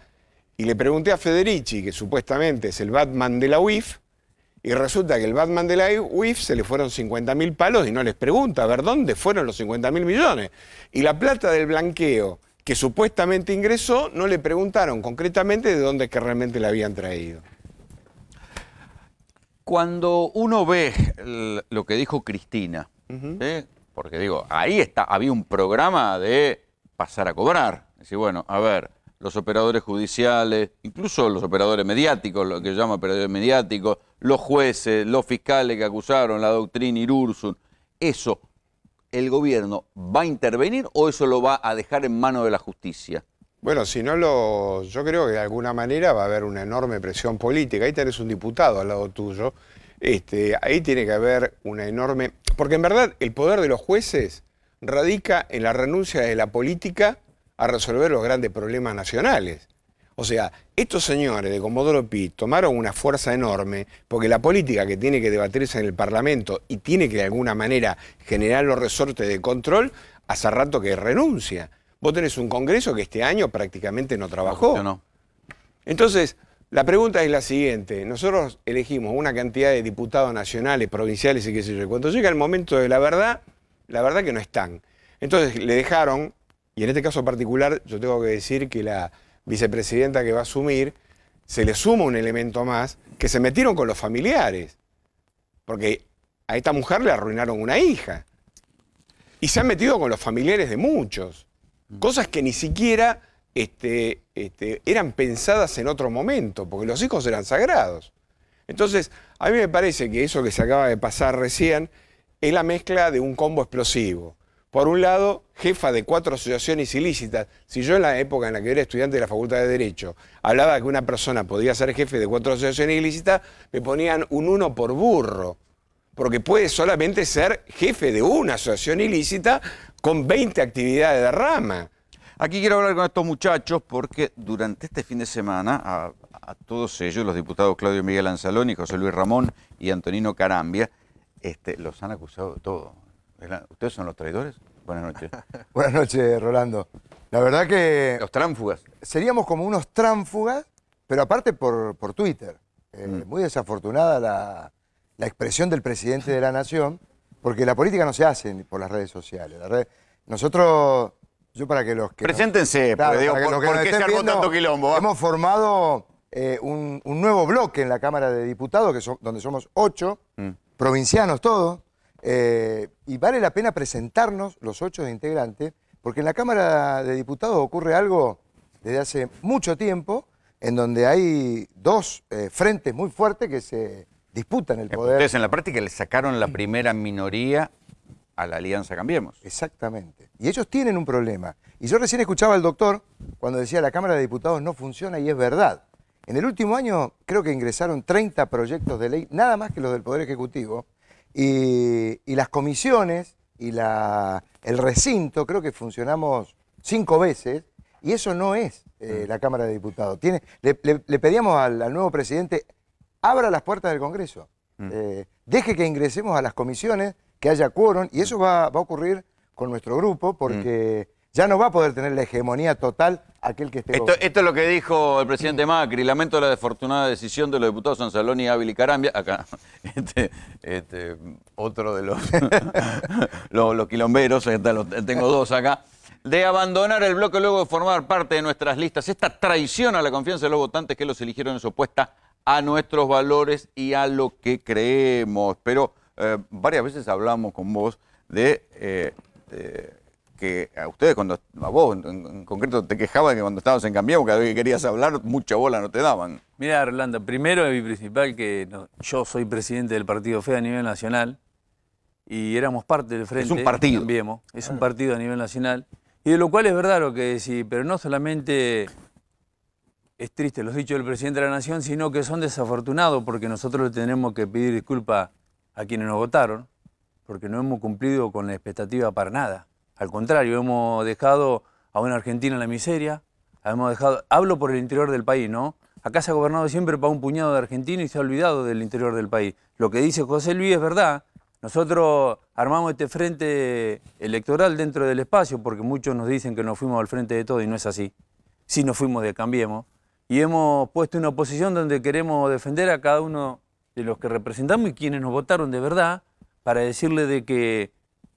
y le pregunté a Federici, que supuestamente es el Batman de la UIF, y resulta que el Batman de la UIF se le fueron 50.000 palos y no les pregunta, a ver, ¿dónde fueron los 50.000 millones? Y la plata del blanqueo que supuestamente ingresó, no le preguntaron concretamente de dónde es que realmente la habían traído. Cuando uno ve lo que dijo Cristina, porque digo, ahí había un programa de pasar a cobrar. Es decir, bueno, a ver, los operadores judiciales, incluso los operadores mediáticos, lo que llama operadores mediáticos, los jueces, los fiscales que acusaron, la doctrina Irursun, ¿eso el gobierno va a intervenir o eso lo va a dejar en manos de la justicia? Bueno, si no yo creo que de alguna manera va a haber una enorme presión política. Ahí tenés un diputado al lado tuyo. Ahí tiene que haber una enorme... Porque en verdad el poder de los jueces radica en la renuncia de la política a resolver los grandes problemas nacionales. O sea, estos señores de Comodoro Pi tomaron una fuerza enorme porque la política que tiene que debatirse en el Parlamento y tiene que de alguna manera generar los resortes de control, hace rato que renuncia. Vos tenés un Congreso que este año prácticamente no trabajó. No. Entonces, la pregunta es la siguiente. Nosotros elegimos una cantidad de diputados nacionales, provinciales y qué sé yo. Cuando llega el momento de la verdad que no están. Entonces, le dejaron, y en este caso particular, yo tengo que decir que la vicepresidenta que va a asumir, se le suma un elemento más, que se metieron con los familiares. Porque a esta mujer le arruinaron una hija. Y se han metido con los familiares de muchos. Cosas que ni siquiera eran pensadas en otro momento, porque los hijos eran sagrados. Entonces, a mí me parece que eso que se acaba de pasar recién es la mezcla de un combo explosivo. Por un lado, jefa de 4 asociaciones ilícitas. Si yo en la época en la que era estudiante de la Facultad de Derecho hablaba de que una persona podía ser jefe de 4 asociaciones ilícitas, me ponían un 1 por burro. Porque puede solamente ser jefe de una asociación ilícita con 20 actividades de rama. Aquí quiero hablar con estos muchachos porque durante este fin de semana a todos ellos, los diputados Claudio Miguel Anzaloni, José Luis Ramón y Antonino Carambia, los han acusado de todo. ¿Ustedes son los traidores? Buenas noches. Buenas noches, Rolando. La verdad que... Los tránfugas. Seríamos como unos tránfugas, pero aparte por Twitter. Muy desafortunada la expresión del presidente de la Nación, porque la política no se hace por las redes sociales. Nosotros, yo para que los que... Preséntense, claro, digo, ¿por qué se armó tanto quilombo? Hemos formado un nuevo bloque en la Cámara de Diputados, donde somos 8, provincianos todos, y vale la pena presentarnos los 8 integrantes, porque en la Cámara de Diputados ocurre algo desde hace mucho tiempo, en donde hay 2 frentes muy fuertes que se disputan el poder. Ustedes en la práctica le sacaron la primera minoría a la Alianza Cambiemos. Exactamente. Y ellos tienen un problema. Y yo recién escuchaba al doctor cuando decía la Cámara de Diputados no funciona, y es verdad. En el último año creo que ingresaron 30 proyectos de ley, nada más que los del Poder Ejecutivo, y las comisiones y el recinto, creo que funcionamos 5 veces, y eso no es la Cámara de Diputados. Le pedíamos al nuevo presidente, abra las puertas del Congreso, deje que ingresemos a las comisiones, que haya quórum, y eso va a ocurrir con nuestro grupo, porque ya no va a poder tener la hegemonía total aquel que esté... Esto es lo que dijo el presidente Macri. Lamento la desafortunada decisión de los diputados Anzaloni, Ávila y Carambia. Acá, otro de los quilomberos, tengo 2 acá, de abandonar el bloque luego de formar parte de nuestras listas. Esta traición a la confianza de los votantes que los eligieron es opuesta a nuestros valores y a lo que creemos. Pero varias veces hablamos con vos de que a ustedes, a vos en concreto, te quejabas que cuando estabas en Cambiemos, cada vez que querías hablar, mucha bola no te daban. Mira, Rolando, primero y principal que yo soy presidente del Partido FE a nivel nacional y éramos parte del Frente. Es un partido. Cambiemos, es un partido a nivel nacional. Y de lo cual es verdad lo que decís, pero no solamente es triste los dichos del presidente de la Nación, sino que son desafortunados porque nosotros le tenemos que pedir disculpas a quienes nos votaron, porque no hemos cumplido con la expectativa para nada. Al contrario, hemos dejado a una Argentina en la miseria, hemos dejado, hablo por el interior del país, ¿no? Acá se ha gobernado siempre para un puñado de argentinos y se ha olvidado del interior del país. Lo que dice José Luis es verdad. Nosotros armamos este frente electoral dentro del espacio, porque muchos nos dicen que nos fuimos al frente de todo y no es así. Sí nos fuimos de Cambiemos. Y hemos puesto una posición donde queremos defender a cada uno de los que representamos y quienes nos votaron de verdad, para decirle de que,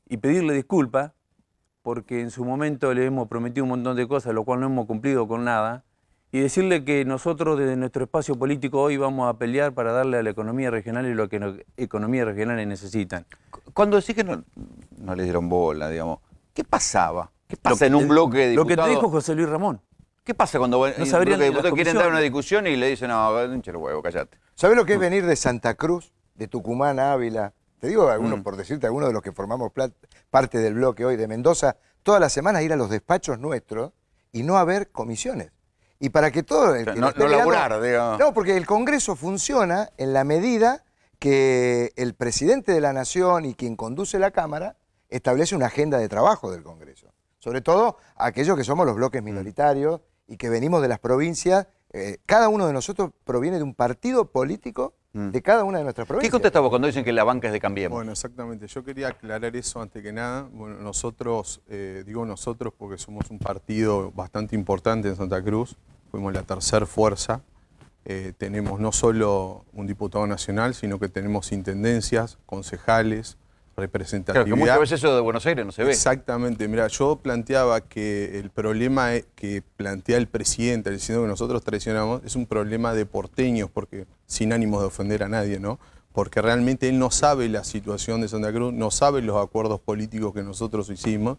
y pedirle disculpas, porque en su momento le hemos prometido un montón de cosas, lo cual no hemos cumplido con nada, y decirle que nosotros desde nuestro espacio político hoy vamos a pelear para darle a la economía regional y lo que la economía regional necesitan. Cuando decís que no les dieron bola, digamos, ¿qué pasaba? ¿Qué pasa en un bloque de diputados? Lo que te dijo José Luis Ramón. ¿Qué pasa cuando no sabrían bloque de diputados quieren dar una discusión y le dicen, no, hincha el huevo, callate? ¿Sabés lo que es venir de Santa Cruz, de Tucumán a Ávila? Te digo algunos, por decirte, algunos de los que formamos parte del bloque hoy, de Mendoza, todas las semanas ir a los despachos nuestros y no haber comisiones. Y para que todo... No laburar, digamos. No, porque el Congreso funciona en la medida que el presidente de la Nación y quien conduce la Cámara establece una agenda de trabajo del Congreso. Sobre todo aquellos que somos los bloques minoritarios y que venimos de las provincias. Cada uno de nosotros proviene de un partido político de cada una de nuestras provincias. ¿Qué contestás vos cuando dicen que la banca es de Cambiemos? Bueno, exactamente. Yo quería aclarar eso antes que nada. Bueno, nosotros, digo nosotros porque somos un partido bastante importante en Santa Cruz. Fuimos la tercera fuerza. Tenemos no solo un diputado nacional, sino que tenemos intendencias, concejales, representatividad. Claro, que muchas veces eso de Buenos Aires no se ve. Exactamente. Mira, yo planteaba que el problema que plantea el presidente, diciendo que nosotros traicionamos, es un problema de porteños, porque sin ánimos de ofender a nadie, ¿no? Porque realmente él no sabe la situación de Santa Cruz, no sabe los acuerdos políticos que nosotros hicimos.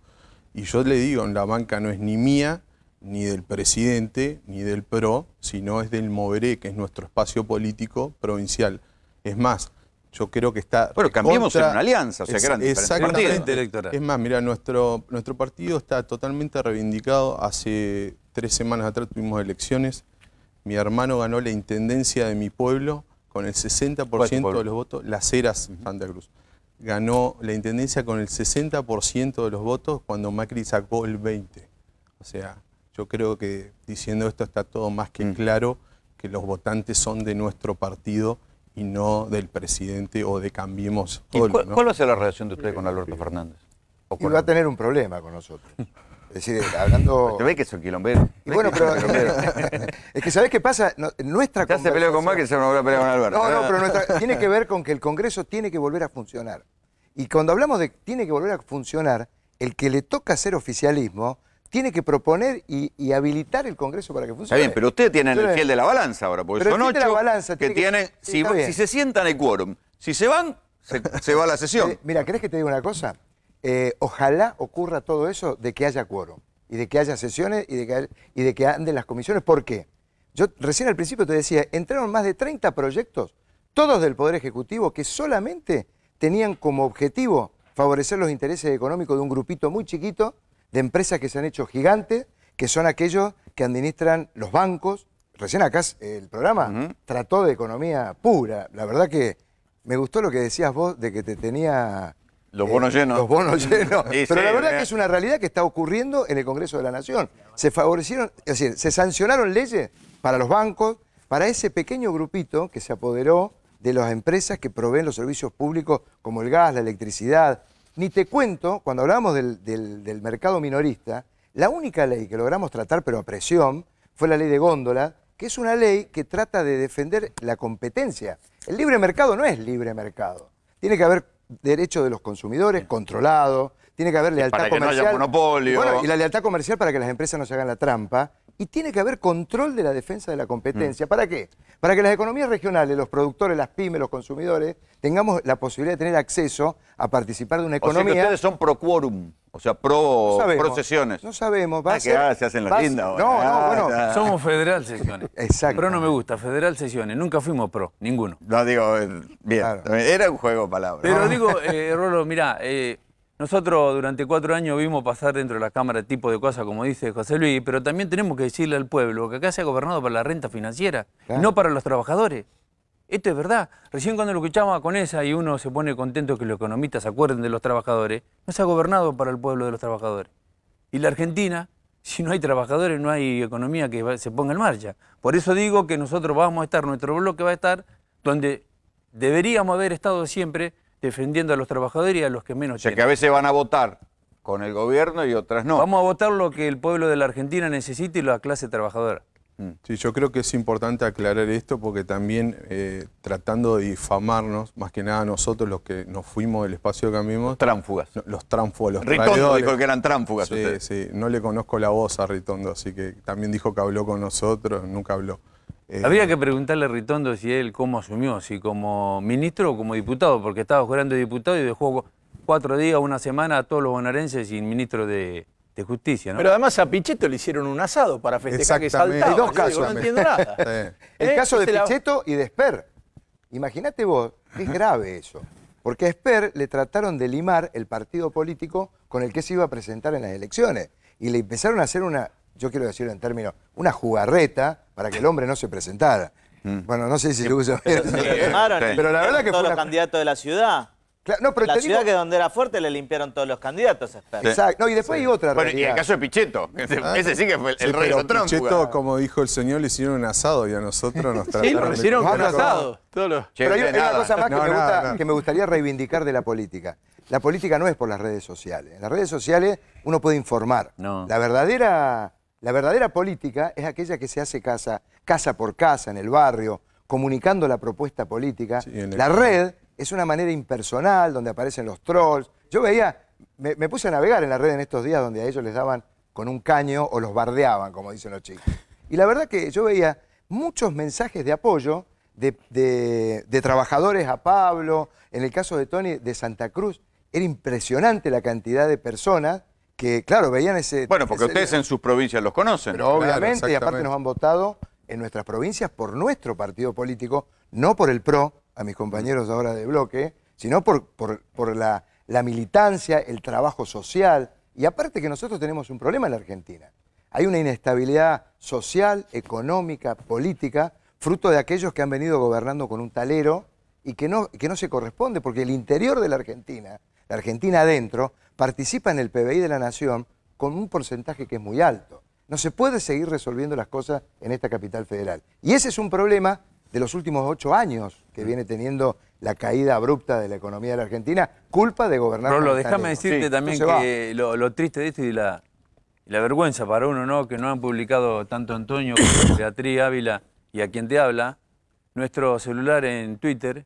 Y yo le digo, la banca no es ni mía, ni del presidente, ni del PRO, sino es del Moveré, que es nuestro espacio político provincial. Es más, yo creo que está... Bueno, Cambiemos en una alianza, o sea que eran exactamente electoral. Es más, mira, nuestro partido está totalmente reivindicado. Hace 3 semanas atrás tuvimos elecciones. Mi hermano ganó la intendencia de mi pueblo con el 60% de los votos, Las Heras, Santa Cruz. Ganó la intendencia con el 60% de los votos cuando Macri sacó el 20%. O sea, yo creo que diciendo esto está todo más que claro que los votantes son de nuestro partido y no del presidente o de Cambiemos. ¿Cuál va a ser la relación de usted con Alberto Fernández? Y va a tener un problema con nosotros. Es decir, hablando... ¿Te ves que son quilombero? Y bueno, pero... es que ¿sabés qué pasa? Nuestra ya se peleó con Macri y se volvió a pelear con Alberto. No, pero tiene que ver con que el Congreso tiene que volver a funcionar. Y cuando hablamos de tiene que volver a funcionar, el que le toca hacer oficialismo tiene que proponer y habilitar el Congreso para que funcione. Está bien, pero ustedes tienen el fiel de la balanza ahora, porque son 8 que tienen... Sí, si se sientan hay quórum. Si se van, se va a la sesión. Mira, ¿querés que te diga una cosa? Ojalá ocurra todo eso de que haya quórum y de que haya sesiones y de que anden las comisiones. ¿Por qué? Yo recién al principio te decía, entraron más de 30 proyectos, todos del Poder Ejecutivo, que solamente tenían como objetivo favorecer los intereses económicos de un grupito muy chiquito de empresas que se han hecho gigantes, que son aquellos que administran los bancos. Recién acá el programa trató de economía pura. La verdad que me gustó lo que decías vos de que te tenía... Los bonos llenos. Los bonos llenos. Sí, pero sí, la verdad que es una realidad que está ocurriendo en el Congreso de la Nación. Se favorecieron, es decir, se sancionaron leyes para los bancos, para ese pequeño grupito que se apoderó de las empresas que proveen los servicios públicos como el gas, la electricidad. Ni te cuento, cuando hablábamos del mercado minorista, la única ley que logramos tratar, pero a presión, fue la ley de góndola, que es una ley que trata de defender la competencia. El libre mercado no es libre mercado. Tiene que haber derecho de los consumidores controlado, tiene que haber lealtad para que comercial. no haya monopolio. Bueno, y la lealtad comercial para que las empresas no se hagan la trampa. Y tiene que haber control de la defensa de la competencia. ¿Para qué? Para que las economías regionales, los productores, las pymes, los consumidores, tengamos la posibilidad de tener acceso a participar de una economía... O sea que ustedes son pro quórum, o sea, pro sesiones. No sabemos. Va a ser, se hacen los lindos. No. Somos federal sesiones. Exacto. Pro no me gusta, federal sesiones. Nunca fuimos pro, ninguno. No, digo, bien, claro. Era un juego de palabras. Pero digo, Rolo, mirá, nosotros durante 4 años vimos pasar dentro de la Cámara tipo de cosas, como dice José Luis, pero también tenemos que decirle al pueblo que acá se ha gobernado para la renta financiera, y no para los trabajadores. Esto es verdad. Recién cuando lo escuchamos a Conesa y uno se pone contento que los economistas se acuerden de los trabajadores, no se ha gobernado para el pueblo de los trabajadores. Y la Argentina, si no hay trabajadores, no hay economía que se ponga en marcha. Por eso digo que nosotros vamos a estar, nuestro bloque va a estar donde deberíamos haber estado siempre, defendiendo a los trabajadores y a los que menos O sea, tienen. que a veces van a votar con el gobierno y otras no. Vamos a votar lo que el pueblo de la Argentina necesita y la clase trabajadora. Sí, yo creo que es importante aclarar esto porque también tratando de difamarnos, más que nada nosotros los que nos fuimos del espacio de Cambiemos. Tránsfugas. Los tránsfugas, los Ritondo traidores. dijo que eran tránsfugas Sí, ustedes. sí, no le conozco la voz a Ritondo, así que también dijo que habló con nosotros, nunca habló. Habría que preguntarle a Ritondo si él cómo asumió, si como ministro o como diputado, porque estaba jurando de diputado y dejó 4 días, una semana a todos los bonaerenses sin ministro de Justicia, ¿no? Pero además a Pichetto le hicieron un asado para festejar que saltaba. Hay dos Yo digo, casos. no entiendo nada. El caso de Ese la- Pichetto y de Esper. Imagínate vos, es grave eso. Porque a Esper le trataron de limar el partido político con el que se iba a presentar en las elecciones. Y le empezaron a hacer una, yo quiero decirlo en términos, una jugarreta para que el hombre no se presentara. Bueno, no sé si se usa. Pero se lo quemaron, Pero la verdad que todos fue los una... candidatos de la ciudad. Claro, no, pero la te ciudad digo- que donde era fuerte le limpiaron todos los candidatos. Exacto. No, y después hay otra Bueno, y realidad. el caso de Pichetto, ese sí que fue el rey de los Pichetto, tránsfugas. como dijo el señor, le hicieron un asado y a nosotros nos trataron Sí, nos hicieron con asado. Pero hay una cosa más No, que, nada. que me gustaría reivindicar de la política. La política no es por las redes sociales. En las redes sociales uno puede informar. No. La verdadera política es aquella que se hace casa por casa, en el barrio, comunicando la propuesta política. en el- La red es una manera impersonal donde aparecen los trolls. Yo veía, me puse a navegar en la red en estos días donde a ellos les daban con un caño o los bardeaban, como dicen los chicos. Y la verdad que yo veía muchos mensajes de apoyo de trabajadores a Pablo, en el caso de Tony, de Santa Cruz. Era impresionante la cantidad de personas que, claro, veían ese... Bueno, porque ustedes en sus provincias los conocen. Pero obviamente, y aparte nos han votado en nuestras provincias por nuestro partido político, no por el PRO, a mis compañeros ahora de bloque, sino por la militancia, el trabajo social. Y aparte que nosotros tenemos un problema en la Argentina. Hay una inestabilidad social, económica, política, fruto de aquellos que han venido gobernando con un talero y que no se corresponde, porque el interior de la Argentina adentro, participa en el PBI de la nación con un porcentaje que es muy alto. No se puede seguir resolviendo las cosas en esta capital federal. Y ese es un problema de los últimos 8 años que viene teniendo la caída abrupta de la economía de la Argentina, culpa de gobernar. Rolo, con déjame talero. decirte también Entonces que lo triste de esto y la vergüenza para uno, ¿no? Que no han publicado tanto Antonio como Beatriz Ávila y a quien te habla, nuestro celular en Twitter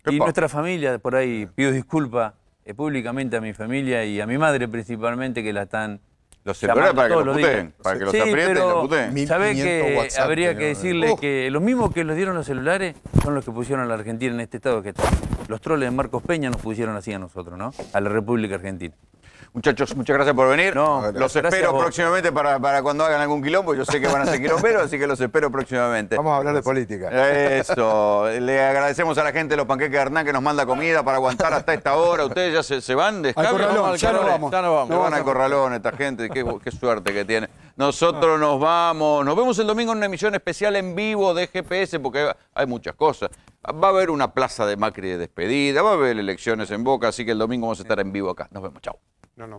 y nuestra familia, por ahí pido disculpas públicamente a mi familia y a mi madre principalmente que la están Los celulares para que todos los los días. puteen, para que los Sí, aprieten y pero los puteen. ¿sabés 1500 que WhatsApp habría que tenemos. decirle que los mismos que los dieron los celulares son los que pusieron a la Argentina en este estado que está? Los troles de Marcos Peña nos pusieron así a nosotros, ¿no? A la República Argentina. Muchachos, muchas gracias por venir. No, los gracias espero a vos. próximamente para cuando hagan algún quilombo. Yo sé que van a ser quilomberos, así que los espero próximamente. Vamos a hablar de política. Eso. Le agradecemos a la gente de los panqueques de Hernán que nos manda comida para aguantar hasta esta hora. ¿Ustedes ya se van? ¿Descargan? corralón, ya nos vamos. Ya nos vamos. Se van al corralón esta gente. Qué suerte que tiene. Nosotros nos vamos. Nos vemos el domingo en una emisión especial en vivo de GPS porque hay muchas cosas. Va a haber una plaza de Macri de despedida, va a haber elecciones en Boca, así que el domingo vamos a estar en vivo acá. Nos vemos. Chau. No, no.